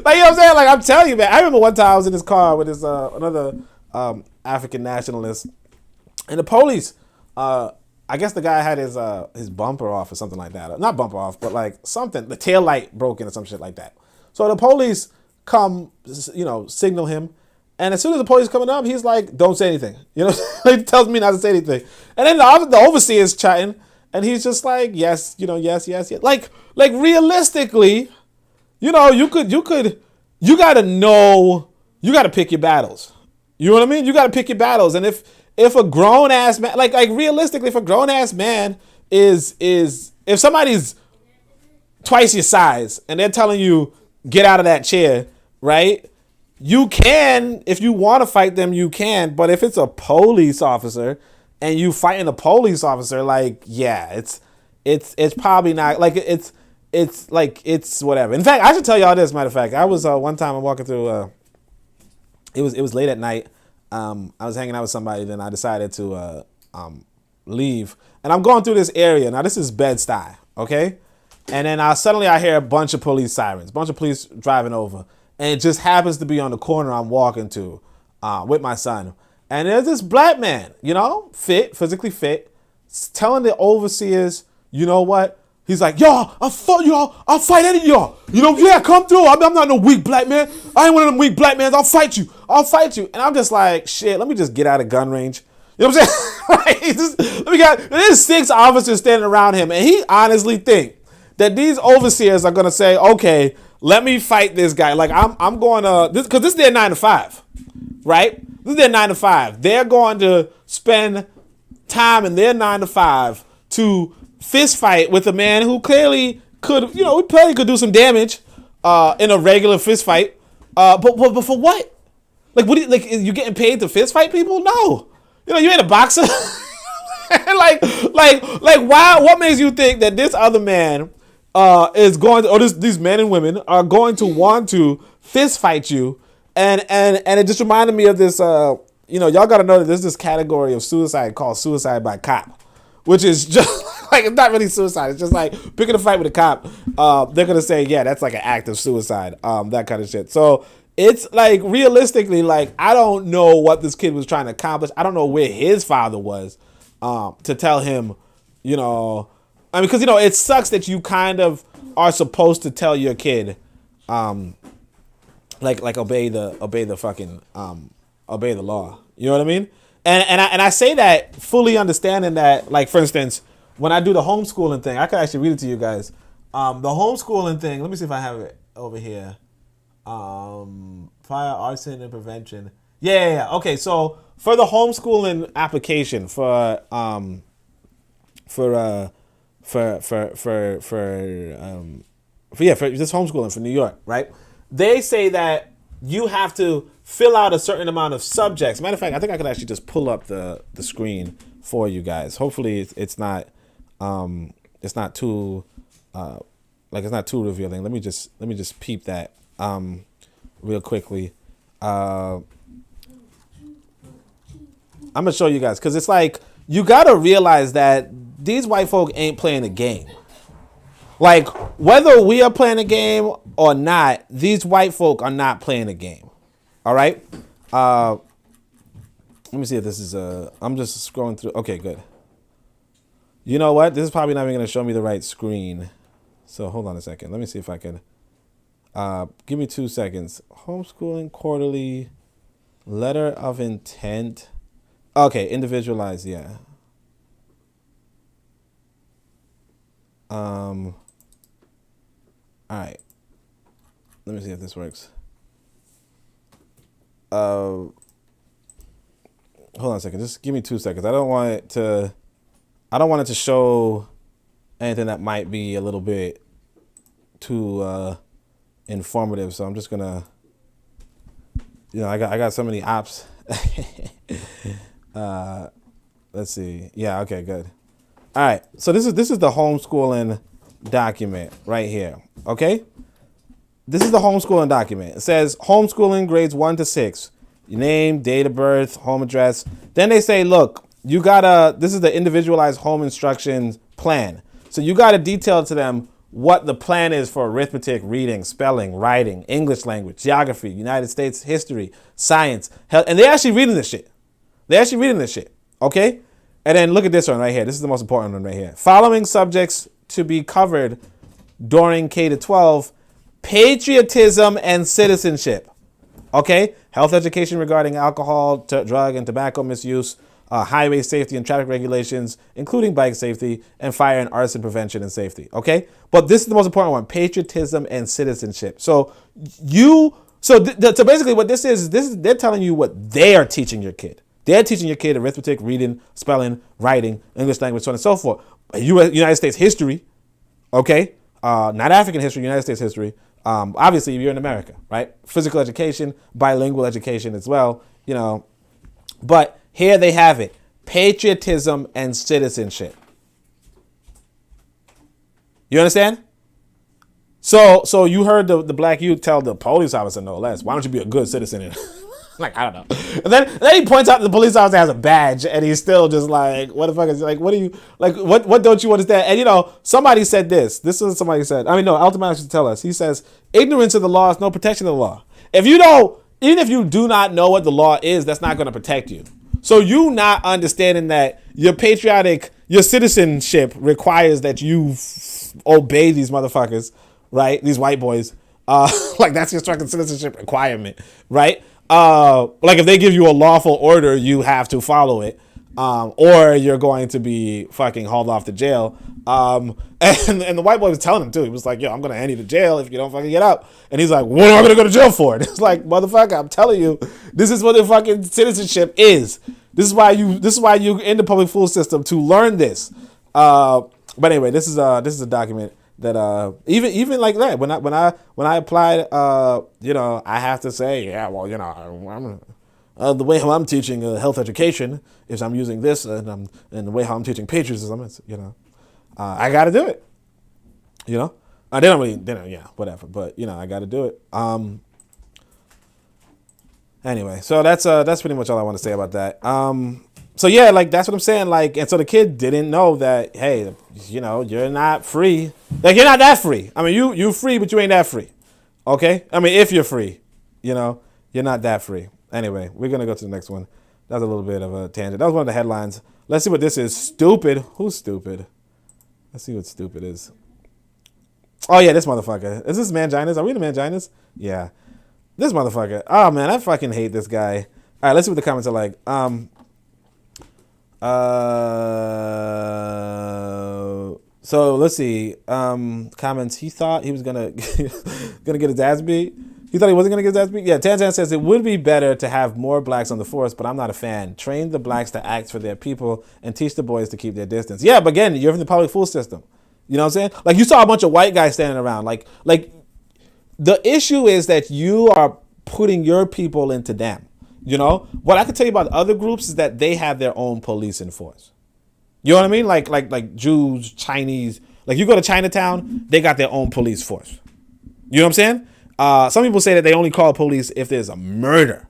I'm saying? Like, I'm telling you, man, I remember one time I was in this car with this, another African nationalist, and the police. I guess the guy had his bumper off or something like that. Not bumper off, but like something. The tail light broken or some shit like that. So the police come, signal him. And as soon as the police coming up, he's like, don't say anything. He tells me not to say anything. And then the overseer's chatting. And he's just like, yes, yes. Like realistically, you gotta pick your battles. You know what I mean? You gotta pick your battles. And if a grown ass man, like realistically, if a grown ass man is if somebody's twice your size and they're telling you get out of that chair, right? You can, if you want to fight them, you can. But if it's a police officer and you fighting a police officer, like, yeah, it's probably not like it's whatever. In fact, I should tell y'all this. Matter of fact, I was one time I'm walking through. It was late at night. I was hanging out with somebody, then I decided to leave. And I'm going through this area. Now, this is Bed-Stuy, okay? And then suddenly I hear a bunch of police sirens, bunch of police driving over. And it just happens to be on the corner I'm walking to with my son. And there's this black man, physically fit, telling the overseers, you know what? He's like, y'all, I'll fight any of y'all. Yeah, come through. I'm not no weak black man. I ain't one of them weak black men. I'll fight you. And I'm just like, shit, let me just get out of gun range. You know what I'm saying? There's 6 officers standing around him. And he honestly think that these overseers are going to say, okay, let me fight this guy. Like, I'm going to, because this is their 9 to 5, right? This is their 9 to 5. They're going to spend time in their 9 to 5 to fist fight with a man who clearly could, could do some damage in a regular fist fight. But for what? Like, what? You getting paid to fist fight people? No. You ain't a boxer. like why? What makes you think that this other man is going to, or these men and women are going to want to fist fight you? And it just reminded me of this. Y'all got to know that there's this category of suicide called suicide by cop, which is just like, it's not really suicide. It's just like picking a fight with a cop. They're gonna say, yeah, that's like an act of suicide. That kind of shit. So it's like, realistically, like, I don't know what this kid was trying to accomplish. I don't know where his father was to tell him, because it sucks that you kind of are supposed to tell your kid, like obey the fucking obey the law. You know what I mean? And I say that fully understanding that, like, for instance, when I do the homeschooling thing, I could actually read it to you guys. The homeschooling thing, let me see if I have it over here. Fire, arson, and prevention. Yeah. Okay, so for the homeschooling application for this homeschooling for New York, right? They say that you have to fill out a certain amount of subjects. Matter of fact, I think I could actually just pull up the screen for you guys. Hopefully it's not too it's not too revealing. Let me just peep that real quickly. I'm gonna show you guys, because it's like, you gotta realize that these white folk ain't playing a game. Like, whether we are playing a game or not, these white folk are not playing a game. All right. Let me see if this is I'm just scrolling through. Okay, good. You know what? This is probably not even going to show me the right screen. So hold on a second. Let me see if I can. Give me 2 seconds. Homeschooling quarterly, letter of intent. Okay, individualized. Yeah. All right. Let me see if this works. Hold on a second. Just give me 2 seconds. I don't want it to show anything that might be a little bit too informative. So I'm just gonna, I got so many apps. Let's see. Yeah. Okay. Good. All right. So this is the homeschooling document right here. Okay. This is the homeschooling document. It says homeschooling grades 1 to 6. Your name, date of birth, home address. Then they say, look, this is the individualized home instruction plan. So you gotta detail to them what the plan is for arithmetic, reading, spelling, writing, English language, geography, United States history, science, health, and they're actually reading this shit. Okay? And then look at this one right here. This is the most important one right here. Following subjects to be covered during K-12, patriotism and citizenship. Okay? Health education regarding alcohol, drug, and tobacco misuse, highway safety and traffic regulations, including bike safety, and fire and arson prevention and safety. Okay? But this is the most important one, patriotism and citizenship. So basically what this is they're telling you what they are teaching your kid. They're teaching your kid arithmetic, reading, spelling, writing, English language, so on and so forth. United States history, okay? Not African history, United States history. Obviously, you're in America, right? Physical education, bilingual education as well, you know. But here they have it, patriotism and citizenship. You understand? So you heard the black youth tell the police officer, no less, why don't you be a good citizen? Like, I don't know. And then he points out the police officer has a badge, and he's still just like, what the fuck is, like, what do you, like, what don't you understand? And, you know, somebody said this. This is what somebody said. I mean, no, Altamar should tell us. He says, ignorance of the law is no protection of the law. If you don't, even if you do not know what the law is, that's not going to protect you. So you not understanding that your citizenship requires that you obey these motherfuckers, right? These white boys. Like, that's your fucking citizenship requirement, right? Like if they give you a lawful order, you have to follow it, or you're going to be fucking hauled off to jail. And the white boy was telling him too. He was like, yo, I'm going to hand you to jail if you don't fucking get up. And he's like, what am I going to go to jail for? And it's like, motherfucker, I'm telling you, this is what the fucking citizenship is. This is why you in the public school system to learn this. But anyway, this is a document that even like that when I applied, you know, I have to say, yeah, well, you know, I'm the way how I'm teaching health education is I'm using this, and the way how I'm teaching patriotism, you know, I got to do it. You know, they don't, yeah, whatever, but you know, I got to do it. Anyway, so that's pretty much all I want to say about that. So yeah, like that's what I'm saying. Like, and so the kid didn't know that, hey, you know, you're not free. Like, you're not that free. I mean, you free, but you ain't that free. Okay? I mean, if you're free, you know, you're not that free. Anyway, we're gonna go to the next one. That's a little bit of a tangent. That was one of the headlines. Let's see what this is. Stupid. Who's stupid? Let's see what stupid is. Oh yeah, this motherfucker. Is this Manginas? Are we the Manginas? Yeah. This motherfucker. Oh man, I fucking hate this guy. All right, let's see what the comments are like. So let's see. Comments. He thought he was gonna get his ass beat. He thought he wasn't gonna get his ass beat. Yeah, Tanzan says it would be better to have more blacks on the force, but I'm not a fan. Train the blacks to act for their people and teach the boys to keep their distance. Yeah, but again, you're in the public school system. You know what I'm saying? Like, you saw a bunch of white guys standing around. Like the issue is that you are putting your people into them. You know, what I can tell you about other groups is that they have their own police in force. You know what I mean? Like Jews, Chinese. Like, you go to Chinatown, they got their own police force. You know what I'm saying? Some people say that they only call police if there's a murder,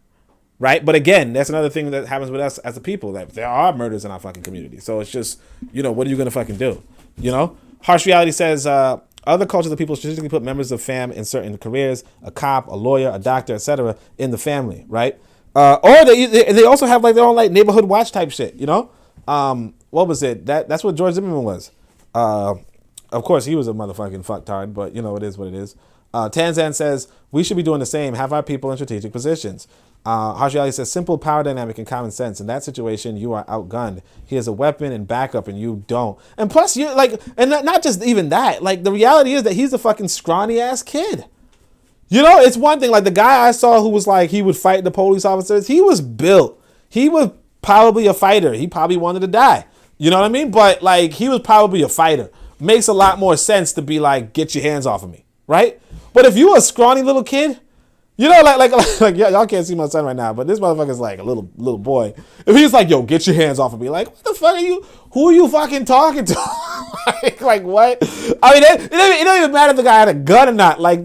right? But again, that's another thing that happens with us as a people, that there are murders in our fucking community. So it's just, you know, what are you gonna fucking do? You know? Harsh Reality says, other cultures of people strategically put members of fam in certain careers, a cop, a lawyer, a doctor, etc., in the family, right? Or they also have like their own like neighborhood watch type shit, you know? What was it? That's what George Zimmerman was. Of course, he was a motherfucking fucktard, but you know, it is what it is. Tanzan says, we should be doing the same, have our people in strategic positions. Harsh Reality says, simple power dynamic and common sense. In that situation, you are outgunned. He has a weapon and backup and you don't. And plus, you're like, and not just even that, like the reality is that he's a fucking scrawny ass kid. You know, it's one thing, like the guy I saw who was like, he would fight the police officers. He was built. He was probably a fighter. He probably wanted to die. You know what I mean? But like, he was probably a fighter. Makes a lot more sense to be like, get your hands off of me, right? But if you're a scrawny little kid, you know, like y'all can't see my son right now, but this motherfucker's like a little boy. If he's like, yo, get your hands off of me, like, what the fuck are you? Who are you fucking talking to? like what? I mean, it don't even matter if the guy had a gun or not. Like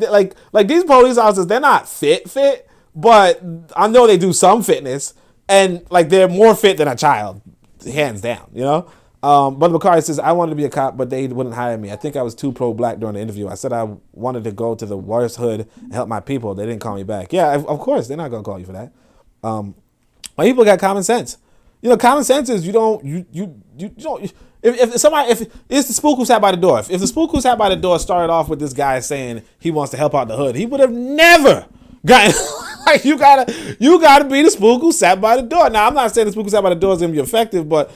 these police officers, they're not fit, but I know they do some fitness, and like they're more fit than a child, hands down. You know. But Bakari says, I wanted to be a cop, but they wouldn't hire me. I think I was too pro-black during the interview. I said I wanted to go to the worst hood and help my people. They didn't call me back. Yeah, of course. They're not going to call you for that. My people got common sense. You know, common sense is you don't, if it's the spook who sat by the door. If the spook who sat by the door started off with this guy saying he wants to help out the hood, he would have never gotten, like, you gotta be the spook who sat by the door. Now, I'm not saying the spook who sat by the door is gonna be effective, but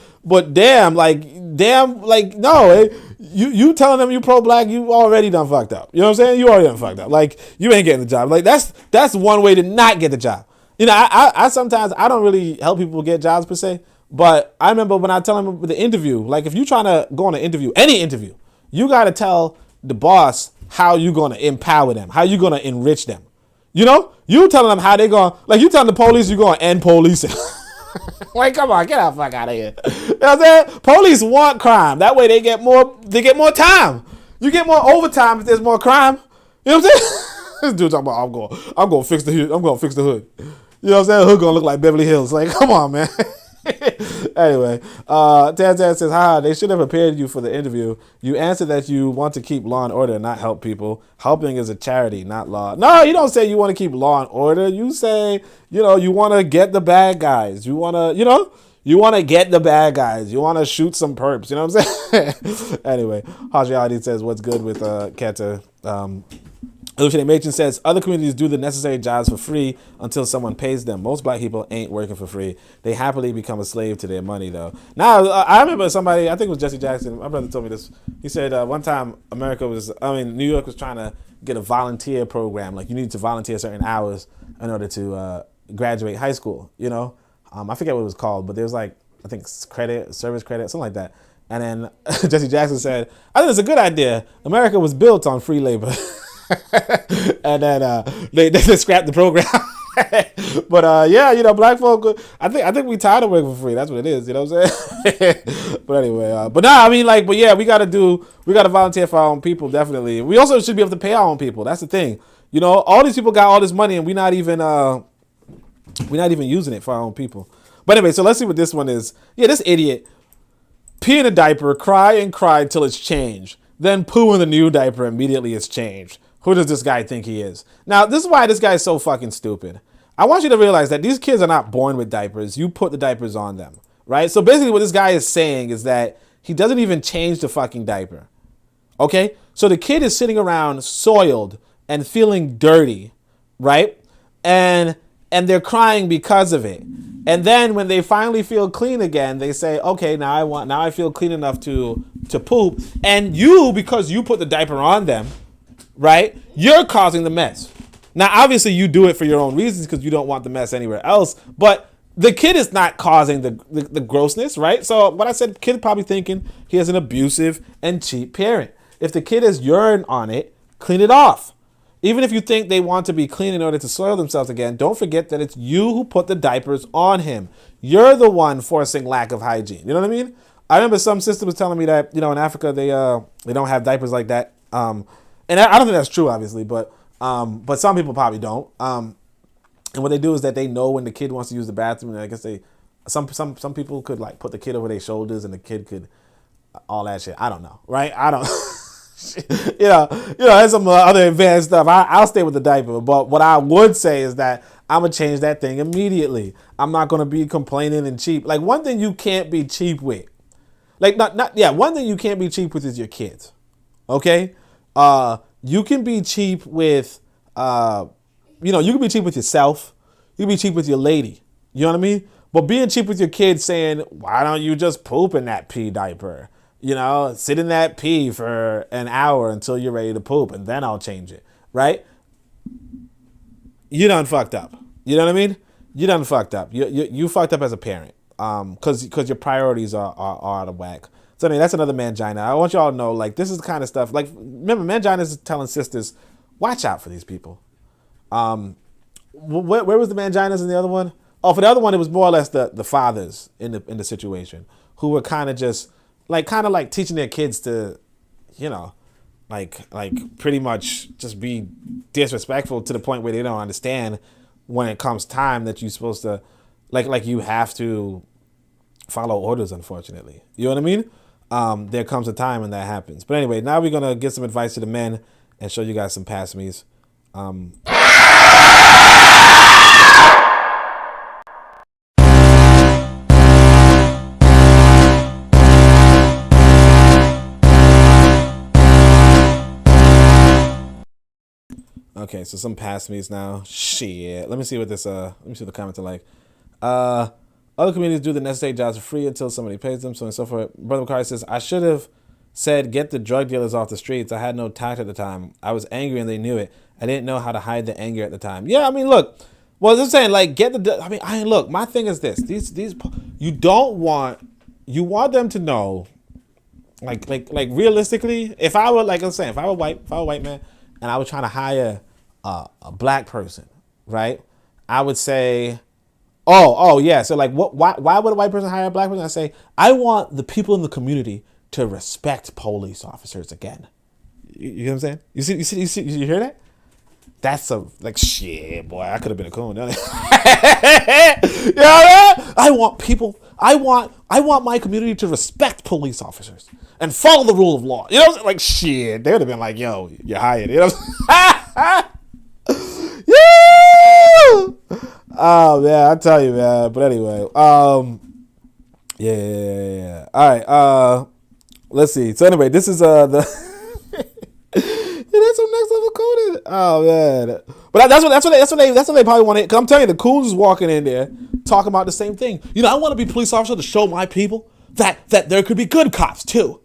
damn, no, you telling them you pro-black, you already done fucked up. You know what I'm saying? You already done fucked up. Like, you ain't getting the job. Like, that's one way to not get the job. You know, I sometimes, I don't really help people get jobs per se, but I remember when I tell them with the interview, like, if you're trying to go on an interview, any interview, you got to tell the boss how you're going to empower them, how you're going to enrich them. You know, you telling them how they going, like, you telling the police you're going to end policing. Like, come on, get the fuck out of here. You know what I'm saying? Police want crime. That way they get more time. You get more overtime if there's more crime. You know what I'm saying? This dude talking about, I'm going to fix the hood. I'm going to fix the hood. You know what I'm saying? Hood gonna look like Beverly Hills. Like, come on, man. Anyway, Tan says, they should have prepared you for the interview. You answer that you want to keep law and order, not help people. Helping is a charity, not law. No, you don't say you want to keep law and order. You say, you want to get the bad guys. You want to, you want to get the bad guys. You want to shoot some perps. You know what I'm saying? Anyway, Hajiality says, what's good with Keta? Illustrated Matron says, other communities do the necessary jobs for free until someone pays them. Most black people ain't working for free. They happily become a slave to their money, though. Now, I remember somebody, I think it was Jesse Jackson, my brother told me this. He said one time New York was trying to get a volunteer program. Like, you need to volunteer certain hours in order to graduate high school, I forget what it was called, but there was like, I think service credit, something like that. And then Jesse Jackson said, I think it's a good idea. America was built on free labor. And then they just scrapped the program. But black folk, I think we tired of working for free. That's what it is, you know what I'm saying? But anyway, we gotta volunteer for our own people, definitely. We also should be able to pay our own people. That's the thing. All these people got all this money and we're not even using it for our own people. But anyway, so let's see what this one is. Yeah, this idiot pee in a diaper, cry and cry till it's changed. Then poo in the new diaper, immediately it's changed. Who does this guy think he is? Now, this is why this guy is so fucking stupid. I want you to realize that these kids are not born with diapers. You put the diapers on them, right? So basically what this guy is saying is that he doesn't even change the fucking diaper, okay? So the kid is sitting around soiled and feeling dirty, right? And they're crying because of it. And then when they finally feel clean again, they say, okay, now I feel clean enough to poop. And you, because you put the diaper on them, right, you're causing the mess. Now, obviously, you do it for your own reasons because you don't want the mess anywhere else. But the kid is not causing the grossness, right? So what I said, kid probably thinking he has an abusive and cheap parent. If the kid has urine on it, clean it off. Even if you think they want to be clean in order to soil themselves again, don't forget that it's you who put the diapers on him. You're the one forcing lack of hygiene. You know what I mean? I remember some sister was telling me that, in Africa, they don't have diapers like that. And I don't think that's true, obviously, but some people probably don't. And what they do is that they know when the kid wants to use the bathroom. And I guess some people could like put the kid over their shoulders and the kid could all that shit. I don't know, right? I don't. There's some other advanced stuff. I'll stay with the diaper, but what I would say is that I'm gonna change that thing immediately. I'm not gonna be complaining and cheap. Like, one thing you can't be cheap with, one thing you can't be cheap with is your kids. Okay. You can be cheap with, you can be cheap with yourself. You can be cheap with your lady. You know what I mean? But being cheap with your kids saying, why don't you just poop in that pee diaper? Sit in that pee for an hour until you're ready to poop and then I'll change it, right? You done fucked up. You know what I mean? You done fucked up. You fucked up as a parent, because your priorities are out of whack. So anyway, that's another mangina. I want y'all to know, like, this is the kind of stuff, like, remember, mangina is telling sisters, watch out for these people. Where was the manginas in the other one? Oh, for the other one, it was more or less the fathers in the situation who were kind of just, like, teaching their kids to, pretty much just be disrespectful to the point where they don't understand when it comes time that you're supposed to, like you have to follow orders, unfortunately. You know what I mean? There comes a time when that happens. But anyway, now we're going to give some advice to the men and show you guys some past me's. Okay, so some past me's now. Shit. Let me see what this let me see what the comments are like. Other communities do the necessary jobs for free until somebody pays them, so on and so forth. Brother Bakari says, I should have said get the drug dealers off the streets. I had no tact at the time. I was angry and they knew it. I didn't know how to hide the anger at the time. Yeah, I mean, look. Well, I'm saying, like, look, my thing is this. These you don't want, you want them to know, like realistically, if I were, like I'm saying, if I were a white man and I was trying to hire a black person, right? I would say, oh yeah. So like, why would a white person hire a black person? I say, I want the people in the community to respect police officers again. You know what I'm saying? You hear that? That's like shit, boy. I could have been a coon. You know what I mean? I want my community to respect police officers and follow the rule of law. You know what I'm saying? Like shit. They would have been like, yo, you're hired. You know what I'm saying? Yeah. Oh man, I tell you, man. But anyway, yeah. All right. Let's see. So anyway, this is the. Yeah, that's some next level coding. Oh man, but that's what they probably want to. Cause I'm telling you, the coons is walking in there talking about the same thing. You know, I want to be a police officer to show my people that there could be good cops too.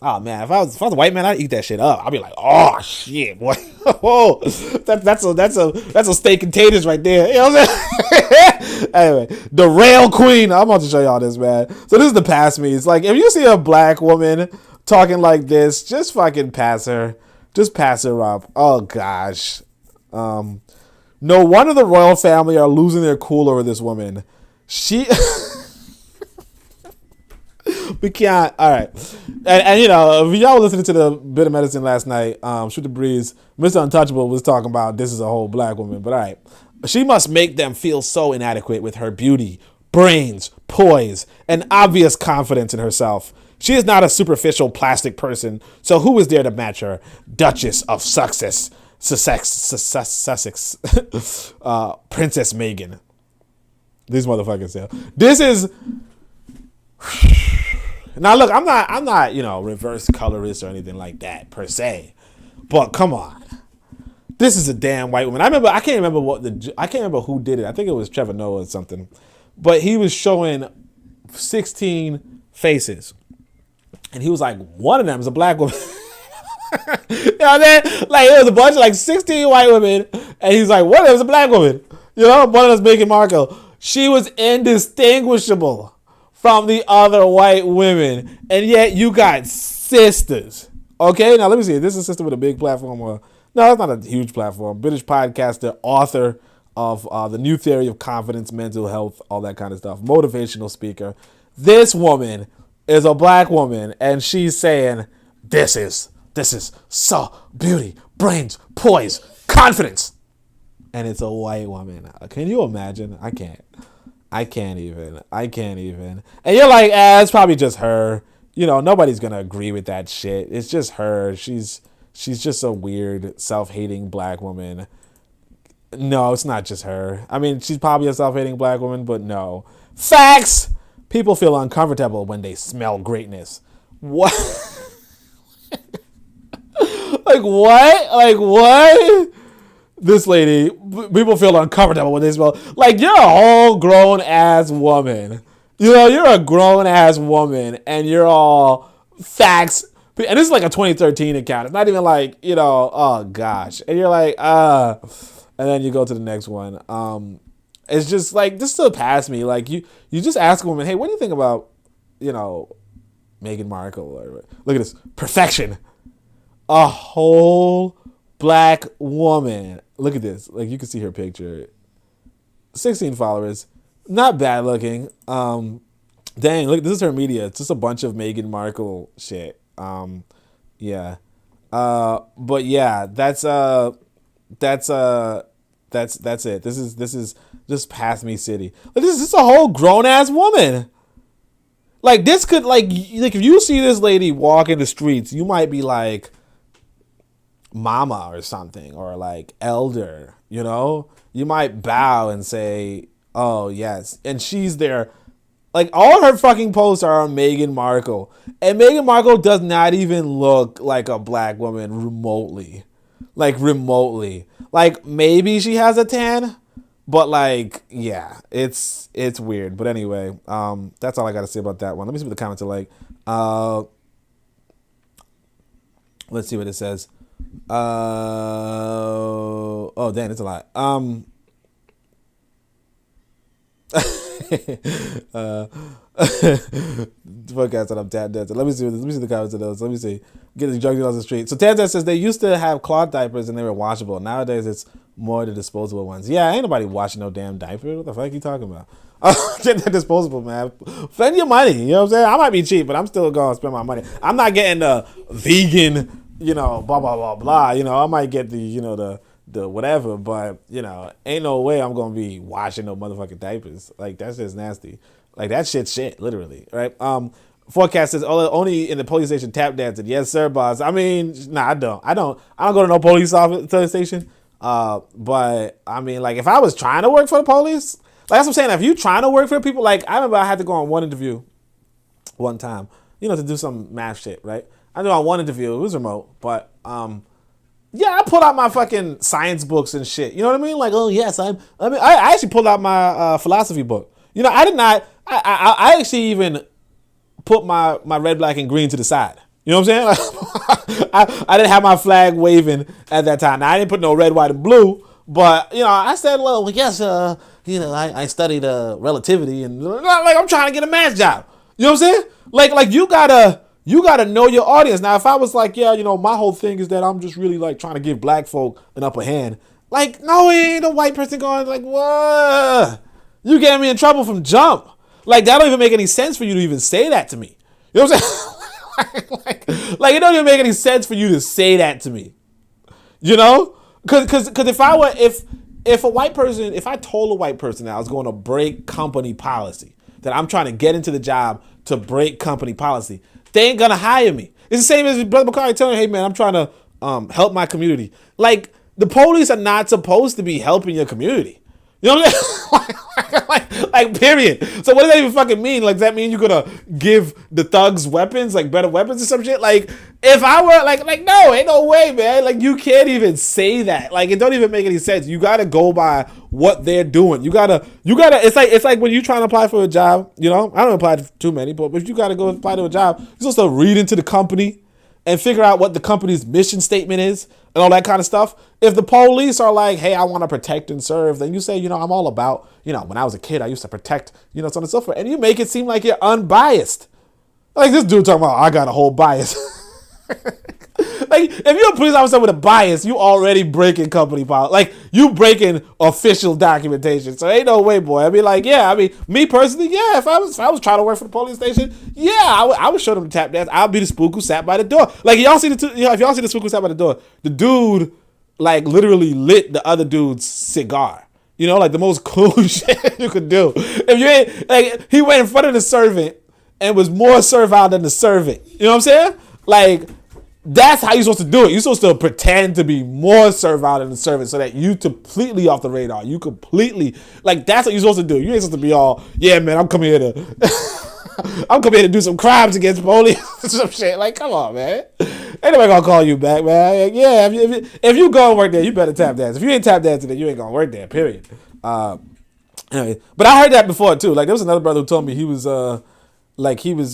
Oh man, if I was a white man, I'd eat that shit up. I'd be like, oh shit, boy. Oh, that's a steak and taters right there. You know what I'm saying? Anyway, the rail queen. I'm about to show y'all this, man. So this is the pass me. It's like if you see a black woman talking like this, just fucking pass her. Just pass her up. Oh gosh. No wonder the royal family are losing their cool over this woman. She. We can't. All right. And you know, if y'all were listening to the Bit of Medicine last night, Shoot the Breeze, Mr. Untouchable was talking about this is a whole black woman. But all right. She must make them feel so inadequate with her beauty, brains, poise, and obvious confidence in herself. She is not a superficial plastic person, so who is there to match her? Duchess of Sussex, Princess Megan. These motherfuckers, yeah. This is now. Look, I'm not, reverse colorist or anything like that per se, but come on, this is a damn white woman. I can't remember who did it. I think it was Trevor Noah or something, but he was showing 16 faces. And he was like, one of them is a black woman. You know what I mean? Like, it was a bunch of like 16 white women. And he's like, one of them is a black woman. You know, one of them's Meghan Markle. She was indistinguishable from the other white women. And yet you got sisters. Okay, now let me see. This is a sister with a big platform. No, that's not a huge platform. British podcaster, author of The New Theory of Confidence, Mental Health, all that kind of stuff. Motivational speaker. This woman is a black woman, and she's saying, this is so beauty, brains, poise, confidence. And it's a white woman. Can you imagine? I can't even. And you're like, it's probably just her. You know, nobody's gonna agree with that shit. It's just her. She's just a weird, self-hating black woman. No, it's not just her. I mean, she's probably a self-hating black woman, but no. Facts! People feel uncomfortable when they smell greatness. What? Like what? This lady, people feel uncomfortable when they smell. Like, you're a whole grown ass woman. You know, you're a grown ass woman and you're all facts. And this is like a 2013 account. It's not even like, oh gosh. And you're like, and then you go to the next one. It's just like, this still passed me. Like, you just ask a woman, hey, what do you think about, Meghan Markle? Or, look at this. Perfection. A whole black woman. Look at this. Like, you can see her picture. 16 followers. Not bad looking. Dang, look, this is her media. It's just a bunch of Meghan Markle shit. Yeah. But yeah, that's it. This is just past me city. Look, this is a whole grown ass woman. Like this could like if you see this lady walk in the streets, you might be like mama or something, or like elder, you know? You might bow and say, oh yes. And she's there. Like all her fucking posts are on Meghan Markle. And Meghan Markle does not even look like a black woman remotely. Like remotely. Like maybe she has a tan, but like, yeah, it's weird. But anyway, that's all I got to say about that one. Let me see what the comments are like. Let's see what it says. Oh, damn, it's a lot. Podcast that I'm tap dancing. Let me see the comments of those. Let me see. Get the drug dealers on the street. So Tap says they used to have cloth diapers and they were washable. Nowadays it's more the disposable ones. Yeah, ain't nobody washing no damn diaper. What the fuck are you talking about? Get that disposable, man. Spend your money. You know what I'm saying? I might be cheap, but I'm still gonna spend my money. I'm not getting the vegan, you know, blah blah blah blah. You know, I might get the, you know, the whatever, but you know, ain't no way I'm gonna be washing no motherfucking diapers. Like that's just nasty. Like that shit, literally, right? Forecast says only in the police station tap dancing. Yes, sir, boss. I mean, nah, I don't go to no police station. But I mean, like if I was trying to work for the police, like that's what I'm saying. If you trying to work for people, like I remember I had to go on one interview one time, you know, to do some math shit, right? I did on one interview. It was remote, but yeah, I pulled out my fucking science books and shit. You know what I mean? Like, oh yes, I actually pulled out my philosophy book. You know, I did not. I actually even put my red, black, and green to the side. You know what I'm saying? I didn't have my flag waving at that time. Now, I didn't put no red, white, and blue. But you know, I said, well, yes, you know, I studied relativity and like I'm trying to get a math job. You know what I'm saying? Like you gotta know your audience. Now, if I was like, yeah, you know, my whole thing is that I'm just really like trying to give black folk an upper hand. Like, no, ain't no white person going like, what? You getting me in trouble from jump. Like, that don't even make any sense for you to even say that to me. You know what I'm saying? like, it don't even make any sense for you to say that to me. You know? Because if I told a white person that I was going to break company policy, that I'm trying to get into the job to break company policy, they ain't gonna hire me. It's the same as Brother McCarty telling me, hey man, I'm trying to help my community. Like, the police are not supposed to be helping your community. You know what I'm saying? like, period. So what does that even fucking mean? Like, does that mean you're gonna give the thugs weapons, like better weapons or some shit? Like, if I were like, no, ain't no way, man. Like, you can't even say that. Like, it don't even make any sense. You gotta go by what they're doing. You gotta. It's like when you trying to apply for a job. You know, I don't apply to too many, but if you gotta go apply to a job, you're supposed to read into the company and figure out what the company's mission statement is and all that kind of stuff. If the police are like, hey, I want to protect and serve, then you say, you know, I'm all about, you know, when I was a kid, I used to protect, you know, so on and so forth. And you make it seem like you're unbiased. Like this dude talking about, I got a whole bias. Like, if you're a police officer with a bias, you already breaking company policy. Like, you breaking official documentation. So ain't no way, boy. I mean, like, yeah, I mean, me personally, yeah, if I was trying to work for the police station, yeah, I would show them the tap dance. I'll be the spook who sat by the door. Like, if y'all see the spook who sat by the door, the dude, like, literally lit the other dude's cigar. You know, like, the most cool shit you could do. If you ain't, like, he went in front of the servant and was more servile than the servant. You know what I'm saying? Like, that's how you're supposed to do it. You're supposed to pretend to be more servile than the servant so that you completely off the radar. You completely, like, that's what you're supposed to do. You ain't supposed to be all, yeah, man, I'm coming here to do some crimes against police or some shit. Like, come on, man. Ain't nobody gonna call you back, man. Like, yeah, if you go and work there, you better tap dance. If you ain't tap dancing, then you ain't gonna work there, period. Anyway, but I heard that before, too. Like, there was another brother who told me he was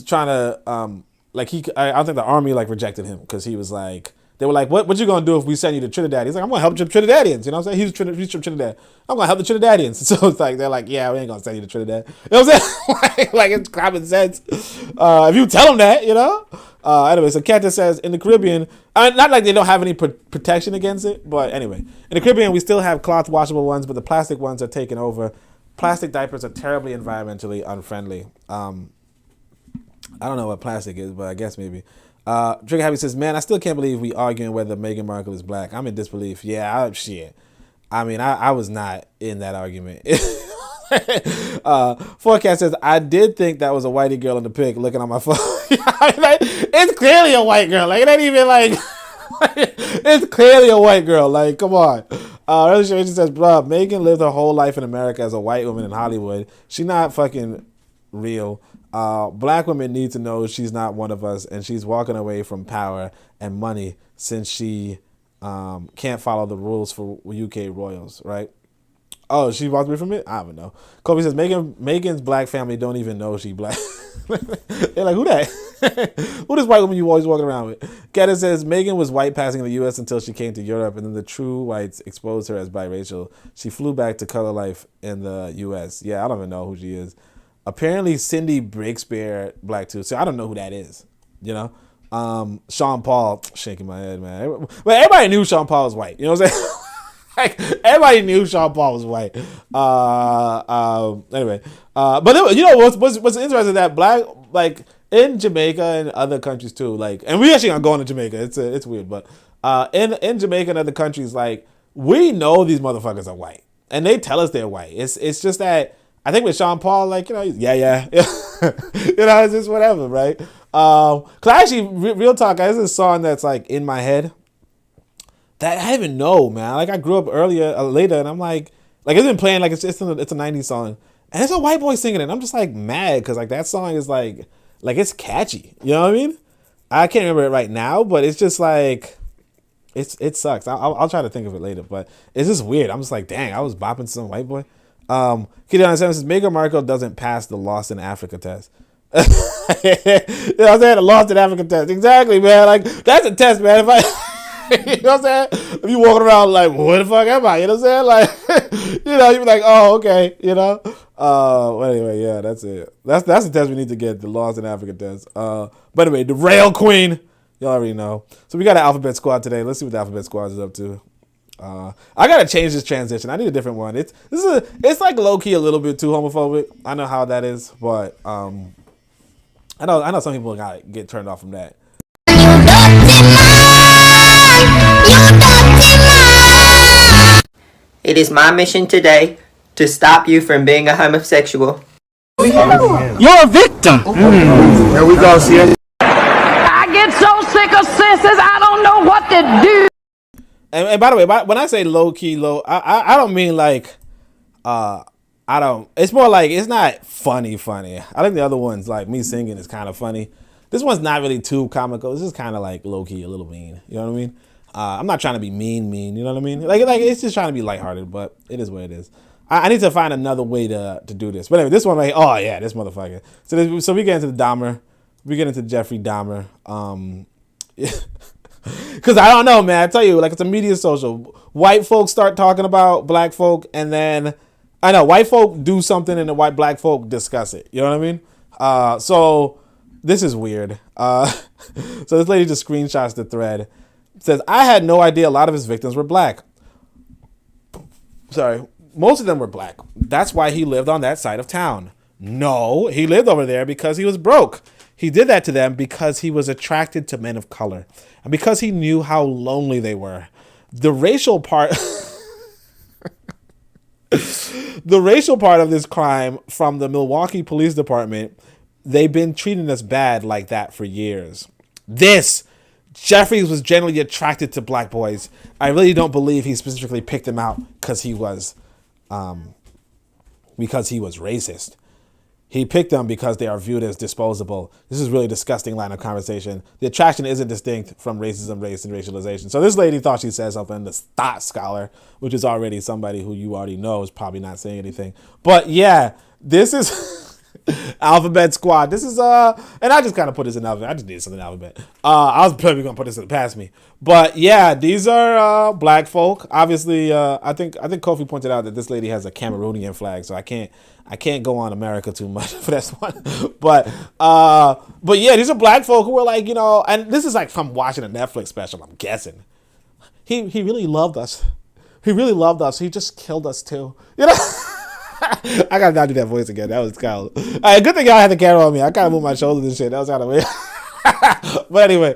trying to, I don't think the army like rejected him because he was like, they were like, what you gonna do if we send you to Trinidad? He's like, I'm gonna help the Trinidadians. You know what I'm saying? He's from Trinidad. I'm gonna help the Trinidadians. So it's like, they're like, yeah, we ain't gonna send you to Trinidad. You know what I'm saying? like it's common sense. If you tell them that, you know. Anyway, so Kenta says in the Caribbean, not like they don't have any protection against it, but anyway, in the Caribbean we still have cloth washable ones, but the plastic ones are taken over. Plastic diapers are terribly environmentally unfriendly. I don't know what plastic is, but I guess maybe. Trigger Happy says, man, I still can't believe we arguing whether Meghan Markle is black. I'm in disbelief. Yeah, shit. I mean, I was not in that argument. Forecast says, I did think that was a whitey girl in the pic looking on my phone. Like, it's clearly a white girl. Like, it ain't even like, it's clearly a white girl. Like, come on. Illustration says, bruh, Megan lived her whole life in America as a white woman in Hollywood. She not fucking real. Black women need to know she's not one of us, and she's walking away from power and money since she can't follow the rules for UK royals, right? Oh, she walked away from it? I don't know. Kobe says, Megan's black family don't even know she black. They're like, who that? Who this white woman you always walking around with? Getta says, Megan was white passing in the U.S. until she came to Europe, and then the true whites exposed her as biracial. She flew back to color life in the U.S. Yeah, I don't even know who she is. Apparently, Cindy Breakspear black too, so I don't know who that is, you know? Sean Paul, shaking my head, man. But everybody knew Sean Paul was white, you know what I'm saying? Like, everybody knew Sean Paul was white. Anyway, but you know what's interesting, that black, like, in Jamaica and other countries too, like, and we actually aren't going to Jamaica. It's weird, but in Jamaica and other countries, like, we know these motherfuckers are white, and they tell us they're white. It's just that I think with Sean Paul, like, you know, yeah, you know, it's just whatever, right? Cause actually, real talk, there's this song that's like in my head that I didn't even know, man. Like, I grew up later, and I'm like it's been playing, like, it's a 90s song, and it's a white boy singing it. And I'm just like mad because, like, that song is like it's catchy. You know what I mean? I can't remember it right now, but it's just like it sucks. I'll try to think of it later, but it's just weird. I'm just like, dang, I was bopping some white boy. Kid on 7 says, Meghan Markle doesn't pass the Lost in Africa test. You know what I'm saying? The Lost in Africa test. Exactly, man. Like, that's a test, man. You know what I'm saying? If you walking around like, what the fuck am I? You know what I'm saying? Like, you know, you be like, oh, okay, you know? Well, anyway, yeah, that's it. That's the test we need to get, the Lost in Africa test. But anyway, the Rail Queen. Y'all already know. So we got an Alphabet Squad today. Let's see what the Alphabet Squad is up to. I gotta change this transition. I need a different one. It's like low key a little bit too homophobic. I know how that is, but I know some people gotta get turned off from that. It is my mission today to stop you from being a homosexual. You're a victim. Here we go, see it. I get so sick of senses, I don't know what to do. And by the way, when I say low key, I don't mean like, it's more like, it's not funny. I think the other ones, like me singing, is kind of funny. This one's not really too comical. It's just kind of like low key, a little mean. You know what I mean? I'm not trying to be mean. You know what I mean? Like it's just trying to be lighthearted, but it is what it is. I need to find another way to do this. But anyway, this one, like, oh yeah, this motherfucker. So we get into the Dahmer. We get into Jeffrey Dahmer. Because I don't know, man. I tell you, like, it's a media social. White folks start talking about black folk, and then I know white folk do something, and the black folk discuss it. You know what I mean? So this is weird. So this lady just screenshots the thread. It says, I had no idea a lot of his victims were black. Sorry, most of them were black. That's why he lived on that side of town. No, he lived over there because he was broke. He did that to them because he was attracted to men of color and because he knew how lonely they were. The racial part of this crime from the Milwaukee Police Department, they've been treating us bad like that for years. Jeffries was generally attracted to black boys. I really don't believe he specifically picked them out because he was racist. He picked them because they are viewed as disposable. This is really disgusting line of conversation. The attraction isn't distinct from racism, race, and racialization. So this lady thought she said something. The thought scholar, which is already somebody who you already know, is probably not saying anything. But yeah, this is Alphabet Squad. This is and I just kind of put this in alphabet. I just needed something in alphabet. I was probably gonna put this in past me. But yeah, these are black folk. Obviously, I think Kofi pointed out that this lady has a Cameroonian flag, so I can't go on America too much for this one. But yeah, these are black folk who are like, you know, and this is like from watching a Netflix special, I'm guessing. He really loved us. He really loved us. He just killed us too. You know? I gotta not do that voice again. That was kind of good thing y'all had the camera on me. I kind of moved my shoulders and shit. That was kind of weird. But anyway,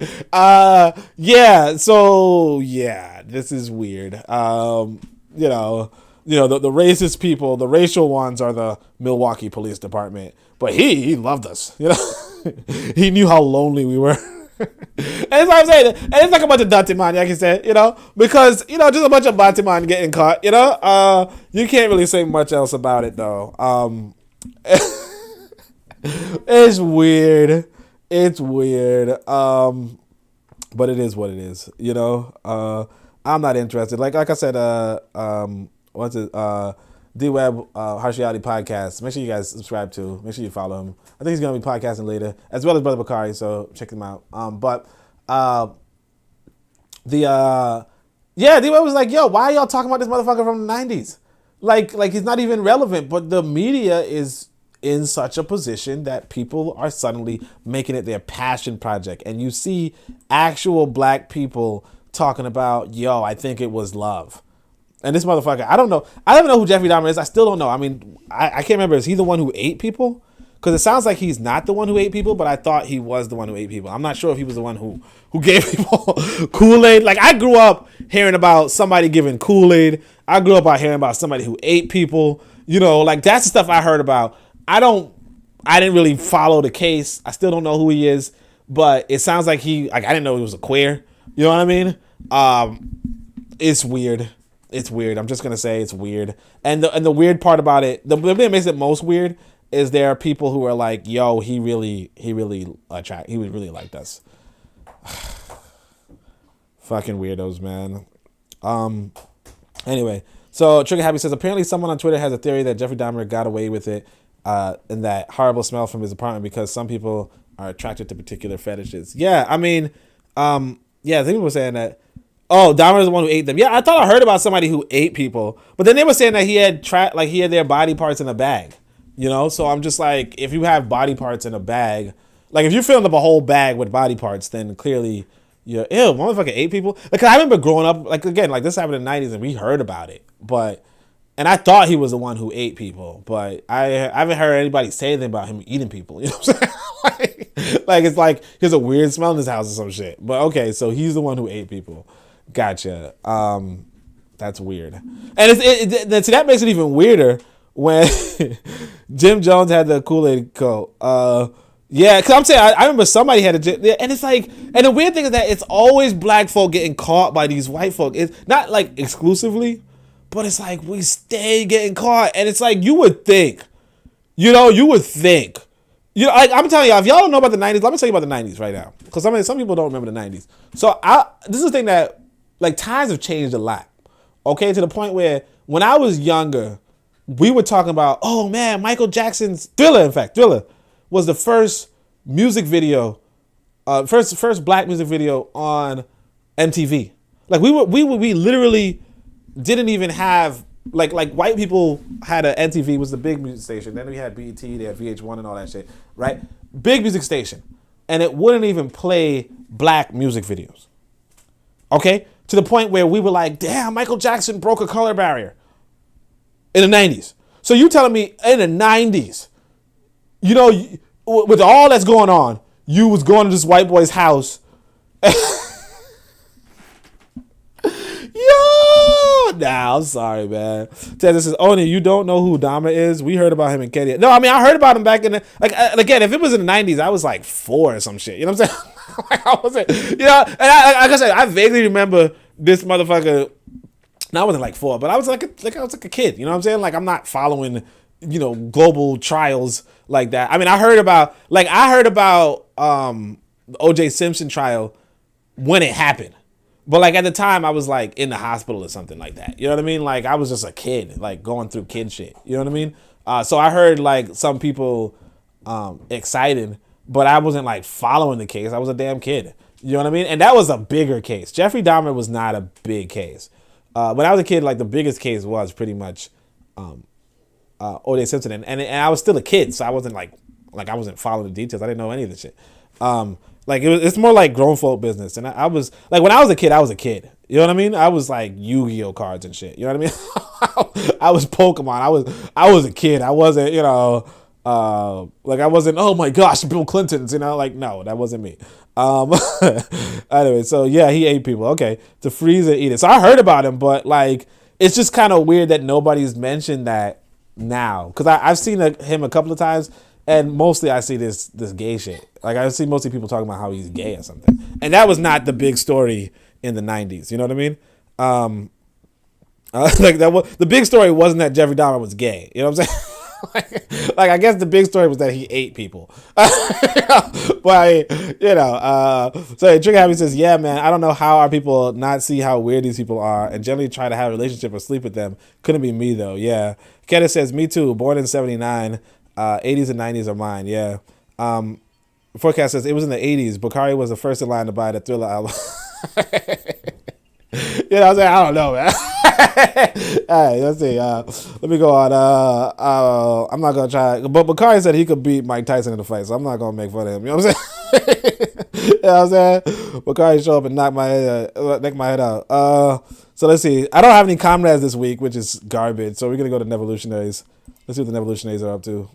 yeah. So yeah, this is weird. You know, You know, the racist people, the racial ones are the Milwaukee Police Department. But he loved us. You know, he knew how lonely we were. And that's what I'm saying. And it's like a bunch of Datiman, like you said, you know, because, you know, just a bunch of Batiman getting caught, you know. You can't really say much else about it, though. It's weird. It's weird. But it is what it is, you know. I'm not interested. Like I said, what's it? D-Web Harshiati Podcast. Make sure you guys subscribe to. Make sure you follow him. I think he's gonna be podcasting later, as well as Brother Bakari. So check him out. D-Web was like, "Yo, why are y'all talking about this motherfucker from the '90s? Like he's not even relevant." But the media is in such a position that people are suddenly making it their passion project, and you see actual black people talking about, "Yo, I think it was love." And this motherfucker, I don't know who Jeffrey Dahmer is. I still don't know. I mean, I can't remember. Is he the one who ate people? Because it sounds like he's not the one who ate people, but I thought he was the one who ate people. I'm not sure if he was the one who gave people Kool-Aid. Like, I grew up hearing about somebody giving Kool-Aid. I grew up hearing about somebody who ate people. You know, like, that's the stuff I heard about. I didn't really follow the case. I still don't know who he is, but it sounds like I didn't know he was a queer. You know what I mean? It's weird. It's weird. I'm just gonna say it's weird. And the weird part about it, the thing that makes it most weird is there are people who are like, "Yo, he really liked us." Fucking weirdos, man. Anyway, so Trigger Happy says apparently someone on Twitter has a theory that Jeffrey Dahmer got away with it, and that horrible smell from his apartment because some people are attracted to particular fetishes. Yeah, I mean, I think people were saying that. Oh, Dahmer is the one who ate them. Yeah, I thought I heard about somebody who ate people, but then they were saying that he had their body parts in a bag, you know. So I'm just like, if you have body parts in a bag, like if you're filling up a whole bag with body parts, then clearly you're ew. Motherfucker ate people. Like I remember growing up, like again, like this happened in the '90s, and we heard about it, and I thought he was the one who ate people, but I haven't heard anybody say anything about him eating people. You know what I'm saying? like it's like there's a weird smell in his house or some shit. But okay, so he's the one who ate people. Gotcha. That's weird. And see, that makes it even weirder when Jim Jones had the Kool-Aid coat. Yeah, because I'm saying, I remember somebody had and it's like, and the weird thing is that it's always black folk getting caught by these white folk. It's not like exclusively, but it's like we stay getting caught. And it's like, you would think, you know, like, I'm telling y'all, if y'all don't know about the 90s, let me tell you about the 90s right now. Because I mean, some people don't remember the 90s. So this is the thing that, like, times have changed a lot. Okay, to the point where when I was younger, we were talking about, oh man, Michael Jackson's Thriller was the first music video, first black music video on MTV. Like we literally didn't even have like white people had a MTV was the big music station. Then we had BET, they had VH1 and all that shit, right? Big music station, and it wouldn't even play black music videos. Okay. To the point where we were like, damn, Michael Jackson broke a color barrier in the 90s. So you telling me in the 90s, you know, with all that's going on, you was going to this white boy's house. Nah, I'm sorry, man. Ted says, Oni, you don't know who Dahmer is? We heard about him in Kenya. No, I mean, I heard about him back in the, again, if it was in the 90s, I was like 4 or some shit. You know what I'm saying? Like, I wasn't, you know, and like I said, I vaguely remember this motherfucker. No, I wasn't like 4, but I was like a kid. You know what I'm saying? Like, I'm not following, you know, global trials like that. I mean, I heard about the O.J. Simpson trial when it happened. But like at the time I was like in the hospital or something like that. You know what I mean? Like I was just a kid, like going through kid shit. You know what I mean? So I heard like some people excited, but I wasn't like following the case. I was a damn kid. You know what I mean? And that was a bigger case. Jeffrey Dahmer was not a big case. When I was a kid, like the biggest case was pretty much O.J. Simpson. And I was still a kid, so I wasn't like I wasn't following the details. I didn't know any of the shit. Like it's more like grown folk business. And I was like, when I was a kid, I was a kid. You know what I mean? I was like Yu-Gi-Oh cards and shit. You know what I mean? I was Pokemon. I was a kid. I wasn't, you know, like I wasn't, oh my gosh, Bill Clinton's, you know, like, no, that wasn't me. Anyway, so yeah, he ate people. Okay. To freeze and eat it. So I heard about him, but like, it's just kind of weird that nobody's mentioned that now. Because I've seen him a couple of times, and mostly I see this gay shit. Like I see mostly people talking about how he's gay or something, and that was not the big story in the 90s. You know what I mean? Like that was the big story wasn't that Jeffrey Dahmer was gay. You know what I'm saying? like I guess the big story was that he ate people. But so Trigger Happy says, yeah, man, I don't know how our people not see how weird these people are and generally try to have a relationship or sleep with them. Couldn't be me though. Yeah. Kenneth says, me too. Born in 79. 80s and 90s are mine. Yeah. Forecast says it was in the 80s. Bakari was the first in line to buy the Thriller album. You know what I'm saying? I don't know, man. All right, let's see. Let me go on. I'm not going to try. But Bakari said he could beat Mike Tyson in the fight, so I'm not going to make fun of him. You know what I'm saying? You know what I'm saying? Bakari show up and knock my head out. So let's see. I don't have any comrades this week, which is garbage. So we're going to go to Nevolutionaries. Let's see what the Nevolutionaries are up to.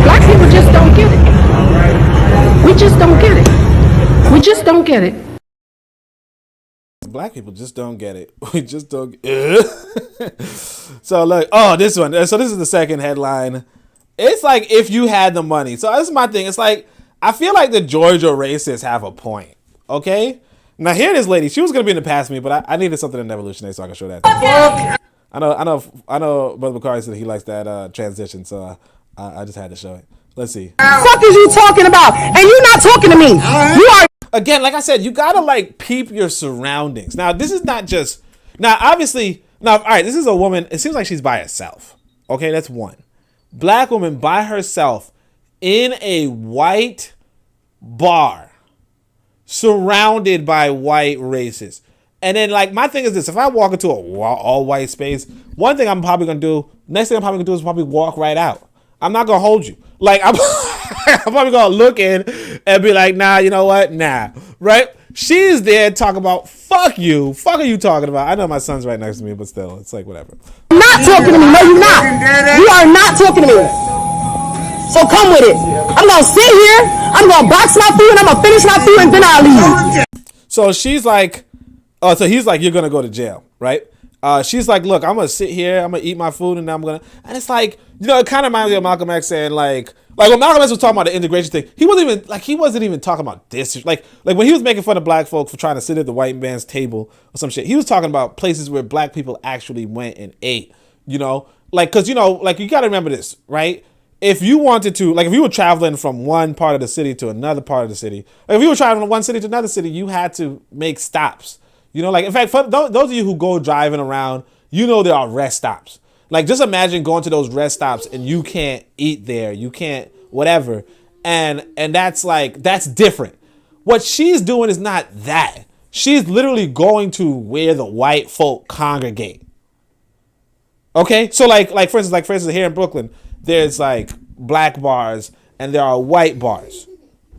Black people just don't get it. We just don't get it. We just don't get it. Black people just don't get it. We just don't. So look, this one. So this is the second headline. It's like if you had the money. So this is my thing. It's like I feel like the Georgia racists have a point. Okay. Now here this lady. She was gonna be in the past me, but I needed something in Evolutionary so I can show that. I know. Brother Bakari said he likes that transition, so I just had to show it. Let's see. Fuck is you talking about? And you not talking to me. You are. Again, like I said, you gotta like peep your surroundings. Now, this is not just obviously all right, this is a woman, it seems like she's by herself. Okay, that's one. Black woman by herself in a white bar, surrounded by white racists. And then like my thing is this, if I walk into a all white space, one thing I'm probably gonna do, next thing I'm probably gonna do is probably walk right out. I'm not gonna hold you. Like I'm probably gonna look in and be like, nah, you know what? Nah. Right? She's there talking about fuck you. Fuck are you talking about? I know my son's right next to me, but still, it's like whatever. Not talking to me. No, you're not. You are not talking to me. So come with it. I'm gonna sit here, I'm gonna box my food, and I'm gonna finish my food, and then I'll leave. So she's like, so he's like, you're gonna go to jail, right? She's like, look, I'm gonna sit here, I'm gonna eat my food, and and it's like, it kind of reminds me of Malcolm X saying like when Malcolm X was talking about the integration thing, he wasn't even talking about this. Like when he was making fun of black folk for trying to sit at the white man's table or some shit, he was talking about places where black people actually went and ate, cause you gotta remember this, right? If you wanted to, if you were traveling from one part of the city to another part of the city, if you were traveling from one city to another city, you had to make stops. In fact, for those of you who go driving around, there are rest stops. Just imagine going to those rest stops and you can't eat there, you can't whatever, and that's different. What she's doing is not that. She's literally going to where the white folk congregate. Okay, so for instance, here in Brooklyn, there's black bars and there are white bars.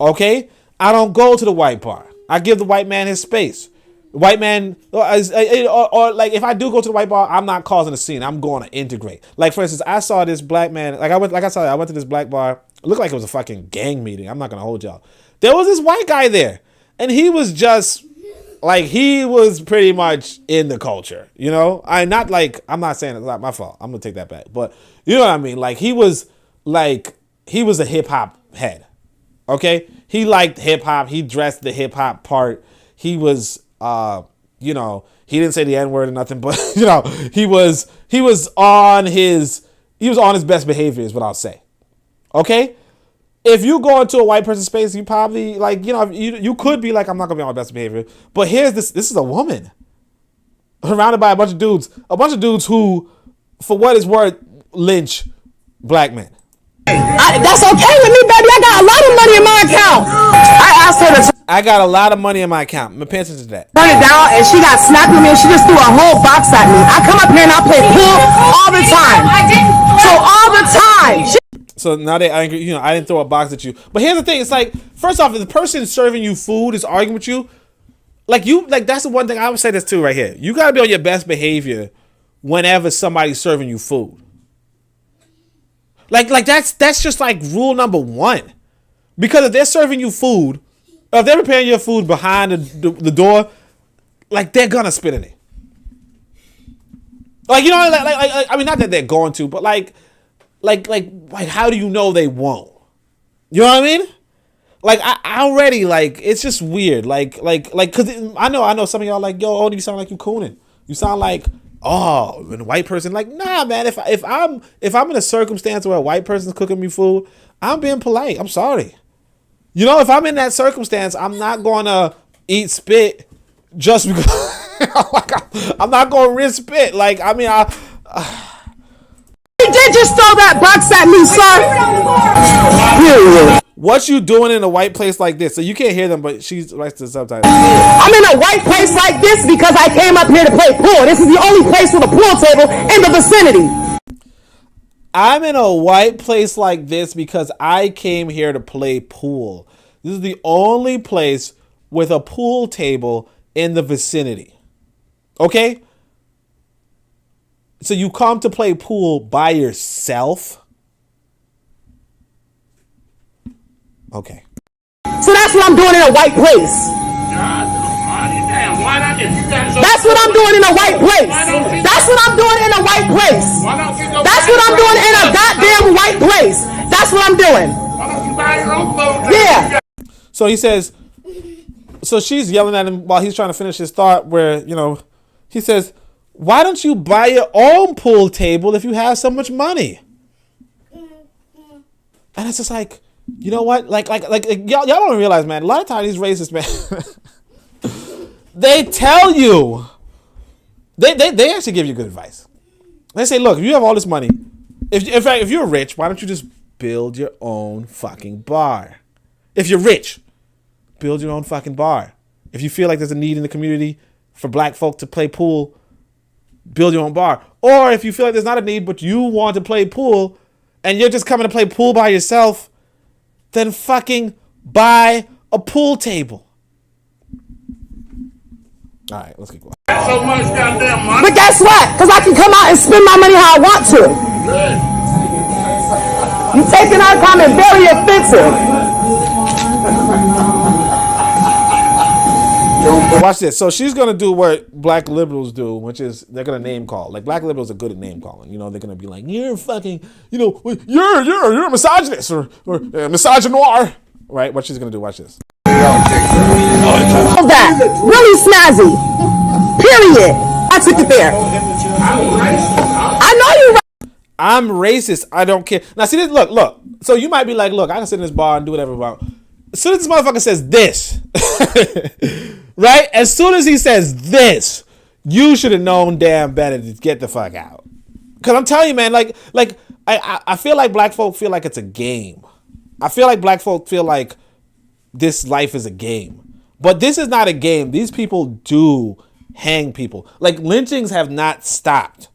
Okay, I don't go to the white bar. I give the white man his space. White man, or if I do go to the white bar, I'm not causing a scene. I'm going to integrate. For instance, I saw this black man. I went to this black bar. It looked like it was a fucking gang meeting. I'm not gonna hold y'all. There was this white guy there, and he was just he was pretty much in the culture. I'm not saying it's not my fault. I'm gonna take that back. But you know what I mean. He was a hip hop head. Okay, he liked hip hop. He dressed the hip hop part. He was. He didn't say the N-word or nothing, but he was on his best behavior is what I'll say. Okay? If you go into a white person's space, you probably you could be like, I'm not gonna be on my best behavior. But here's this is a woman surrounded by a bunch of dudes who, for what it's worth, lynch black men. That's okay with me, baby. I got a lot of money in my account. I asked her to I got a lot of money in my account. I'm paying attention to that. Turn it down, and she got snapped with me, and she just threw a whole box at me. I come up here and I play pool all the time. So all the time. So now that I didn't throw a box at you. But here's the thing: it's first off, if the person serving you food is arguing with you, that's the one thing I would say this too right here. You gotta be on your best behavior whenever somebody's serving you food. That's just rule number one. Because if they're serving you food, or if they're preparing your food behind the door, like they're gonna spit in it. Like, you know, like I mean, not that they're going to, but like how do you know they won't? You know what I mean? Like I already, like, it's just weird. Like, cause I know some of y'all like, yo, Odie, you sound like you cooning. You sound like, oh, when a white person, like, nah, man. If I'm in a circumstance where a white person's cooking me food, I'm being polite. I'm sorry. You know, if I'm in that circumstance, I'm not gonna eat spit just because. Like, I'm not gonna risk spit. Like, I mean, He did just throw that box at me, sir. What you doing in a white place like this? So you can't hear them, but she's writes the subtitles. I'm in a white place like this because I came up here to play pool. This is the only place with a pool table in the vicinity. I'm in a white place like this because I came here to play pool. This is the only place with a pool table in the vicinity. Okay? So you come to play pool by yourself? Okay. So that's what I'm doing in a white place. That's what I'm doing in a white place. That's what I'm doing in a white place. That's what I'm doing in a goddamn white place. That's what I'm doing. Yeah. So he says, so she's yelling at him while he's trying to finish his thought where, you know, he says, why don't you buy your own pool table if you have so much money? And it's just like, you know what? Like y'all don't realize, man, a lot of times these racist, man, they tell you, they actually give you good advice. They say, look, if you have all this money, in fact, if you're rich, why don't you just build your own fucking bar? If you're rich, build your own fucking bar. If you feel like there's a need in the community for black folk to play pool, build your own bar. Or if you feel like there's not a need, but you want to play pool and you're just coming to play pool by yourself, then fucking buy a pool table. All right, let's keep going. So much goddamn money. But guess what? Because I can come out and spend my money how I want to. You taking our comment very offensive. Watch this. So she's gonna do what black liberals do, which is they're gonna name call. Like, black liberals are good at name calling. You know, they're gonna be like, "You're fucking, you know, you're a misogynist or misogynoir." Right? What she's gonna do? Watch this. All that really snazzy. Period. I took it there. I know you're right. I'm racist. I don't care. Now see this. Look. So you might be like, look, I can sit in this bar and do whatever I want. As soon as this motherfucker says this, right? As soon as he says this, you should have known damn better to get the fuck out. Cause I'm telling you, man, like I feel like black folk feel like it's a game. I feel like black folk feel like this life is a game. But this is not a game. These people do hang people. Like, lynchings have not stopped.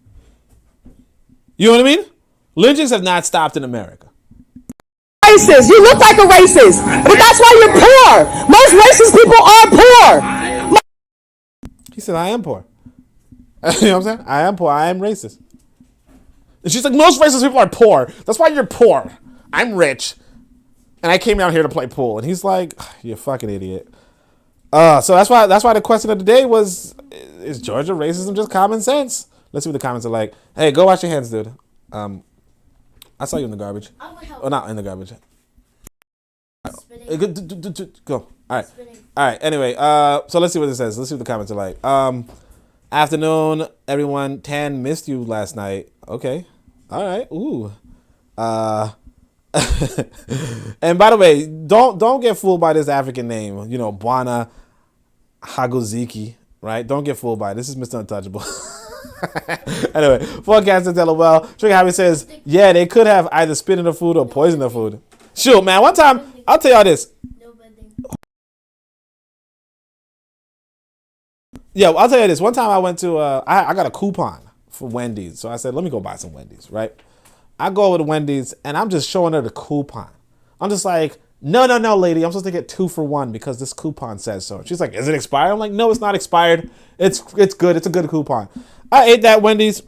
You know what I mean? Lynchings have not stopped in America. Racist. You look like a racist, but that's why you're poor. Most racist people are poor. He said, I am poor. You know what I'm saying? I am poor. I am racist. And she's like, most racist people are poor. That's why you're poor. I'm rich. And I came out here to play pool. And he's like, you fucking idiot. So that's why the question of the day was, is Georgia racism just common sense? Let's see what the comments are like. Hey, go wash your hands, dude. I saw you in the garbage. Oh, not in the garbage. Go. All right. Anyway, so let's see what it says. Let's see what the comments are like. Afternoon, everyone. Tan missed you last night. Okay. All right. Ooh. And by the way, don't get fooled by this African name. You know, Bwana Hagoziki, right? Don't get fooled by it. This is Mr. Untouchable. Anyway, forecasters LOL. Trigger Happy says, yeah, they could have either spit in the food or poisoned the food. Shoot, man. One time, I'll tell y'all this. Yeah, I'll tell you this. One time I went to, I got a coupon for Wendy's. So I said, let me go buy some Wendy's, right? I go over to Wendy's and I'm just showing her the coupon. I'm just like, no, lady. I'm supposed to get 2 for 1 because this coupon says so. She's like, is it expired? I'm like, no, it's not expired. It's good. It's a good coupon. I ate that Wendy's.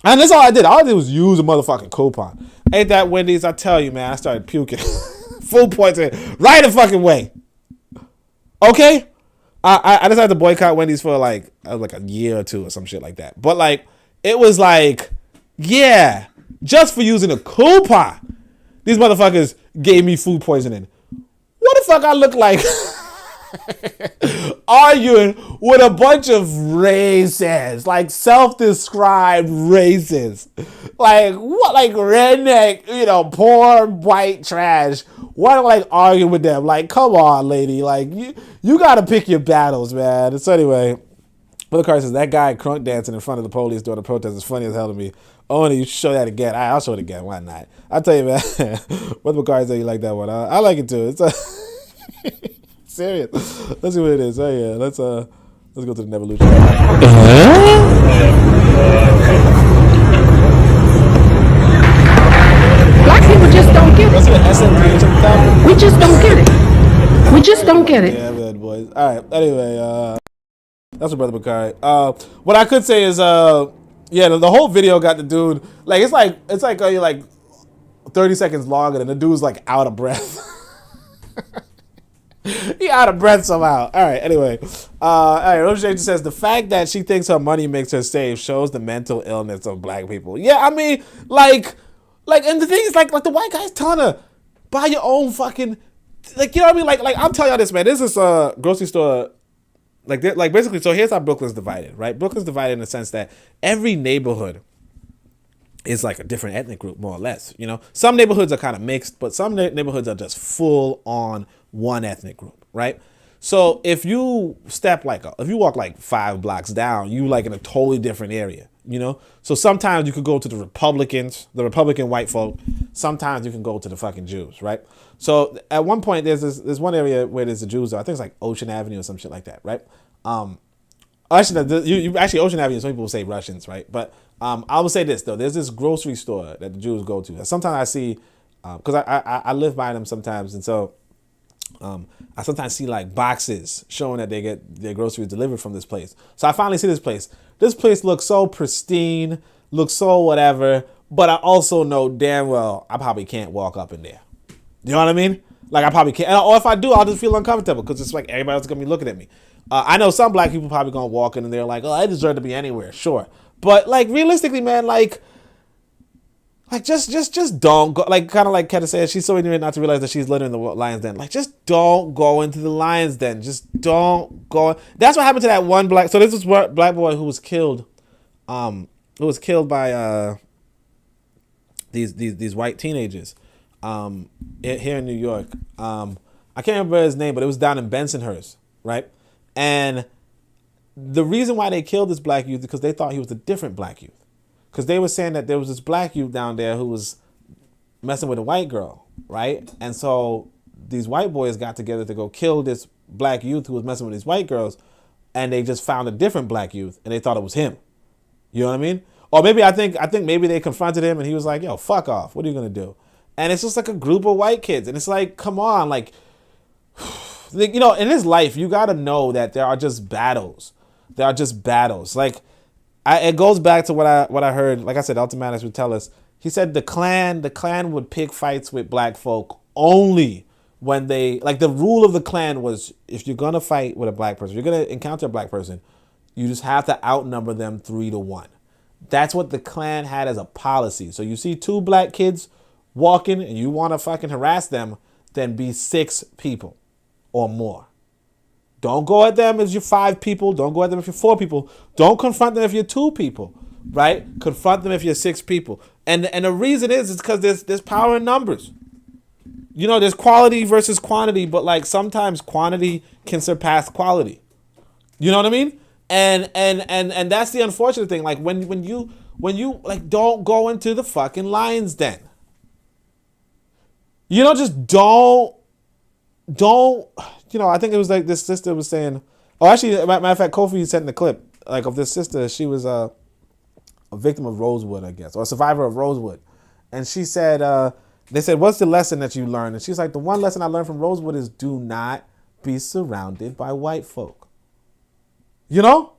And that's all I did. All I did was use a motherfucking coupon. Ate that Wendy's. I tell you, man, I started puking Food poisoning right the fucking way. Okay? I decided to boycott Wendy's for like a year or two or some shit like that. But like, it was like, yeah, just for using a coupon, these motherfuckers gave me food poisoning. What the fuck I look like arguing with a bunch of racists, like self-described racists, like what, like redneck, poor white trash. Why do I like argue with them? Like, come on, lady. Like, you gotta pick your battles, man. So anyway, Brother Carter says that guy crunk dancing in front of the police during the protest is funny as hell to me. Oh, you should show that again. I'll show it again. Why not? I'll tell you, man. Brother Carter said you like that one. I like it too. It's serious. Let's see what it is. Oh yeah, let's go to the Nevolution. Black people just don't get it. We just don't get it. We just don't get it. Yeah, man, boys. All right. Anyway, that's what Brother Bakari. What I could say is, the whole video got the dude like it's like 30 seconds longer, and the dude's like out of breath. He out of breath somehow. All right. Anyway, all right. Roger says the fact that she thinks her money makes her safe shows the mental illness of black people. Yeah, I mean, like, and the thing is, like the white guy's telling her, buy your own fucking, like, you know what I mean? Like I'm telling y'all this, man. This is a grocery store, like basically. So here's how Brooklyn's divided, right? Brooklyn's divided in the sense that every neighborhood is like a different ethnic group, more or less. Some neighborhoods are kind of mixed, but some neighborhoods are just full on one ethnic group, right? So if you walk like 5 blocks down, you like in a totally different area, So sometimes you could go to the Republican white folk. Sometimes you can go to the fucking Jews, right? So at one point there's one area where there's the Jews. I think it's like Ocean Avenue or some shit like that, right? Actually, Ocean Avenue. Some people say Russians, right? But I will say this though: there's this grocery store that the Jews go to. Sometimes I see, because I live by them sometimes, and so I sometimes see like boxes showing that they get their groceries delivered from this place. So I finally see this place. This place looks so pristine, looks so whatever, but I also know damn well I probably can't walk up in there. You know what I mean? Like I probably can't, or if I do, I'll just feel uncomfortable because it's like everybody else is gonna be looking at me. I know some black people probably gonna walk in and they're like, "Oh, I deserve to be anywhere." Sure, but like realistically, man, like just don't go. Like kind of like Keta said, she's so ignorant not to realize that she's living in the lion's den. Like just don't go into the lion's den. Just don't go. That's what happened to that one black. So this was black boy who was killed. Who was killed by these white teenagers. Here in New York. I can't remember his name, but it was down in Bensonhurst, right? And the reason why they killed this black youth is because they thought he was a different black youth. Because they were saying that there was this black youth down there who was messing with a white girl, right? And so these white boys got together to go kill this black youth who was messing with these white girls, and they just found a different black youth, and they thought it was him. You know what I mean? Or maybe I think maybe they confronted him, and he was like, "Yo, fuck off. What are you gonna do?" And it's just like a group of white kids, and it's like, come on, like. In this life, you got to know that there are just battles. There are just battles. Like, it goes back to what I heard. Like I said, Ultimatus would tell us. He said the clan would pick fights with black folk only when they, like the rule of the clan was, if you're going to fight with a black person, you're going to encounter a black person, you just have to outnumber them 3-1. That's what the clan had as a policy. So you see 2 black kids walking and you want to fucking harass them, then be 6 people. Or more. Don't go at them if you're 5 people. Don't go at them if you're 4 people. Don't confront them if you're 2 people, right? Confront them if you're 6 people. And the reason is because there's power in numbers. There's quality versus quantity, but like sometimes quantity can surpass quality. You know what I mean? And that's the unfortunate thing. Like when you like don't go into the fucking lion's den. Just don't. I think it was like this sister was saying, matter of fact, Kofi sent in the clip, like of this sister, she was a victim of Rosewood, I guess, or a survivor of Rosewood. And she said, they said, what's the lesson that you learned? And she's like, the one lesson I learned from Rosewood is do not be surrounded by white folk. Never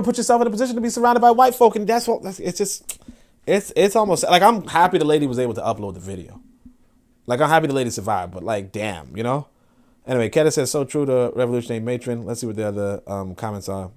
put yourself in a position to be surrounded by white folk. And it's almost like, I'm happy the lady was able to upload the video. Like, I'm happy the lady survived, but like, damn, you know? Anyway, Keta says, so true to revolutionary matron. Let's see what the other comments are.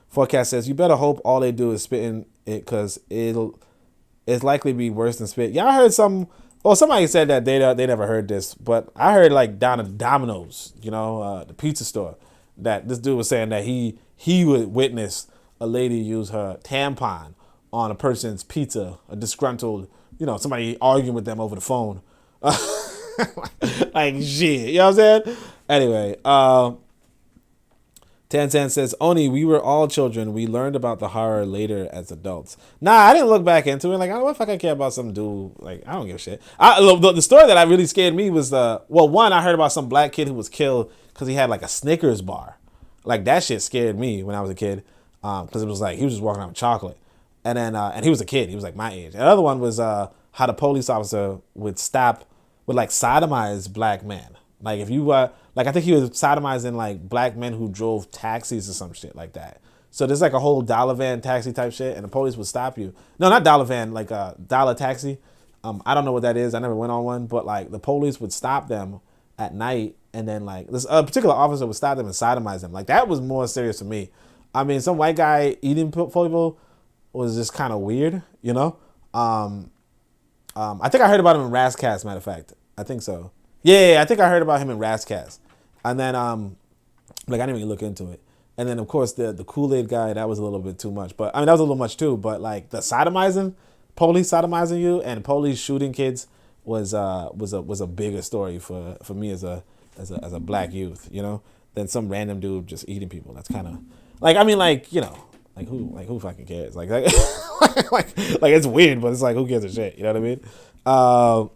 Forecast says, you better hope all they do is spitting it because it's likely to be worse than spit. Yeah, I heard somebody said that they never heard this, but I heard like down at Domino's, you know, the pizza store, that this dude was saying that he would witness a lady use her tampon on a person's pizza, a disgruntled, you know, somebody arguing with them over the phone. Like shit, you know what I'm saying? Anyway, Tansan says, Oni, we were all children. We learned about the horror later as adults. Nah, I didn't look back into it. Like, I don't fucking care about some dude. Like, I don't give a shit. The story that really scared me was one, I heard about some black kid who was killed because he had like a Snickers bar. Like, that shit scared me when I was a kid. Because it was like, he was just walking around with chocolate. And then, and he was a kid. He was like my age. Another one was how the police officer would like sodomize black men. Like, if you like, I think he was sodomizing like black men who drove taxis or some shit like that. So there's like a whole dollar van taxi type shit, and the police would stop you. No, not dollar van, like a dollar taxi. I don't know what that is. I never went on one, but like the police would stop them at night, and then like this particular officer would stop them and sodomize them. Like, that was more serious to me. I mean, some white guy eating people was just kind of weird, you know. I think I heard about him in Rascast, matter of fact. I think so. Yeah, I think I heard about him in Rascast. And then, like, I didn't even look into it. And then, of course, the Kool-Aid guy, that was a little bit too much. But, I mean, that was a little much, too. But, like, the police sodomizing you and police shooting kids was a bigger story for me as a black youth, you know, than some random dude just eating people. That's kind of, like, I mean, like, you know, like, who fucking cares? Like, it's weird, but it's like, who gives a shit? You know what I mean? Well,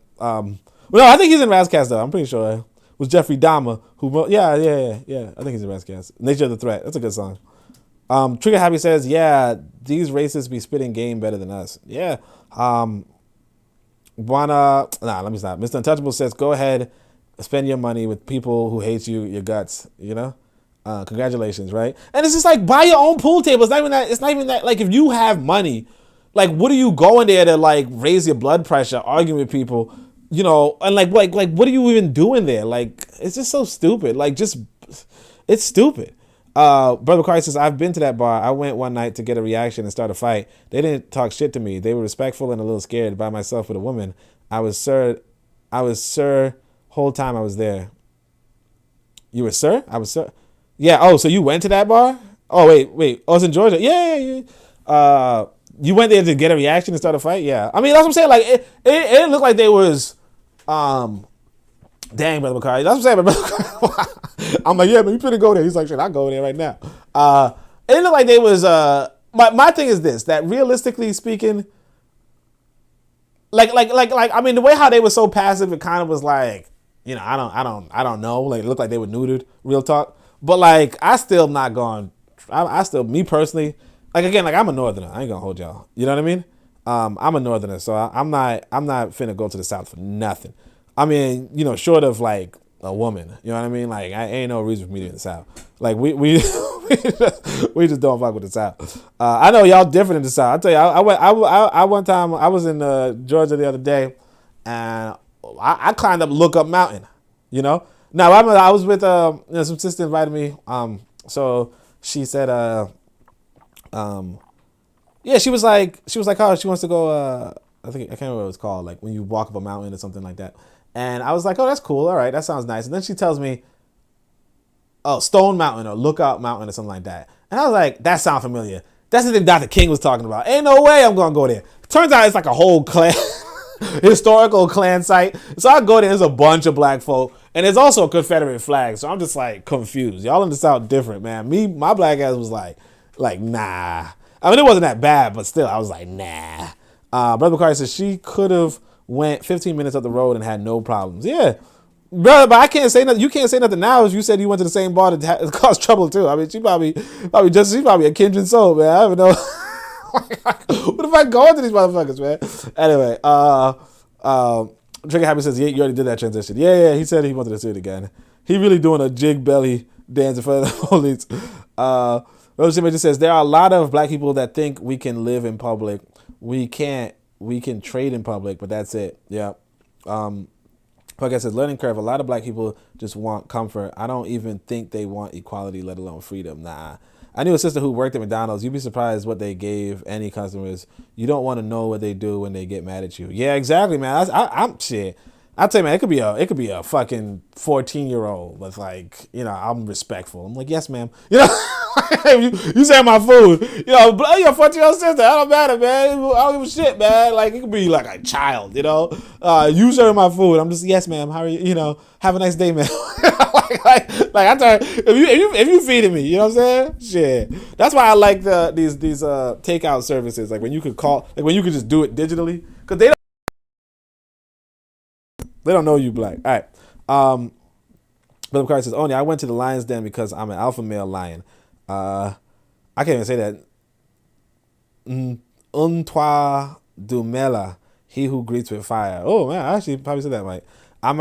no, I think he's in Rascast, though. I'm pretty sure it was Jeffrey Dahmer who wrote. Yeah. I think he's in Rascast. Nature of the Threat. That's a good song. Trigger Happy says, yeah, these racists be spitting game better than us. Yeah. Let me stop. Mr. Untouchable says, go ahead, spend your money with people who hate you, your guts, you know? Congratulations, right? And it's just like, buy your own pool table. It's not even that, like, if you have money, like, what are you going there to, like, raise your blood pressure, arguing with people, you know? And like, what are you even doing there? Like, it's just so stupid. Like, it's stupid. Brother Christ says, I've been to that bar. I went one night to get a reaction and start a fight. They didn't talk shit to me. They were respectful and a little scared by myself with a woman. I was sir whole time I was there. You were sir? I was sir. Yeah. Oh, so you went to that bar? Oh, wait. Oh, it's in Georgia. Yeah. You went there to get a reaction and start a fight? Yeah. I mean, that's what I'm saying. Like, it looked like they was, dang, Brother McCarty. That's what I'm saying, Brother McCarty. I'm like, yeah, man, you finna go there. He's like, shit, I'll go there right now. It looked like they was, my thing is this, that realistically speaking, like, I mean, the way how they were so passive, it kind of was like, you know, I don't know. Like, it looked like they were neutered, real talk. But like, I still not going, me personally, like, again, like, I'm a northerner. I ain't gonna hold y'all. You know what I mean? I'm a northerner, so I'm not finna go to the South for nothing. I mean, you know, short of like a woman, you know what I mean? Like, I ain't no reason for me to be in the South. Like, we just don't fuck with the South. I know y'all different in the South. I tell you, I one time I was in Georgia the other day, and I climbed up Look Up Mountain. You know, now I was with some sister invited me. So she said, yeah, she was like, oh, she wants to go. I can't remember what it was called. Like when you walk up a mountain or something like that. And I was like, oh, that's cool. All right, that sounds nice. And then she tells me, oh, Stone Mountain or Lookout Mountain or something like that. And I was like, that sounds familiar. That's the thing Dr. King was talking about. Ain't no way I'm going to go there. Turns out it's like a whole clan, historical clan site. So I go there, there's a bunch of black folk. And there's also a Confederate flag. So I'm just like confused. Y'all in the South different, man. My black ass was like, nah. I mean, it wasn't that bad, but still, I was like, nah. Brother Carter says she could have went 15 minutes up the road and had no problems. Yeah. Brother, but I can't say nothing. You can't say nothing now if you said you went to the same bar to cause trouble too. I mean, she's probably a kindred soul, man. I don't know. What if I go into these motherfuckers, man? Anyway, Trigger Happy says, yeah, you already did that transition. Yeah, he said he wanted to see it again. He really doing a jig belly dance in front of the police. Rose just says, there are a lot of black people that think we can live in public. We can't. We can trade in public, but that's it. Yeah. Like I said, learning curve. A lot of black people just want comfort. I don't even think they want equality, let alone freedom. Nah. I knew a sister who worked at McDonald's. You'd be surprised what they gave any customers. You don't want to know what they do when they get mad at you. Yeah, exactly, man. I'm shit. I'll tell you, man, it could be a fucking 14-year-old with like, I'm respectful. I'm like, yes, ma'am. You say my food. You're a 14-year-old sister. I don't matter, man. I don't give a shit, man. Like, it could be like a child, You serve my food. I'm just, yes, ma'am. How are you? Have a nice day, man. like I tell you, if you feeding me, you know what I'm saying? Shit. That's why I like these takeout services. Like when you could call, like when you could just do it digitally, because they don't know you black. All right. Brother Carter says, Oni, I went to the lion's den because I'm an alpha male lion. I can't even say that. Untwa Dumela, he who greets with fire. Oh man, I actually probably said that right. I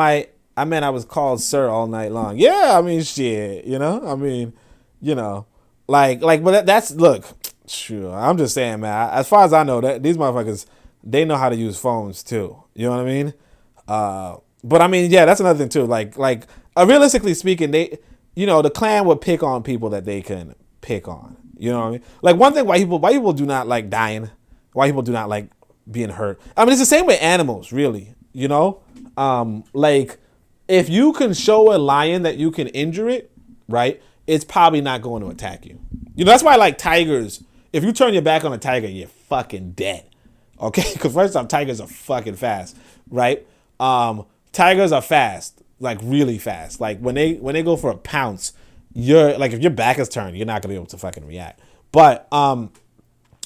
meant I was called sir all night long. Yeah, I mean shit, but that's look, sure. I'm just saying, man. As far as I know, that these motherfuckers, they know how to use phones too. You know what I mean? But I mean, yeah, that's another thing too. Like, realistically speaking, the Klan would pick on people that they can pick on. You know what I mean? Like one thing, white people do not like dying. White people do not like being hurt. I mean, it's the same with animals, really. Like if you can show a lion that you can injure it, right? It's probably not going to attack you. That's why like tigers. If you turn your back on a tiger, you're fucking dead. Okay? Because first off, tigers are fucking fast, right? Tigers are fast, like really fast. Like when they go for a pounce, you're like if your back is turned, you're not gonna be able to fucking react. But the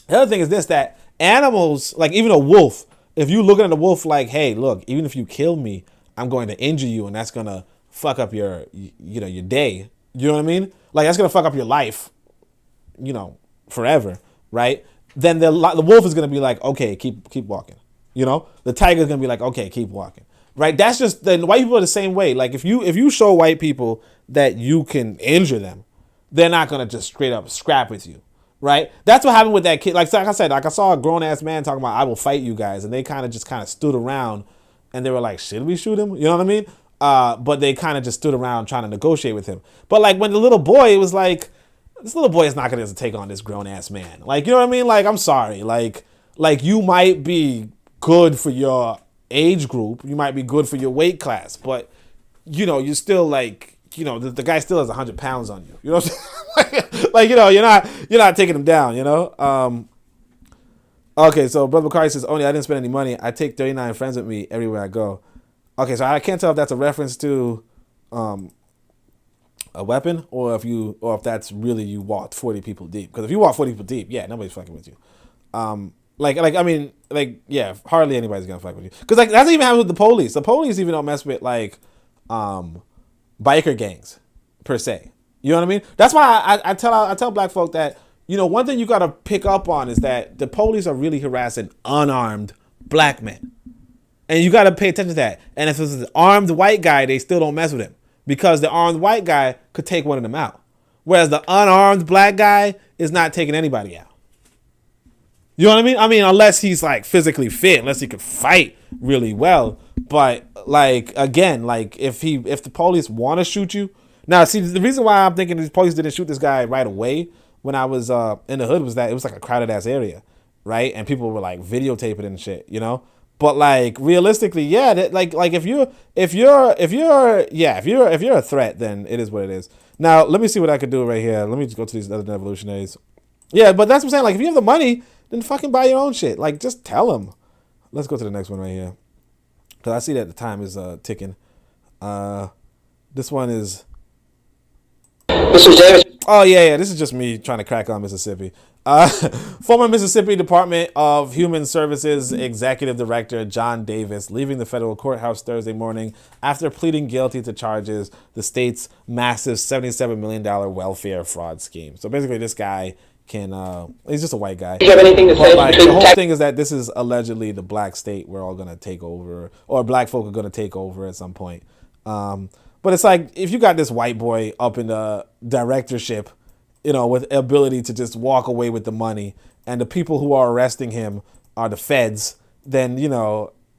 other thing is this: that animals, like even a wolf, if you looking at a wolf like, hey, look, even if you kill me, I'm going to injure you, and that's gonna fuck up your your day. You know what I mean? Like that's gonna fuck up your life, forever, right? Then the wolf is gonna be like, okay, keep walking. The tiger's gonna be like, okay, keep walking. Right? That's just the white people are the same way. Like if you show white people that you can injure them, they're not gonna just straight up scrap with you. Right? That's what happened with that kid. Like I said, like I saw a grown ass man talking about I will fight you guys, and they kind of stood around and they were like, should we shoot him? You know what I mean? But they kind of just stood around trying to negotiate with him. But like when the little boy, it was like, this little boy is not gonna take on this grown ass man. Like, you know what I mean? Like, I'm sorry. Like you might be good for your age group, you might be good for your weight class, but you're still like, the guy still has 100 pounds on you. You know what I'm saying? like, you're not taking him down, Okay, so Brother Bakari says, Only I didn't spend any money. I take 39 friends with me everywhere I go. Okay, so I can't tell if that's a reference to a weapon or if that's really you walked 40 people deep. Because if you walk 40 people deep, yeah, nobody's fucking with you. Yeah, hardly anybody's gonna fuck with you. Because like that's even happens with the police. The police even don't mess with like biker gangs per se. You know what I mean? That's why I tell black folk that one thing you gotta pick up on is that the police are really harassing unarmed black men, and you gotta pay attention to that. And if it's an armed white guy, they still don't mess with him because the armed white guy could take one of them out, whereas the unarmed black guy is not taking anybody out. You know what I mean? I mean, unless he's like physically fit, unless he could fight really well. But like, again, like if the police want to shoot you. Now, see, the reason why I'm thinking the police didn't shoot this guy right away when I was in the hood was that it was like a crowded ass area, right? And people were like videotaping and shit, But like realistically, yeah, like if you're a threat, then it is what it is. Now, let me see what I could do right here. Let me just go to these other evolutionaries. Yeah, but that's what I'm saying. Like, if you have the money, then fucking buy your own shit. Like, just tell them. Let's go to the next one right here. Because I see that the time is ticking. This one is... Mr. Davis. Oh, yeah. This is just me trying to crack on Mississippi. Former Mississippi Department of Human Services Executive Director John Davis leaving the federal courthouse Thursday morning after pleading guilty to charges the state's massive $77 million welfare fraud scheme. So basically this guy he's just a white guy. Do you have anything to say? Like, the whole thing is that this is allegedly the black state we're all going to take over, or black folk are going to take over at some point. But it's like, if you got this white boy up in the directorship, with ability to just walk away with the money, and the people who are arresting him are the feds, then,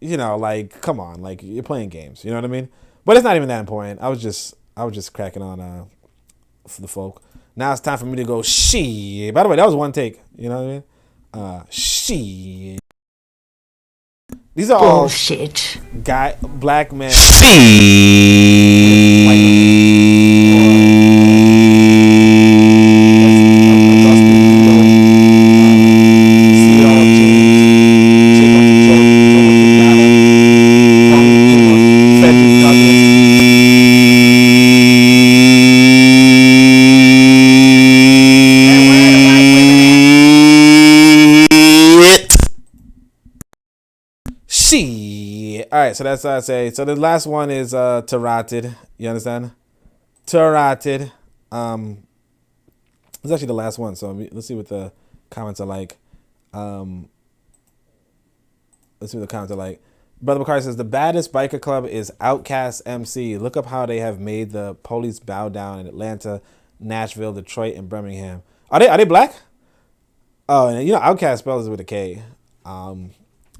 you know, like, come on, like, you're playing games. You know what I mean? But it's not even that important. I was just cracking on for the folk. Now it's time for me to go shit. By the way, that was one take. You know what I mean? Shit. These are all bullshit. Black men. Alright, so that's what I say. So the last one is Tarated. You understand? Tarated. It's actually the last one, so let's see what the comments are like. Let's see what the comments are like. Brother McCarty says, the baddest biker club is Outcast MC. Look up how they have made the police bow down in Atlanta, Nashville, Detroit, and Birmingham. Are they black? Oh, and you know Outcast spells with a K.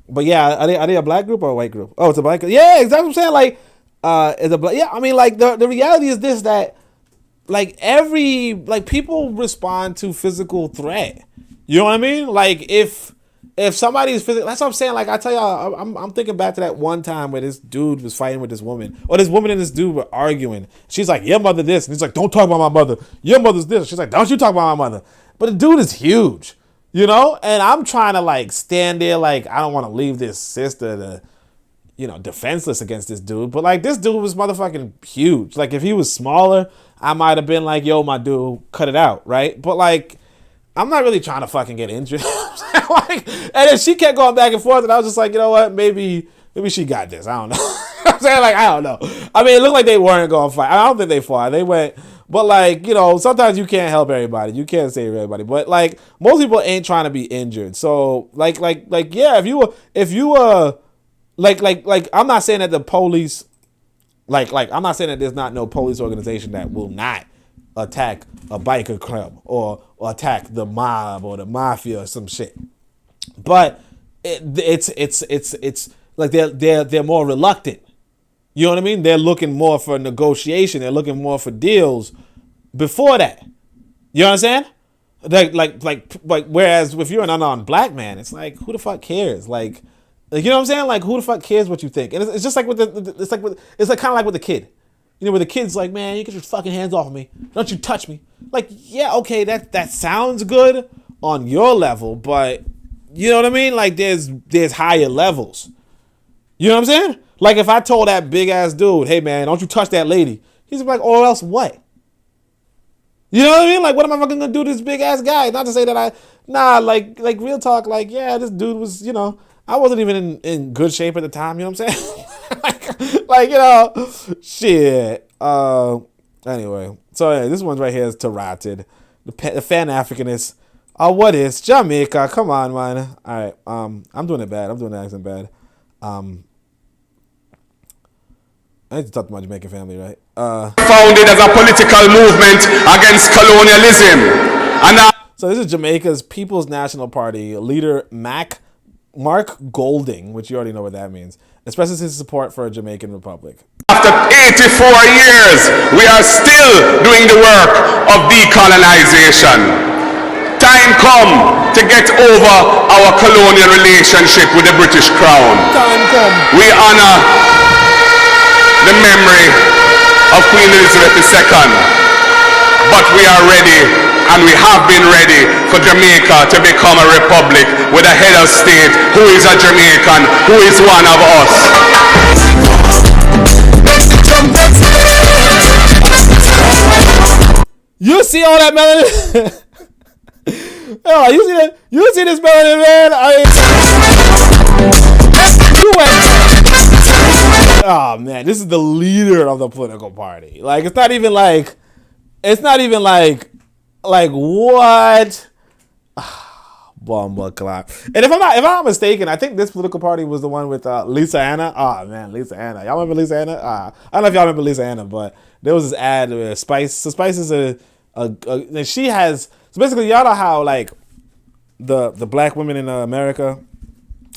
But yeah, are they a black group or a white group? Oh, it's a black group. Yeah, exactly what I'm saying. Like, it's a black. Yeah, I mean, like the reality is this, that like people respond to physical threat. You know what I mean? Like if somebody's physical, that's what I'm saying. Like I tell y'all, I'm thinking back to that one time where this dude was fighting with this woman, or this woman and this dude were arguing. She's like, "Your mother this," and he's like, "Don't talk about my mother. Your mother's this." She's like, "Don't you talk about my mother." But the dude is huge. You know, and I'm trying to like stand there like I don't want to leave this sister to, you know, defenseless against this dude. But like this dude was motherfucking huge. Like if he was smaller, I might have been like, yo, my dude, cut it out, right? But like, I'm not really trying to fucking get injured. Like, and then she kept going back and forth, and I was just like, you know what, maybe she got this. I don't know. I'm saying, like, I don't know. I mean, it looked like they weren't going to fight. I don't think they fought. They went. But like, you know, sometimes you can't help everybody. You can't save everybody. But like, most people ain't trying to be injured. So like, yeah, if you were, like, I'm not saying that the police, like, I'm not saying that there's not no police organization that will not attack a biker club or attack the mob or the mafia or some shit. But it's like they're more reluctant. You know what I mean? They're looking more for negotiation. They're looking more for deals before that. You know what I'm saying? Like whereas if you're an unarmed black man, it's like, who the fuck cares? Like you know what I'm saying? Like, who the fuck cares what you think? And it's just like with it's like kind of like with the kid. You know, where the kid's like, man, you get your fucking hands off of me. Don't you touch me. Like, yeah, okay, that sounds good on your level, but you know what I mean? Like there's higher levels. You know what I'm saying? Like if I told that big ass dude, hey man, don't you touch that lady. He's like, or else what? You know what I mean? Like, what am I fucking gonna do to this big ass guy? Not to say that like real talk, like, yeah, this dude was, you know, I wasn't even in good shape at the time, you know what I'm saying? like, you know, shit. Anyway, so yeah, this one's right here is Tarated. The Pan-Africanist. What is Jamaica? Come on, man. All right, I'm doing it bad. I'm doing the accent bad. I need to talk to my Jamaican family, right? Founded as a political movement against colonialism. So this is Jamaica's People's National Party leader, Mark Golding, which you already know what that means, expresses his support for a Jamaican republic. After 84 years, we are still doing the work of decolonization. Time come to get over our colonial relationship with the British Crown. Time come. We honor the memory of Queen Elizabeth II, but we are ready, and we have been ready for Jamaica to become a republic with a head of state who is a Jamaican, who is one of us. You see all that melanin? Oh, you see that? You see this melanin, man? Oh man, this is the leader of the political party. Like, it's not even like what? Bomba clap. And if I'm not mistaken, I think this political party was the one with Lisa Anna. Oh man, Lisa Anna. Y'all remember Lisa Anna? I don't know if y'all remember Lisa Anna, but there was this ad where Spice. So Spice is she has. So basically, y'all know how like the black women in America,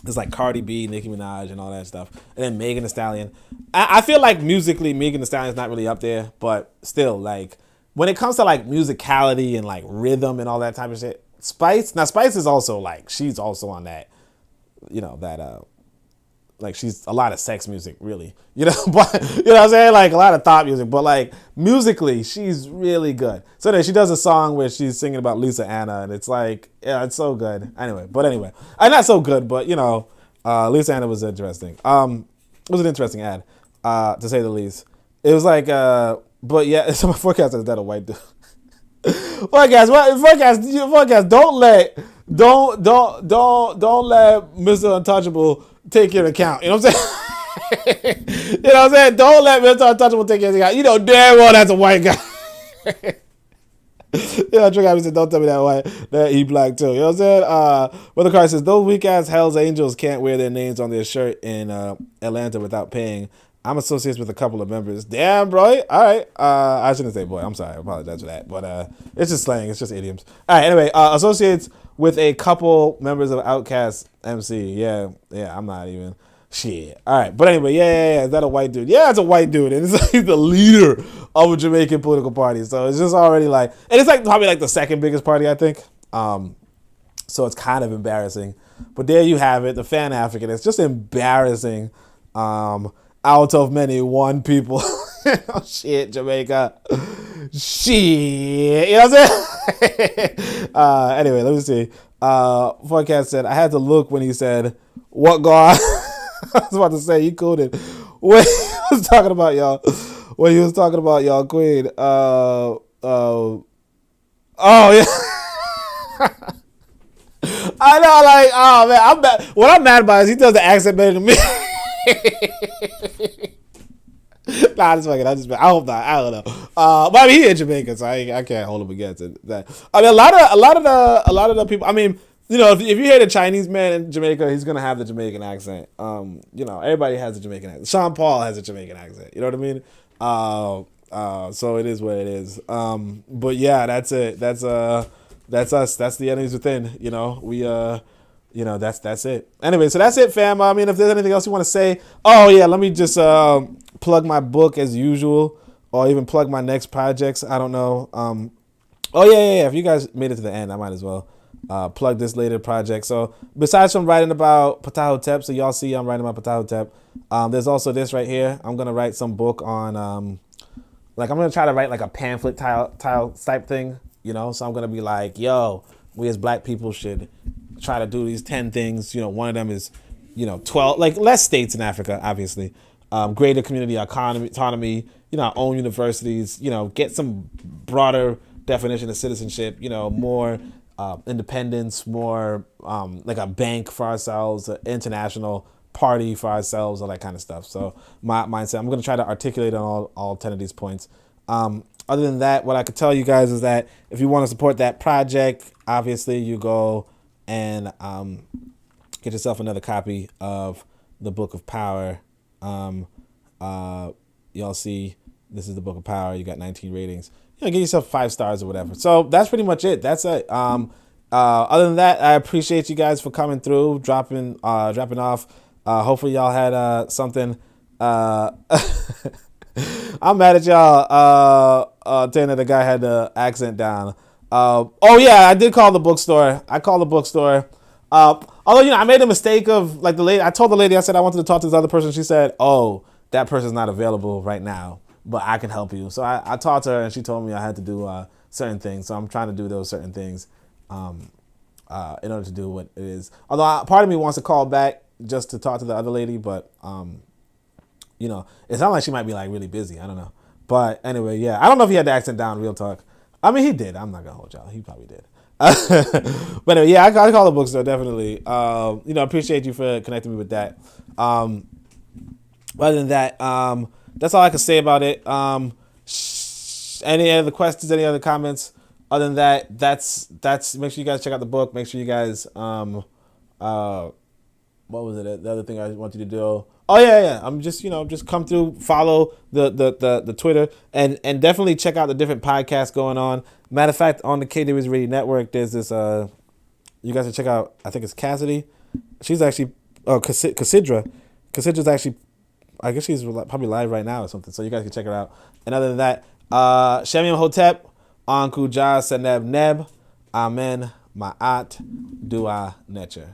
It's like Cardi B, Nicki Minaj, and all that stuff. And then Megan Thee Stallion. I feel like musically, Megan Thee Stallion's not really up there, but still, like, when it comes to like musicality and like rhythm and all that type of shit, Spice is also like, she's also on that, you know, that like she's a lot of sex music, really, you know, but you know what I'm saying, like a lot of thought music, but like musically she's really good. So then she does a song where she's singing about Lisa Anna, and it's like, yeah, it's so good. Anyway, not so good, but you know, Lisa Anna was interesting. It was an interesting ad, to say the least. It was like, but yeah, so my forecast is that a white dude. Forecast. Don't let Mr. Untouchable take your account. You know what I'm saying? You know what I'm saying? Don't let Mr. Untouchable take your account. You know damn well that's a white guy. You know, Trick said, don't tell me that he black too. You know what I'm saying? Brother Carr says, those weak ass Hells Angels can't wear their names on their shirt in Atlanta without paying. I'm associates with a couple of members. Damn, bro. All right. I shouldn't say boy. I'm sorry. I apologize for that. But it's just slang. It's just idioms. All right. Anyway, associates with a couple members of Outkast MC. Yeah. I'm not even. Shit. All right. But anyway, yeah. Is that a white dude? Yeah, it's a white dude. And it's like he's the leader of a Jamaican political party. So it's just already like, and it's like probably like the second biggest party, I think. So it's kind of embarrassing. But there you have it. The Pan-African. It's just embarrassing. Out of many one people. Oh, shit, Jamaica. Shit. You know what I'm saying? Anyway, let me see. Forecast said, I had to look when he said, what God? I was about to say, you coded. When he was talking about y'all. When he was talking about y'all queen. Oh, yeah. I know, like, oh, man. I'm mad. What I'm mad about is he does the accent better than me. Nah, I hope not. I don't know. But I mean, he in Jamaica, so I can't hold him against that. I mean, a lot of the people. I mean, you know, if you hear the Chinese man in Jamaica, he's gonna have the Jamaican accent. You know, everybody has a Jamaican accent. Sean Paul has a Jamaican accent. You know what I mean? So it is what it is. But yeah, that's it. That's us. That's the enemies within. You know, we you know, that's it. Anyway, so that's it, fam. I mean, if there's anything else you want to say, oh yeah, let me just plug my book as usual, or even plug my next projects. I don't know. Oh yeah. If you guys made it to the end, I might as well plug this later project. So besides from writing about Ptah Htp, so y'all see I'm writing about Ptah Htp. There's also this right here. I'm gonna write some book on like I'm gonna try to write like a pamphlet type thing. You know, so I'm gonna be like, yo, we as black people should try to do these 10 things. You know, one of them is, you know, 12, like less states in Africa, obviously. Greater community autonomy, you know, our own universities, you know, get some broader definition of citizenship, you know, more independence, more like a bank for ourselves, an international party for ourselves, all that kind of stuff. So my mindset, I'm going to try to articulate on all 10 of these points. Other than that, what I could tell you guys is that if you want to support that project, obviously you go and get yourself another copy of the Book of Power. Y'all see, this is the Book of Power. You got 19 ratings. You know, give yourself 5 stars or whatever. So that's pretty much it. That's it. Other than that, I appreciate you guys for coming through, dropping off. Hopefully y'all had something. I'm mad at y'all. Saying that the guy had the accent down. Oh yeah, I did call the bookstore. I called the bookstore. Although, you know, I made a mistake of like the lady. I told the lady, I said I wanted to talk to this other person. She said, "Oh, that person's not available right now, but I can help you." So I talked to her, and she told me I had to do certain things. So I'm trying to do those certain things in order to do what it is. Although part of me wants to call back just to talk to the other lady, but you know, it sounds like she might be like really busy. I don't know. But anyway, yeah, I don't know if he had the accent down. Real talk. I mean, he did. I'm not gonna hold y'all. He probably did. But anyway, yeah, I call the bookstore definitely. You know, appreciate you for connecting me with that. Other than that, that's all I can say about it. Any other questions? Any other comments? Other than that, that's. Make sure you guys check out the book. Make sure you guys. What was it? The other thing I want you to do. Oh yeah. I'm just, you know, just come through, follow the Twitter, and definitely check out the different podcasts going on. Matter of fact, on the KW's Radio Network, there's this. You guys should check out. I think it's Cassidy. She's actually Oh, Cassidra. Cassidra's actually, I guess she's probably live right now or something, so you guys can check her out. And other than that, Shem Hotep, Anku Jah Seneb Neb, Amen, Ma'at, Dua Necher.